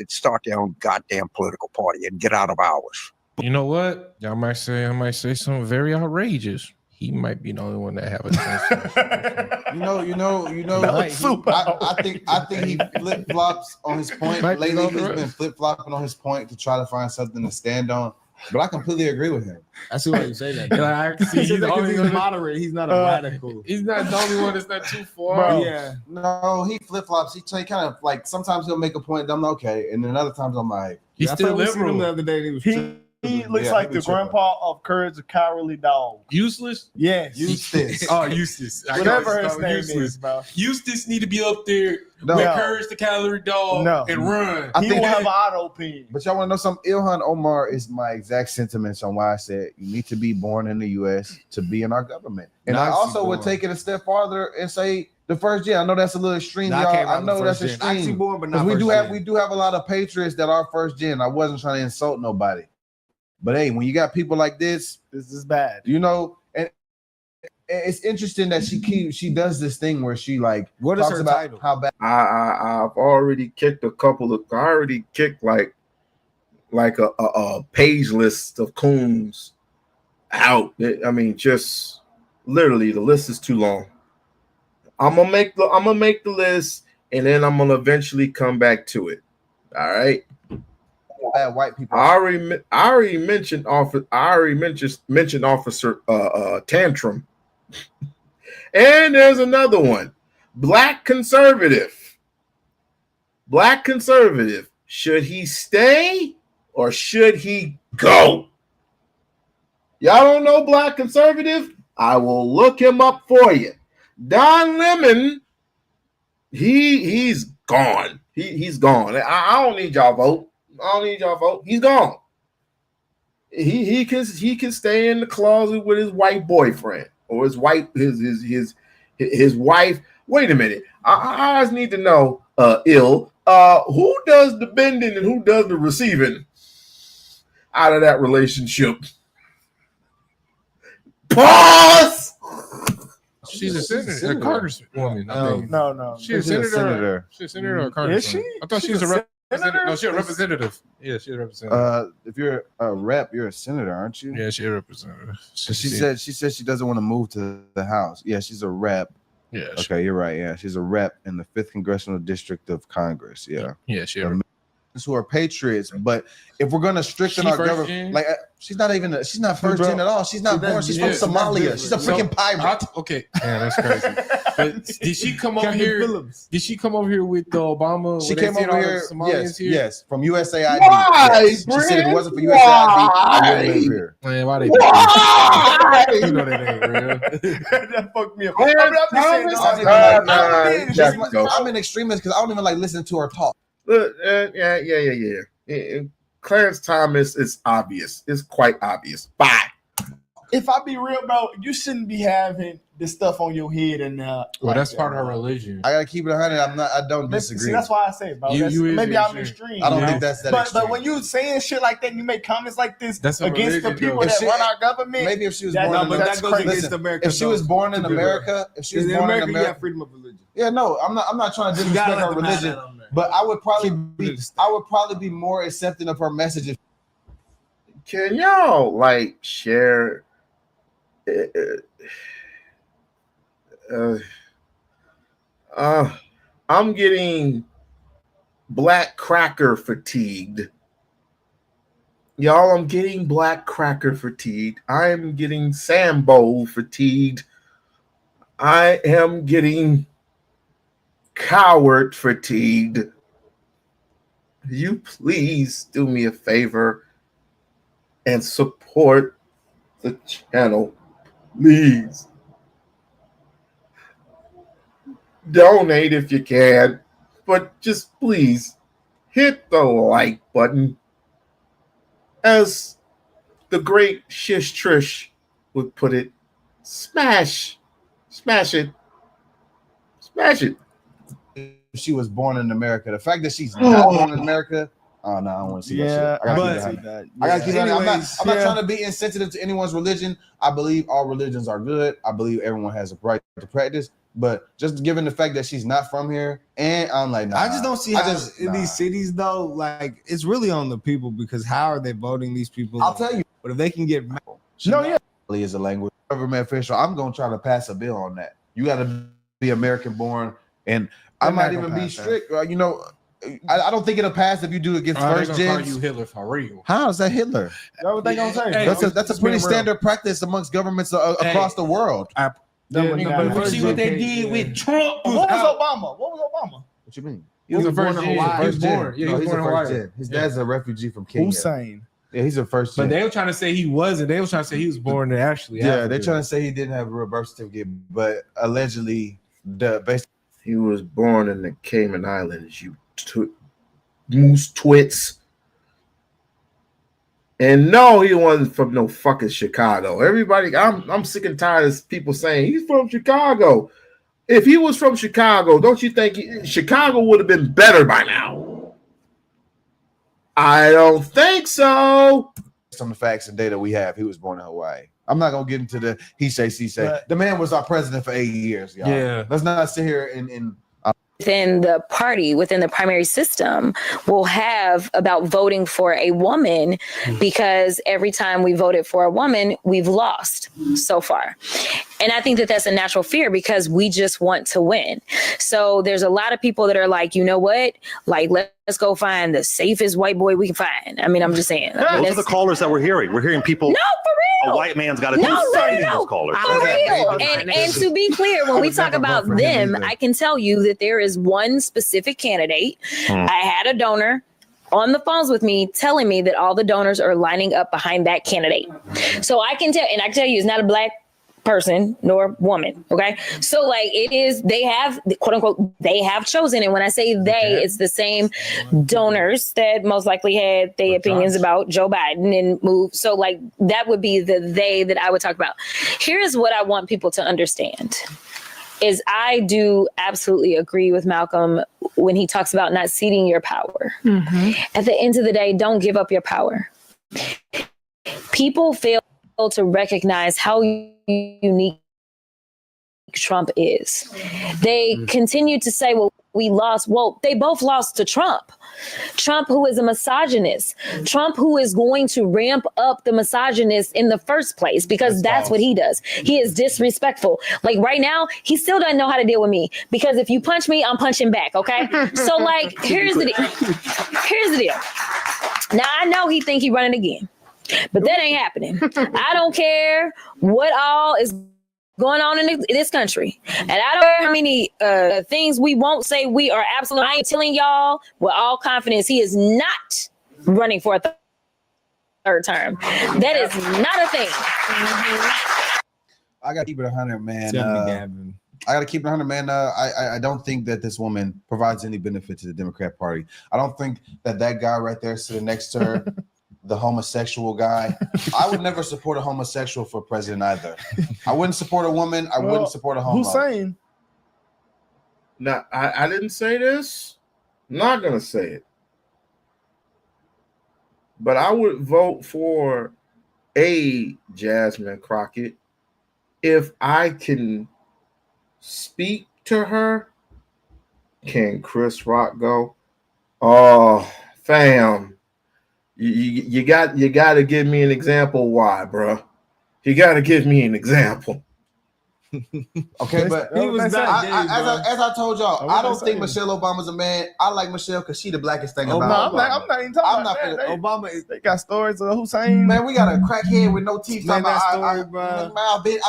start their own goddamn political party and get out of ours. You know what? I might say something very outrageous. He might be the only one that have a chance. You know. I think he flip flops on his point. Lately, he's been flip flopping on his point to try to find something to stand on. But I completely agree with him. I see why you say that. Like, he's moderate. He's not a radical. He's not the only one that's not too far. Bro, Yeah. No, he flip flops. He kind of like sometimes he'll make a point. I'm okay, and then other times I'm like, He's still liberal. The other day, he looks like the grandpa of Courage the Cowardly Dog. Useless? Yes. Eustace. Oh, Eustace. Whatever his name is, bro. Eustace need to be up there with Courage the Cowardly Dog and run. I think will have an auto pen. But y'all want to know something? Ilhan Omar is my exact sentiments on why I said you need to be born in the U.S. to be in our government. And I also would take it a step farther and say the first gen. I know that's a little extreme, y'all. I know that's extreme. Because we do have a lot of patriots that are first gen. I wasn't trying to insult nobody. But hey, when you got people like this is bad. You know, and it's interesting that she does this thing where she like what is talks her about title? How bad I've already kicked like a page list of coons out. I mean, just literally the list is too long. I'm gonna make the list, and then I'm gonna eventually come back to it. All right. Bad white people. I already mentioned Officer Tantrum, and there's another one. Black conservative. Should he stay or should he go? Y'all don't know Black conservative? I will look him up for you. Don Lemon. He's gone. He's gone. I don't need y'all vote. He's gone. He can stay in the closet with his white boyfriend or his wife. Wait a minute. I just need to know. Who does the bending and who does the receiving out of that relationship? Pause. She's a senator, a congresswoman. No. She's a senator. She's a senator or a congresswoman. Is she? I thought she was a representative. No, she's a representative. Yeah, she's a representative. If you're a rep, you're a senator, aren't you? Yeah, she's a representative. She said she doesn't want to move to the House. Yeah, she's a rep. Yeah. Okay, you're right. Yeah, she's a rep in the 5th Congressional District of Congress. Yeah. Yeah, she's who are patriots, but if we're gonna stricten our government, like she's not first gen at all. She's not born. She's from Somalia. She's a freaking pirate. Okay, yeah, that's crazy. But did she come over here? Did she come over here with Obama? She came over here. Yes, from USAID. Why? Yes. She said if it wasn't for USAID, I wouldn't live here. Man, why they? Why? You know that ain't real. That fucked me up. I'm an extremist because I don't even like listening to her talk. Look, yeah. Clarence Thomas is obvious. It's quite obvious. Bye. If I be real, bro, you shouldn't be having this stuff on your head and well, that's part of her religion. I gotta keep it 100. I don't disagree. See, that's why I say, bro. Maybe I'm extreme. I don't think that's that extreme. But when you saying shit like that, and you make comments like this against the people that run our government, maybe if she was born in America, if she was born in America, you have freedom of religion. Yeah, no, I'm not trying to disrespect her religion, but I would probably be more accepting of her messages. Can y'all like share? I'm getting black cracker fatigued. Y'all, I'm getting black cracker fatigued. I'm getting Sambo fatigued. I am getting coward fatigued. You please do me a favor and support the channel. Please. Donate if you can, but just please hit the like button. As the great Shish Trish would put it, smash it. She was born in America. The fact that she's not born in America, oh no, I don't want to see that shit. I gotta keep it. I'm not trying to be insensitive to anyone's religion. I believe all religions are good. I believe everyone has a right to practice. But just given the fact that she's not from here, and I'm like, nah, I just don't see how in these cities though. Like, it's really on the people because how are they voting these people? I'll tell you. But if they can get is a language government official. I'm gonna try to pass a bill on that. You got to be American born, and I might even be strict. You know, I don't think it'll pass if you do it against first Call gens. you Hitler for real. How is that Hitler? That's what they gonna say. That's a pretty standard practice amongst governments across the world. But see what they did with Trump. What was Obama? What you mean? He was born in Hawaii. He was born in Hawaii. His dad's a refugee from Kenya. Hussein. Yeah, he's a first gen. But they were trying to say he wasn't. They were trying to say he was born in actually. Yeah, Africa. they're trying to say he didn't have a real birth certificate, but allegedly, he was born in the Cayman Islands. You moose twits. And no, he wasn't from no fucking Chicago. Everybody, I'm sick and tired of people saying he's from Chicago. If he was from Chicago, don't you think Chicago would have been better by now? I don't think so. Some of the facts and data we have, he was born in Hawaii. I'm not gonna get into the he say, she say. The man was our president for 8 years, y'all. Yeah. Let's not sit here and within the party, within the primary system, will have about voting for a woman, because every time we voted for a woman, we've lost so far. And I think that that's a natural fear because we just want to win. So there's a lot of people that are like, you know what? Like, let's go find the safest white boy we can find. I mean, I'm just saying. Those are the callers that we're hearing. We're hearing people. No, for real. A white man's got to do something to those callers. For real. And to be clear, when we talk about them, I can tell you that there is one specific candidate. I had a donor on the phones with me telling me that all the donors are lining up behind that candidate. So I can tell, and I can tell you it's not a black person nor woman. Okay. So like it is, they have quote unquote, they have chosen. And when I say they, it's the same donors that most likely had their opinions about Joe Biden and move. So like that would be the they that I would talk about. Here's what I want people to understand is I do absolutely agree with Malcolm when he talks about not ceding your power. At the end of the day, don't give up your power. People fail to recognize how unique Trump is. They continue to say, well, we lost. Well, they both lost to Trump. Trump, who is a misogynist. Trump, who is going to ramp up the misogynist in the first place, because that's what he does. He is disrespectful. Like right now, he still doesn't know how to deal with me, because if you punch me, I'm punching back. Okay. So like, here's the deal. Now I know he think he running again, but that ain't happening. I don't care what all is going on in this country. And I don't care how many things we won't say. We are absolutely, I am telling y'all with all confidence, he is not running for a third term. That is not a thing. I gotta keep it 100, man. I gotta keep it 100, man. I don't think that this woman provides any benefit to the Democrat Party. I don't think that guy right there sitting next to her, the homosexual guy, I would never support a homosexual for president either. I wouldn't support a woman. I wouldn't support a homo. Hussein. Now, I didn't say this. I'm not gonna say it. But I would vote for a Jasmine Crockett if I can speak to her. Can Chris Rock go? Oh, fam. You got to give me an example why, bro. You got to give me an example. Okay, but as I told y'all, I don't think Michelle Obama's a man. I like Michelle because she the blackest thing about Obama. I'm not even talking about that. Obama, they got stories of Hussein. Man, we got a crackhead with no teeth. Man, that I've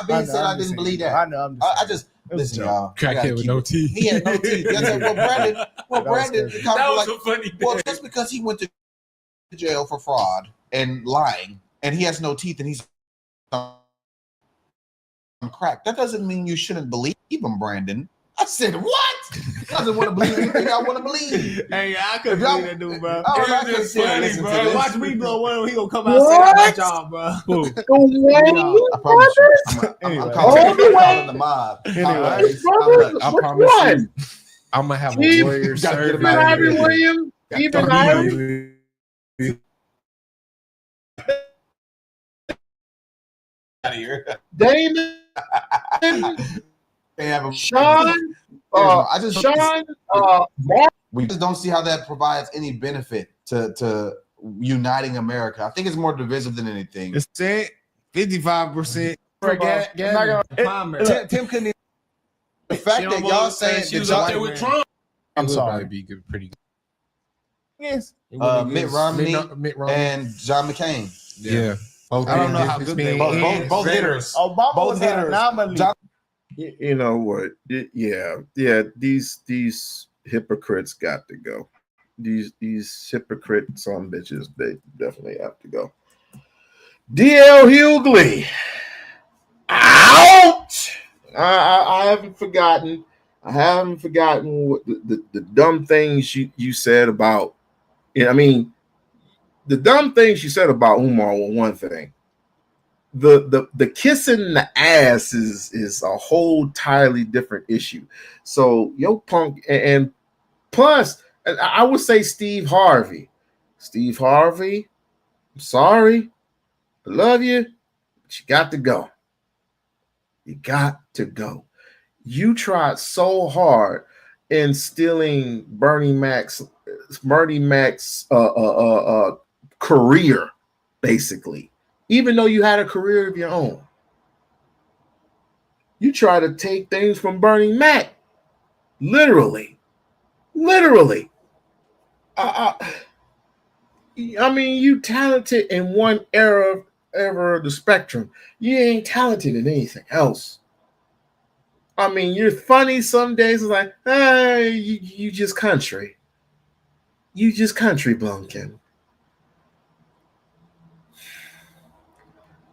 been said I I'm didn't just believe saying. that. I know. I'm just I just listen, y'all. Crackhead with no teeth. He had no teeth. Brandon. That was a funny day. Well, just because he went to jail for fraud and lying, and he has no teeth, and he's on crack. That doesn't mean you shouldn't believe him, Brandon. I said, what? Doesn't want to believe anything I want to believe. Hey, I couldn't believe that dude, bro. All right, I I can't can't say say listen listen bro. to Watch this. me blow one. He gonna come out and say that about y'all, bro. I promise you. I'm calling the mob. I promise you, I'm gonna have a lawyer serve Even Ivory Williams. Even Ivory. Out of here. Damon. They have a Sean, I just Sean, we just don't see how that provides any benefit to uniting America. I think it's more divisive than anything. It's 55%. Tim couldn't. The fact that y'all saying she was that up there with Trump. I'm It would sorry. probably be good, pretty good. Yes. It would be Mitt good. Romney Mitt Romney. and John McCain. Yeah. I don't know how good they were. Both hitters. Obama Both was an hitters. anomaly. You know what? Yeah. These hypocrites got to go. These hypocrite son bitches, they definitely have to go. DL Hughley out. I haven't forgotten. I haven't forgotten what the dumb things you said about. I mean, the dumb things you said about Umar were one thing. The kissing the ass is a whole entirely different issue. So yo punk and plus I would say Steve Harvey. Steve Harvey, I'm sorry. I love you, but you got to go. You got to go. You tried so hard in stealing Bernie Mac's career, basically. Even though you had a career of your own, you try to take things from Bernie Mac. Literally. I mean, you talented in one era of the spectrum. You ain't talented in anything else. I mean, you're funny some days. It's like, you just country. You just country bumpkin.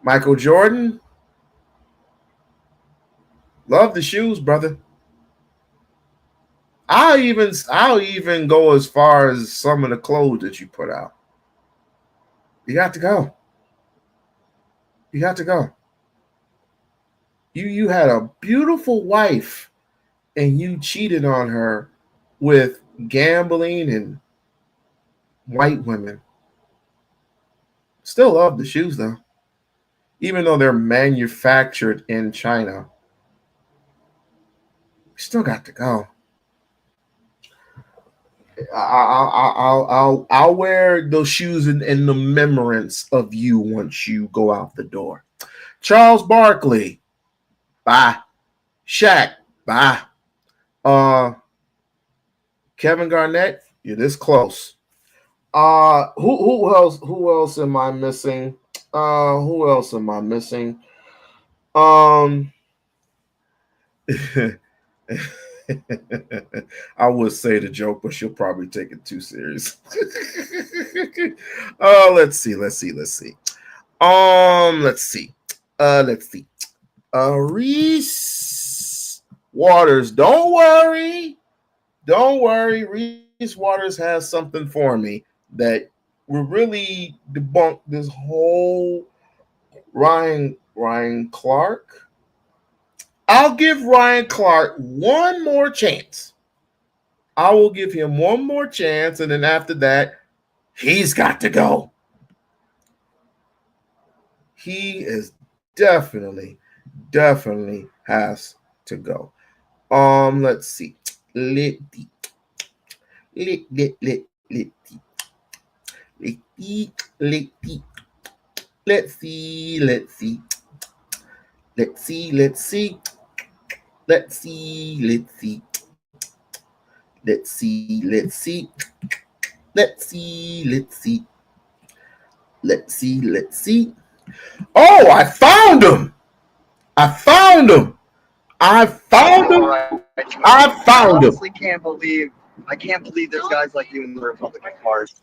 Michael Jordan. Love the shoes, brother. I'll even go as far as some of the clothes that you put out. You got to go. You got to go. You had a beautiful wife and you cheated on her with gambling and white women. Still love the shoes though. Even though they're manufactured in China. You still got to go. I'll wear those shoes in the remembrance of you once you go out the door. Charles Barkley, bye. Shaq, bye. Kevin Garnett, you're this close. Who else? Who else am I missing? Who else am I missing? I would say the joke, but she'll probably take it too serious. Let's see. Reese Waters. Don't worry. Reese Waters has something for me that will really debunk this whole Ryan Clark. I'll give Ryan Clark one more chance. I will give him one more chance, and then after that, he's got to go. He is definitely has to go. Let's see. Let's see. Oh, I found him. I found him. I honestly can't believe there's guys like you in the Republican Party.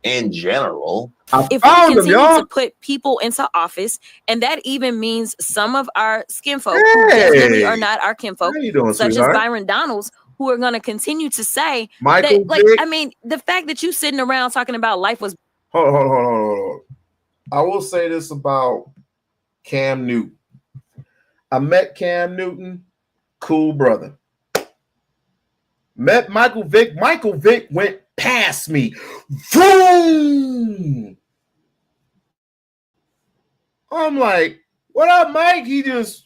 In general, If we continue to put people into office, and that even means some of our skinfolk who definitely are not our kinfolk, How you doing, such sweetheart? as Byron Donalds, who are going to continue to say Michael that, like, Vick. I mean, the fact that you sitting around talking about life was Hold on. I will say this about Cam Newton. I met Cam Newton, cool brother. Met Michael Vick. Michael Vick went past me. Boom! I'm like, what up, Mike? He just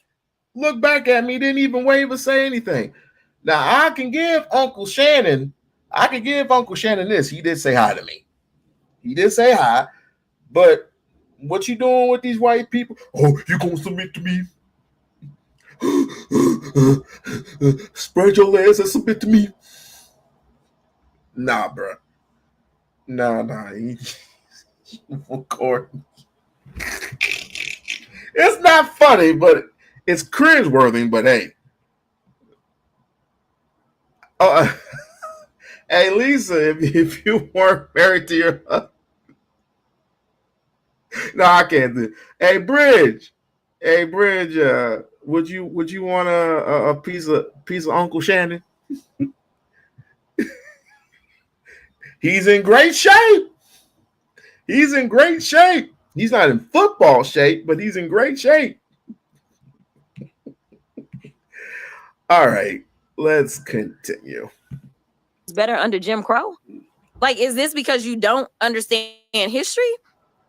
looked back at me, didn't even wave or say anything. Now I can give Uncle Shannon this. He did say hi to me. He did say hi, but what you doing with these white people? Oh, you gonna submit to me? Spread your legs and submit to me. Nah, bro. Nah. Court. It's not funny, but it's cringeworthy. But hey, hey Lisa, if you weren't married to your husband, no, I can't do it. Hey Bridge, would you want a piece of Uncle Shannon? He's in great shape. He's in great shape. He's not in football shape, but he's in great shape. All right, let's continue. It's better under Jim Crow. Like, is this because you don't understand history?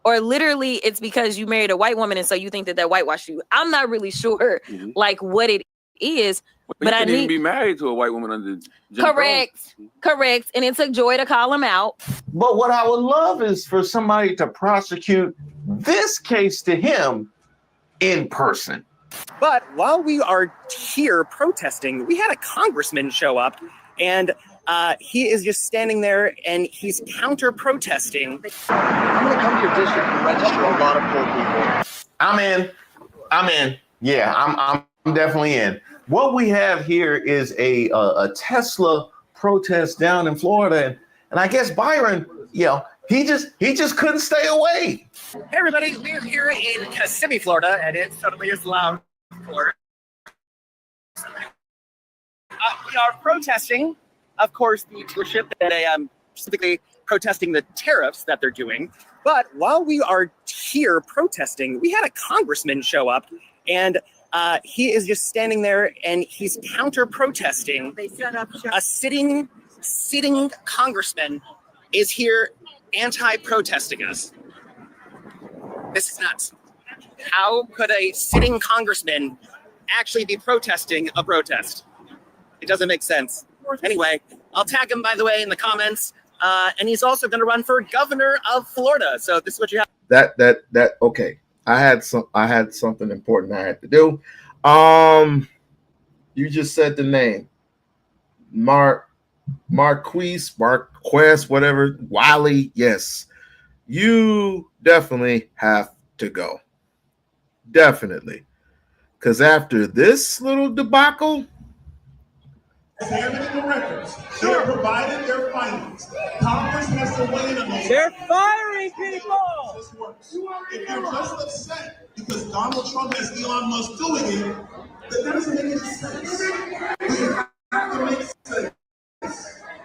Or literally it's because you married a white woman and so you think that whitewashed you? I'm not really sure like what it is. But I need be married to a white woman under Jim correct. And it took Joy to call him out. But what I would love is for somebody to prosecute this case to him in person. But while we are here protesting, we had a congressman show up, and he is just standing there and he's counter protesting. I'm going to come to your district and register a lot of poor people. I'm in. Yeah, I'm definitely in. What we have here is a Tesla protest down in Florida, and I guess Byron, he just couldn't stay away. Hey everybody, we're here in Kissimmee, Florida, and it suddenly is loud for we are protesting, of course, the leadership that I am specifically protesting the tariffs that they're doing. But while we are here protesting, we had a congressman show up, and he is just standing there and he's counter protesting. They set up a sitting congressman is here anti-protesting us. This is nuts. How could a sitting congressman actually be protesting a protest? It doesn't make sense. Anyway, I'll tag him, by the way, in the comments. And he's also going to run for governor of Florida. So this is what you have. That okay. I had something important I had to do. You just said the name. Marquez, whatever. Wiley, yes. You definitely have to go. Definitely. Because after this little debacle, examining the records, they are provided their findings. Congress has to weigh in on those. They're firing people. This works. If you're just upset because Donald Trump has Elon Musk doing it, that doesn't make any sense. We have to make sense.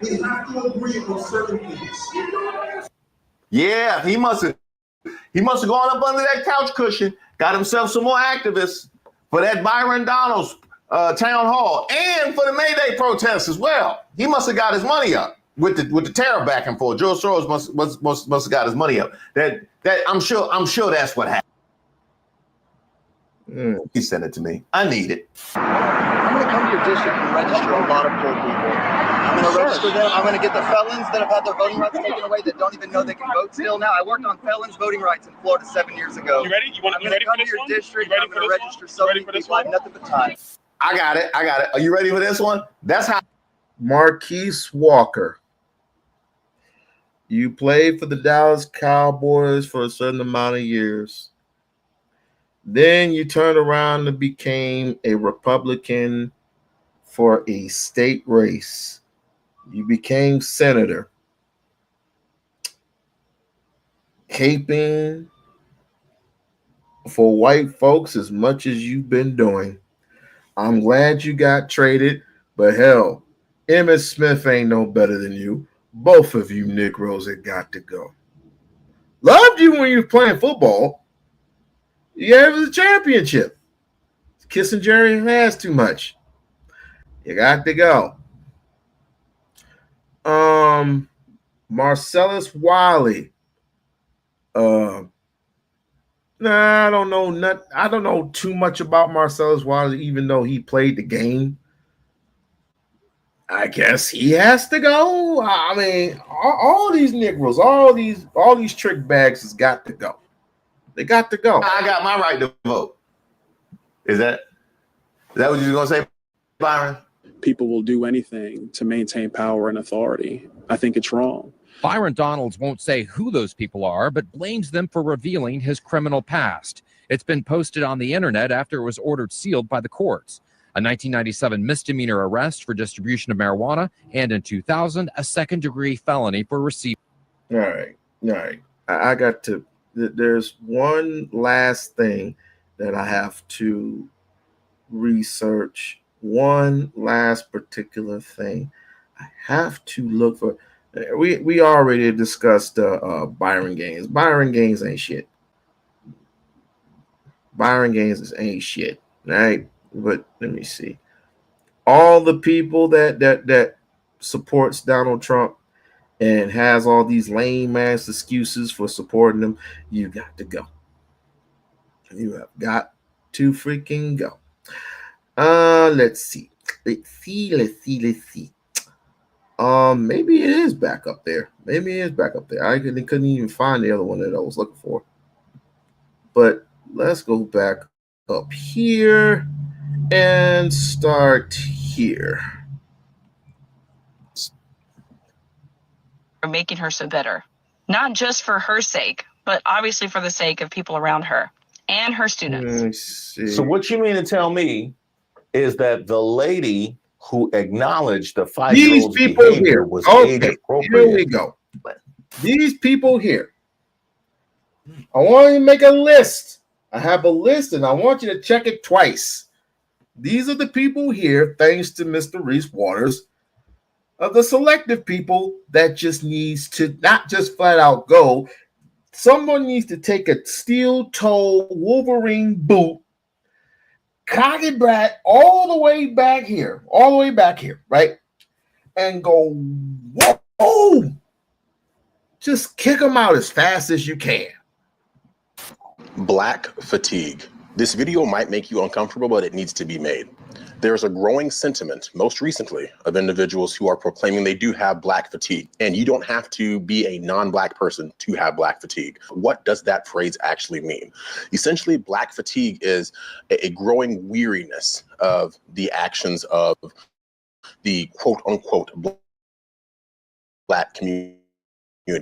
We have to agree on certain things. Yeah, he must have gone up under that couch cushion, got himself some more activists for that Byron Donalds town hall and for the May Day protests as well. He must have got his money up with the tariff back and forth. George Soros must have got his money up. That I'm sure that's what happened. He sent it to me. I need it. I'm going to come to your district and register a lot of poor people. I'm going to register them. I'm going to get the felons that have had their voting rights taken away that don't even know they can vote still now. I worked on felons voting rights in Florida 7 years ago. You ready? I'm going to come to your district and I'm going to register so many people. I have nothing but time. I got it. Are you ready for this one? That's how. Marquise Walker. You played for the Dallas Cowboys for a certain amount of years. Then you turned around and became a Republican for a state race. You became senator. Caping for white folks as much as you've been doing. I'm glad you got traded, but hell, Emmitt Smith ain't no better than you. Both of you Negroes had got to go. Loved you when you were playing football. You gave us a championship. Kissing Jerry has too much. You got to go. Marcellus Wiley. Nah, I don't know. I don't know too much about Marcellus Waters, even though he played the game. I guess he has to go. I mean, all these Negroes, all these trick bags has got to go. They got to go. I got my right to vote. Is that what you're gonna say, Byron? People will do anything to maintain power and authority. I think it's wrong. Byron Donalds won't say who those people are, but blames them for revealing his criminal past. It's been posted on the internet after it was ordered sealed by the courts. A 1997 misdemeanor arrest for distribution of marijuana, and in 2000, a second-degree felony for receipt. All right. I got to. There's one last thing that I have to research. One last particular thing I have to look for. We already discussed Byron Gaines. Byron Gaines ain't shit. Byron Gaines ain't shit, right? But let me see. All the people that supports Donald Trump and has all these lame ass excuses for supporting him, you got to go. You have got to freaking go. Let's see. Maybe it is back up there. I couldn't even find the other one that I was looking for. But let's go back up here and start here. For making her so bitter, not just for her sake, but obviously for the sake of people around her and her students. So what you mean to tell me is that the lady who acknowledged the 5-year-old's behavior was age appropriate? Here we go. These people here. I want you to make a list. I have a list and I want you to check it twice. These are the people here, thanks to Mr. Reese Waters, of the selective people that just needs to not just flat out go. Someone needs to take a steel toe Wolverine boot, cock it back all the way back here, right? And go, whoa! Just kick them out as fast as you can. Black fatigue. This video might make you uncomfortable, but it needs to be made. There's a growing sentiment, most recently, of individuals who are proclaiming they do have black fatigue. And you don't have to be a non-black person to have black fatigue. What does that phrase actually mean? Essentially, black fatigue is a growing weariness of the actions of the quote-unquote black community.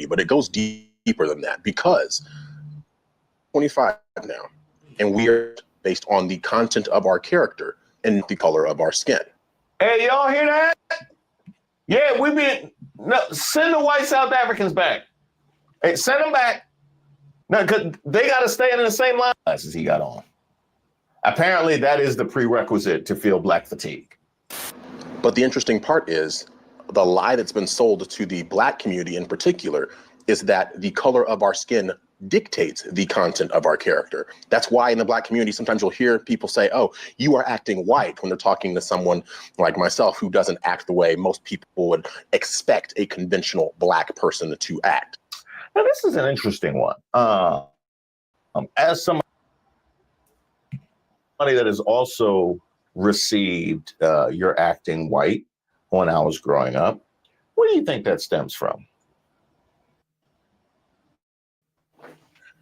But it goes deeper than that because 25 now, and we are based on the content of our character and the color of our skin. Hey, y'all hear that? Yeah, send the white South Africans back. Hey, send them back. No, because they got to stay in the same line as he got on. Apparently, that is the prerequisite to feel black fatigue. But the interesting part is the lie that's been sold to the black community in particular is that the color of our skin dictates the content of our character. That's why in the black community, sometimes you'll hear people say, oh, you are acting white when they're talking to someone like myself who doesn't act the way most people would expect a conventional black person to act. Now, this is an interesting one. As somebody that has also received your acting white when I was growing up, where do you think that stems from?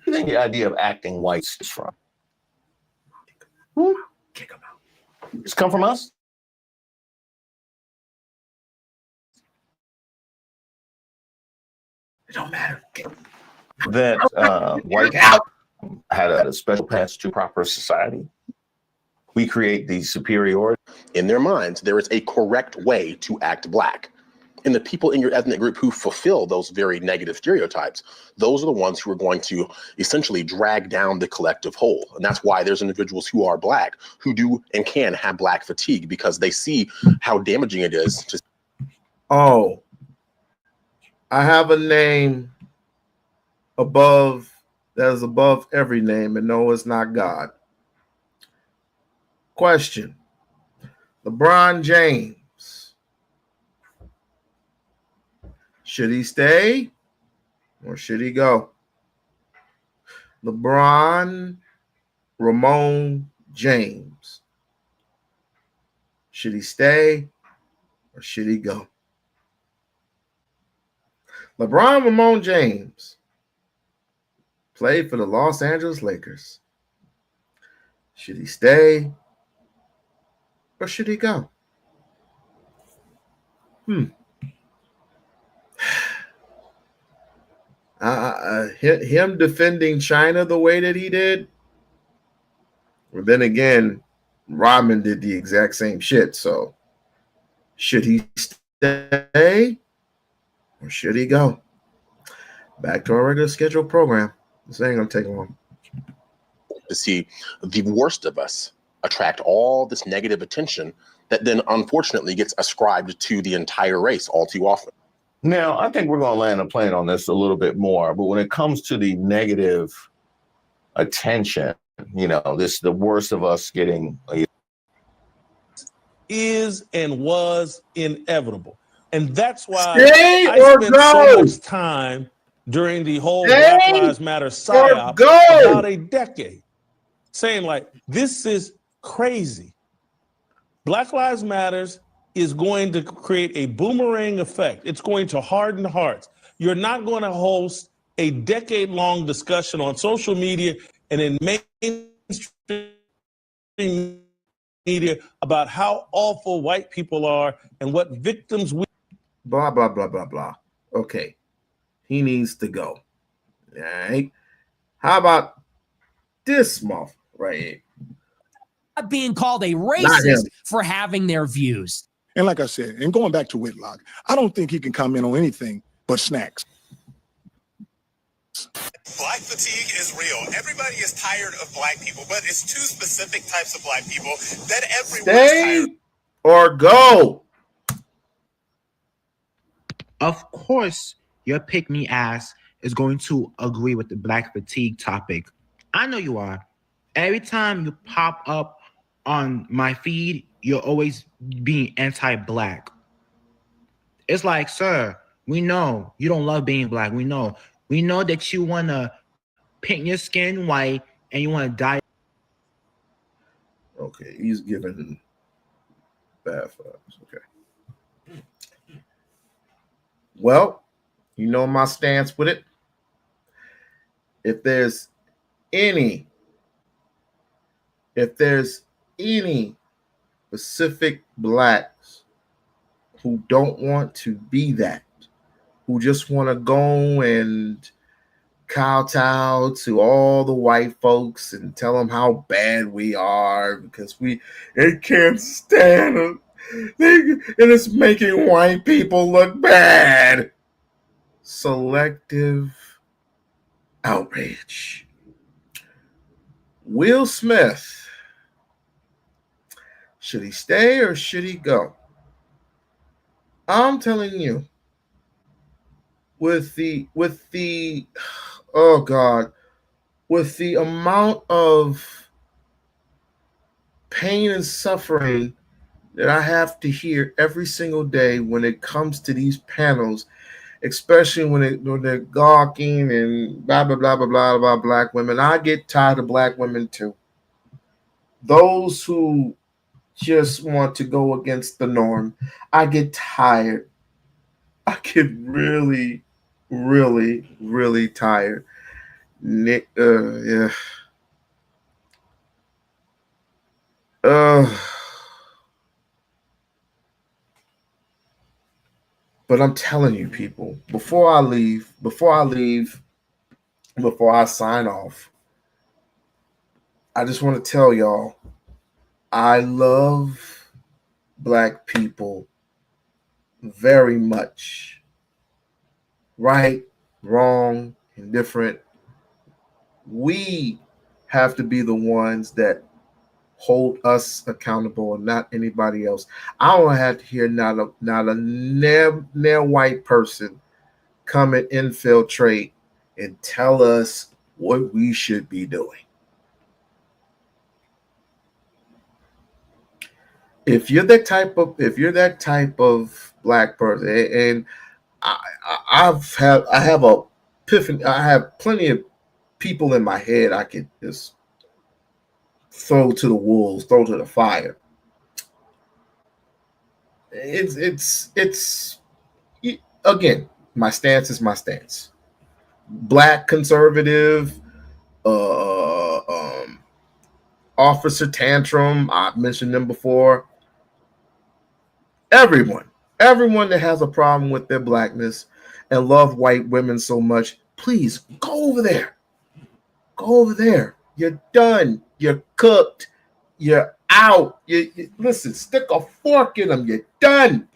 Where do you think the idea of acting white is from? Kick them out. It's come from us? It don't matter. That white had a special path to proper society. We create the superiority. In their minds, there is a correct way to act black. And the people in your ethnic group who fulfill those very negative stereotypes, those are the ones who are going to essentially drag down the collective whole. And that's why there's individuals who are black who do and can have black fatigue because they see how damaging it is to. Oh, I have a name above that is above every name, and no, it's not God. Question: LeBron James. Should he stay or should he go? LeBron Ramon James. Should he stay or should he go? LeBron Ramon James played for the Los Angeles Lakers. Should he stay or should he go? Him defending China the way that he did. Well, then again, Rodman did the exact same shit. So, should he stay or should he go? Back to our regular scheduled program. This ain't gonna take long. To see the worst of us attract all this negative attention that then unfortunately gets ascribed to the entire race all too often. Now, I think we're going to land a plane on this a little bit more, but when it comes to the negative attention, the worst of us getting is and was inevitable. And that's why Stay I or spent go. so much time during the whole Stay Black Lives Matter or psyop go. about a decade, saying like, this is crazy. Black Lives Matters is going to create a boomerang effect. It's going to harden hearts. You're not going to host a decade-long discussion on social media and in mainstream media about how awful white people are and what victims we blah blah blah blah blah. Okay, he needs to go. All right. How about this month right here? Being called a racist for having their views. And like I said, and going back to Whitlock, I don't think he can comment on anything but snacks. Black fatigue is real. Everybody is tired of black people, but it's two specific types of black people that everyone's tired of. Stay or go. Of course, your pick-me ass is going to agree with the black fatigue topic. I know you are. Every time you pop up on my feed, you're always being anti-black. It's like, sir, we know you don't love being black. We know that you want to paint your skin white and you want to dye. Okay, he's giving bad vibes. Okay. Well, you know my stance with it. If there's any specific blacks who don't want to be that, who just want to go and kowtow to all the white folks and tell them how bad we are because they can't stand them. And it's making white people look bad. Selective outrage. Will Smith. Should he stay or should he go? I'm telling you, with the oh God, with the amount of pain and suffering that I have to hear every single day when it comes to these panels, especially when they're gawking and blah blah blah blah blah about black women, I get tired of black women too. Those who just want to go against the norm, I get tired. I get really, really, really tired. Nick, yeah. But I'm telling you, people, before I sign off, I just want to tell y'all, I love black people very much. Right, wrong, indifferent. We have to be the ones that hold us accountable and not anybody else. I don't have to hear not a near white person come and infiltrate and tell us what we should be doing. If you're that type of black person, and I have plenty of people in my head I could just throw to the wolves, throw to the fire. It's again, my stance is my stance. Black conservative, Officer Tantrum, I've mentioned them before. Everyone that has a problem with their blackness and love white women so much, please go over there. Go over there. You're done. You're cooked. You're out. You listen, stick a fork in them. You're done.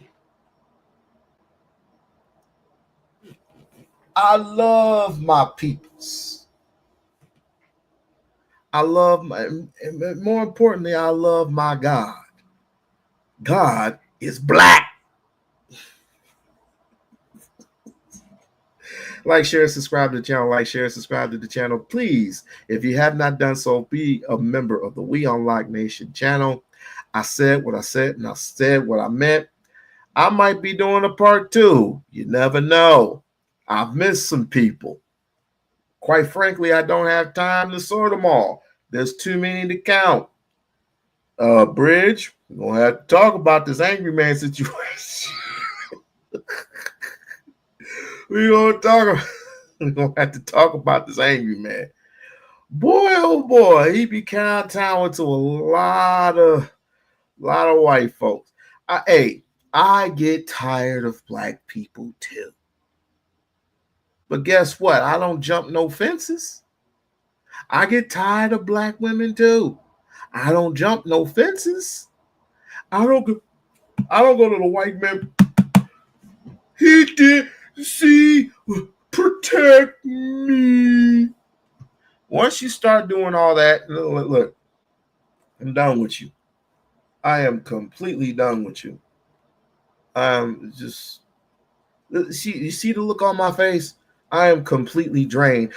I love my peoples. I love more importantly, I love my God. God is black. Like, share, subscribe to the channel. Like, share, subscribe to the channel. Please, if you have not done so, be a member of the We-On-Loc Nation channel. I said what I said, and I said what I meant. I might be doing a part 2. You never know. I've missed some people. Quite frankly, I don't have time to sort them all. There's too many to count. Bridge, we're going to have to talk about this angry man situation. We're going to have to talk about this angry man. Boy, oh boy, he be kowtowing to a lot of white folks. I get tired of black people too. But guess what? I don't jump no fences. I get tired of black women too. I don't jump no fences. I don't go to the white man. He did protect me. Once you start doing all that, look, I'm done with you. I am completely done with you. Just you see the look on my face? I am completely drained.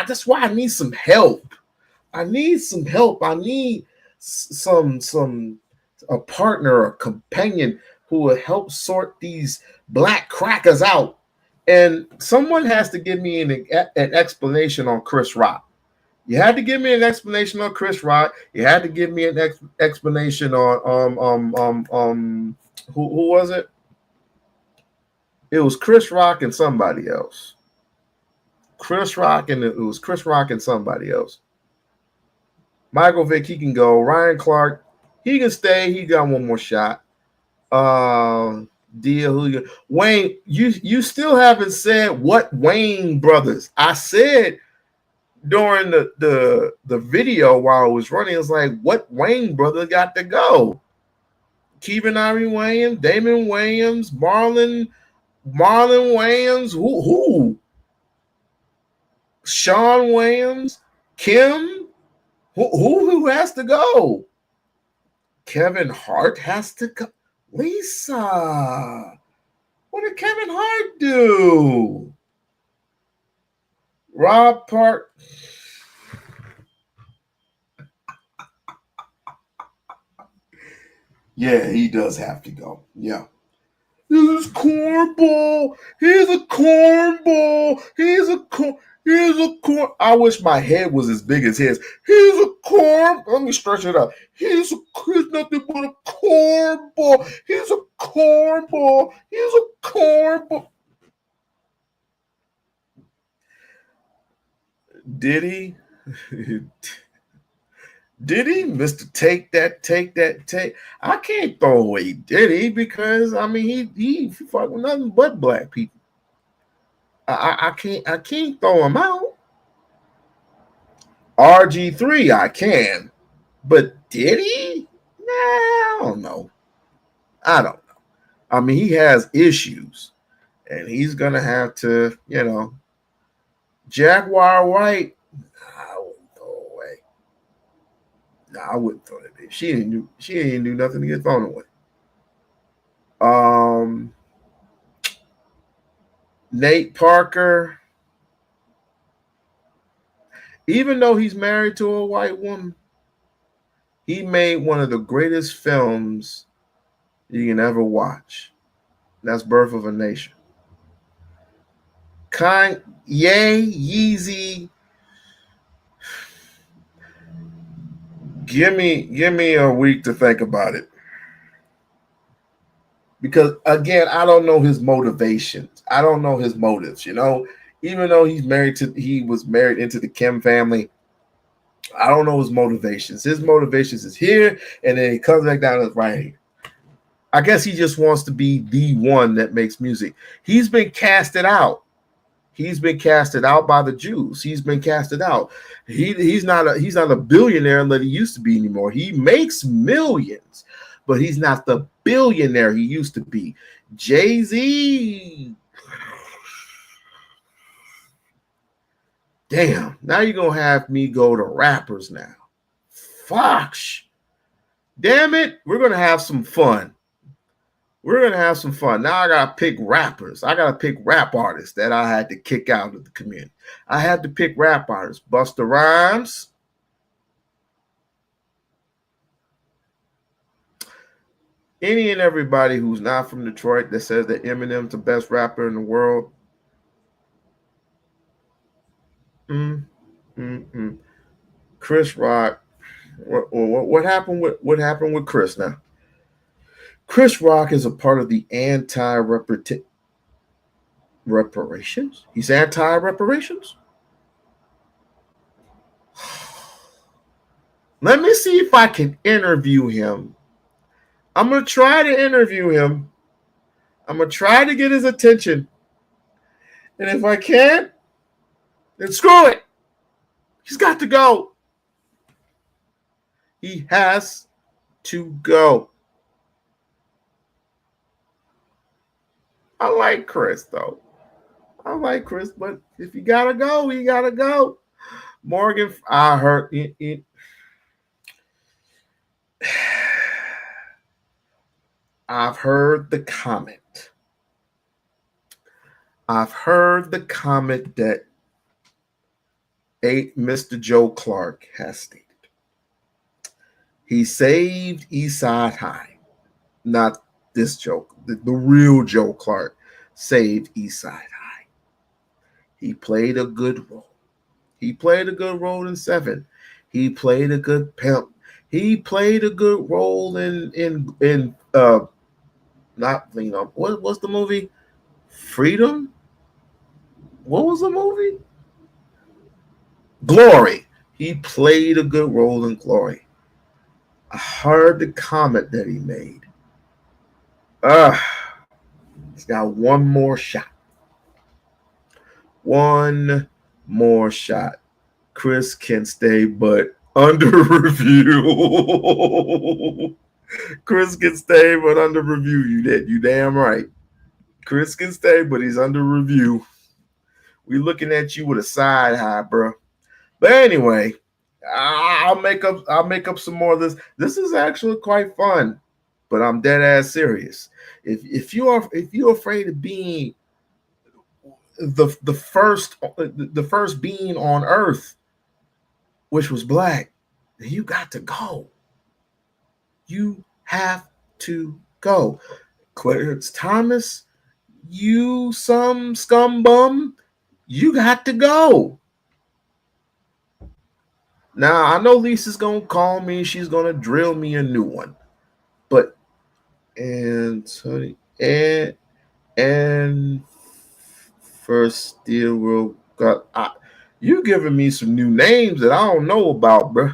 That's why I need some help. I need some help. I need a partner, a companion who will help sort these black crackers out. And someone has to give me an explanation on Chris Rock. You had to give me an explanation on Chris Rock. You had to give me an explanation on who was it? It was Chris Rock and somebody else. It was Chris Rock and somebody else. Michael Vick, he can go. Ryan Clark, he can stay. He got one more shot. Wayne, you still haven't said what Wayne brothers. I said during the video while I was running, it was like, what Wayne brothers got to go? Kevin Irie Williams, Damon Williams, Marlon Williams, who? Sean Williams, Kim, who has to go? Kevin Hart has to go. Lisa, what did Kevin Hart do? Rob Park. Yeah, he does have to go. Yeah. This is cornball. He's a cornball. He's a corn. I wish my head was as big as his. He's a corn. Let me stretch it up. He's nothing but a cornball. He's a cornball. He's a cornball. Did he? Did he, Mr. Take that. I can't throw away Diddy because I mean he fuck with nothing but black people. I can't throw him out. RG3 I can, but Diddy? Nah, I don't know. I mean, he has issues, and he's gonna have to, Jaguar White. I wouldn't throw that bitch. She didn't do nothing to get thrown away. Nate Parker, even though he's married to a white woman, he made one of the greatest films you can ever watch. That's Birth of a Nation. Yeezy, Give me a week to think about it. Because again, I don't know his motivations. I don't know his motives, you know. Even though he was married into the Kim family, I don't know his motivations. His motivations is here, and then he comes back down to right here. I guess he just wants to be the one that makes music. He's been casted out. He's been casted out by the Jews. He's been casted out. He's not a billionaire that he used to be anymore. He makes millions, but he's not the billionaire he used to be. Jay-Z. Damn, now you're gonna have me go to rappers now. Fox. Damn it, we're gonna have some fun. We're gonna have some fun. Now I gotta pick rappers. I gotta pick rap artists that I had to kick out of the community. I had to pick rap artists. Busta Rhymes. Any and everybody who's not from Detroit that says that Eminem's the best rapper in the world. Chris Rock. What happened with Chris now? Chris Rock is a part of the reparations. He's anti-reparations. Let me see if I can interview him. I'm gonna try to interview him. I'm gonna try to get his attention. And if I can't, then screw it. He's got to go. He has to go. I like Chris, though. I like Chris, but if you gotta go, you gotta go. Morgan, I heard it. I've heard the comment. I've heard the comment that Mr. Joe Clark has stated. He saved Eastside High, not this joke. The real Joe Clark saved Eastside High. He played a good role. He played a good role in Seven. He played a good pimp. He played a good role in not, you know, what was the movie? Freedom? What was the movie? Glory. He played a good role in Glory. I heard the comment that he made. He's got one more shot. One more shot. Chris can stay, but under review. Chris can stay, but under review. You damn right. Chris can stay, but he's under review. We looking at you with a side eye, bro. But anyway, I'll make up some more of this. This is actually quite fun, but I'm dead ass serious. If you're afraid of being the first being on Earth, which was black, then you got to go. You have to go. Clarence Thomas, you some scum bum, you got to go. Now, I know Lisa's going to call me. She's going to drill me a new one. But, and first Steel World got, you giving me some new names that I don't know about, bro.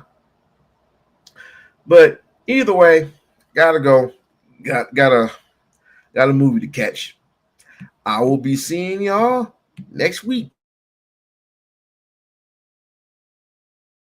But either way, gotta go. Got a movie to catch. I will be seeing y'all next week.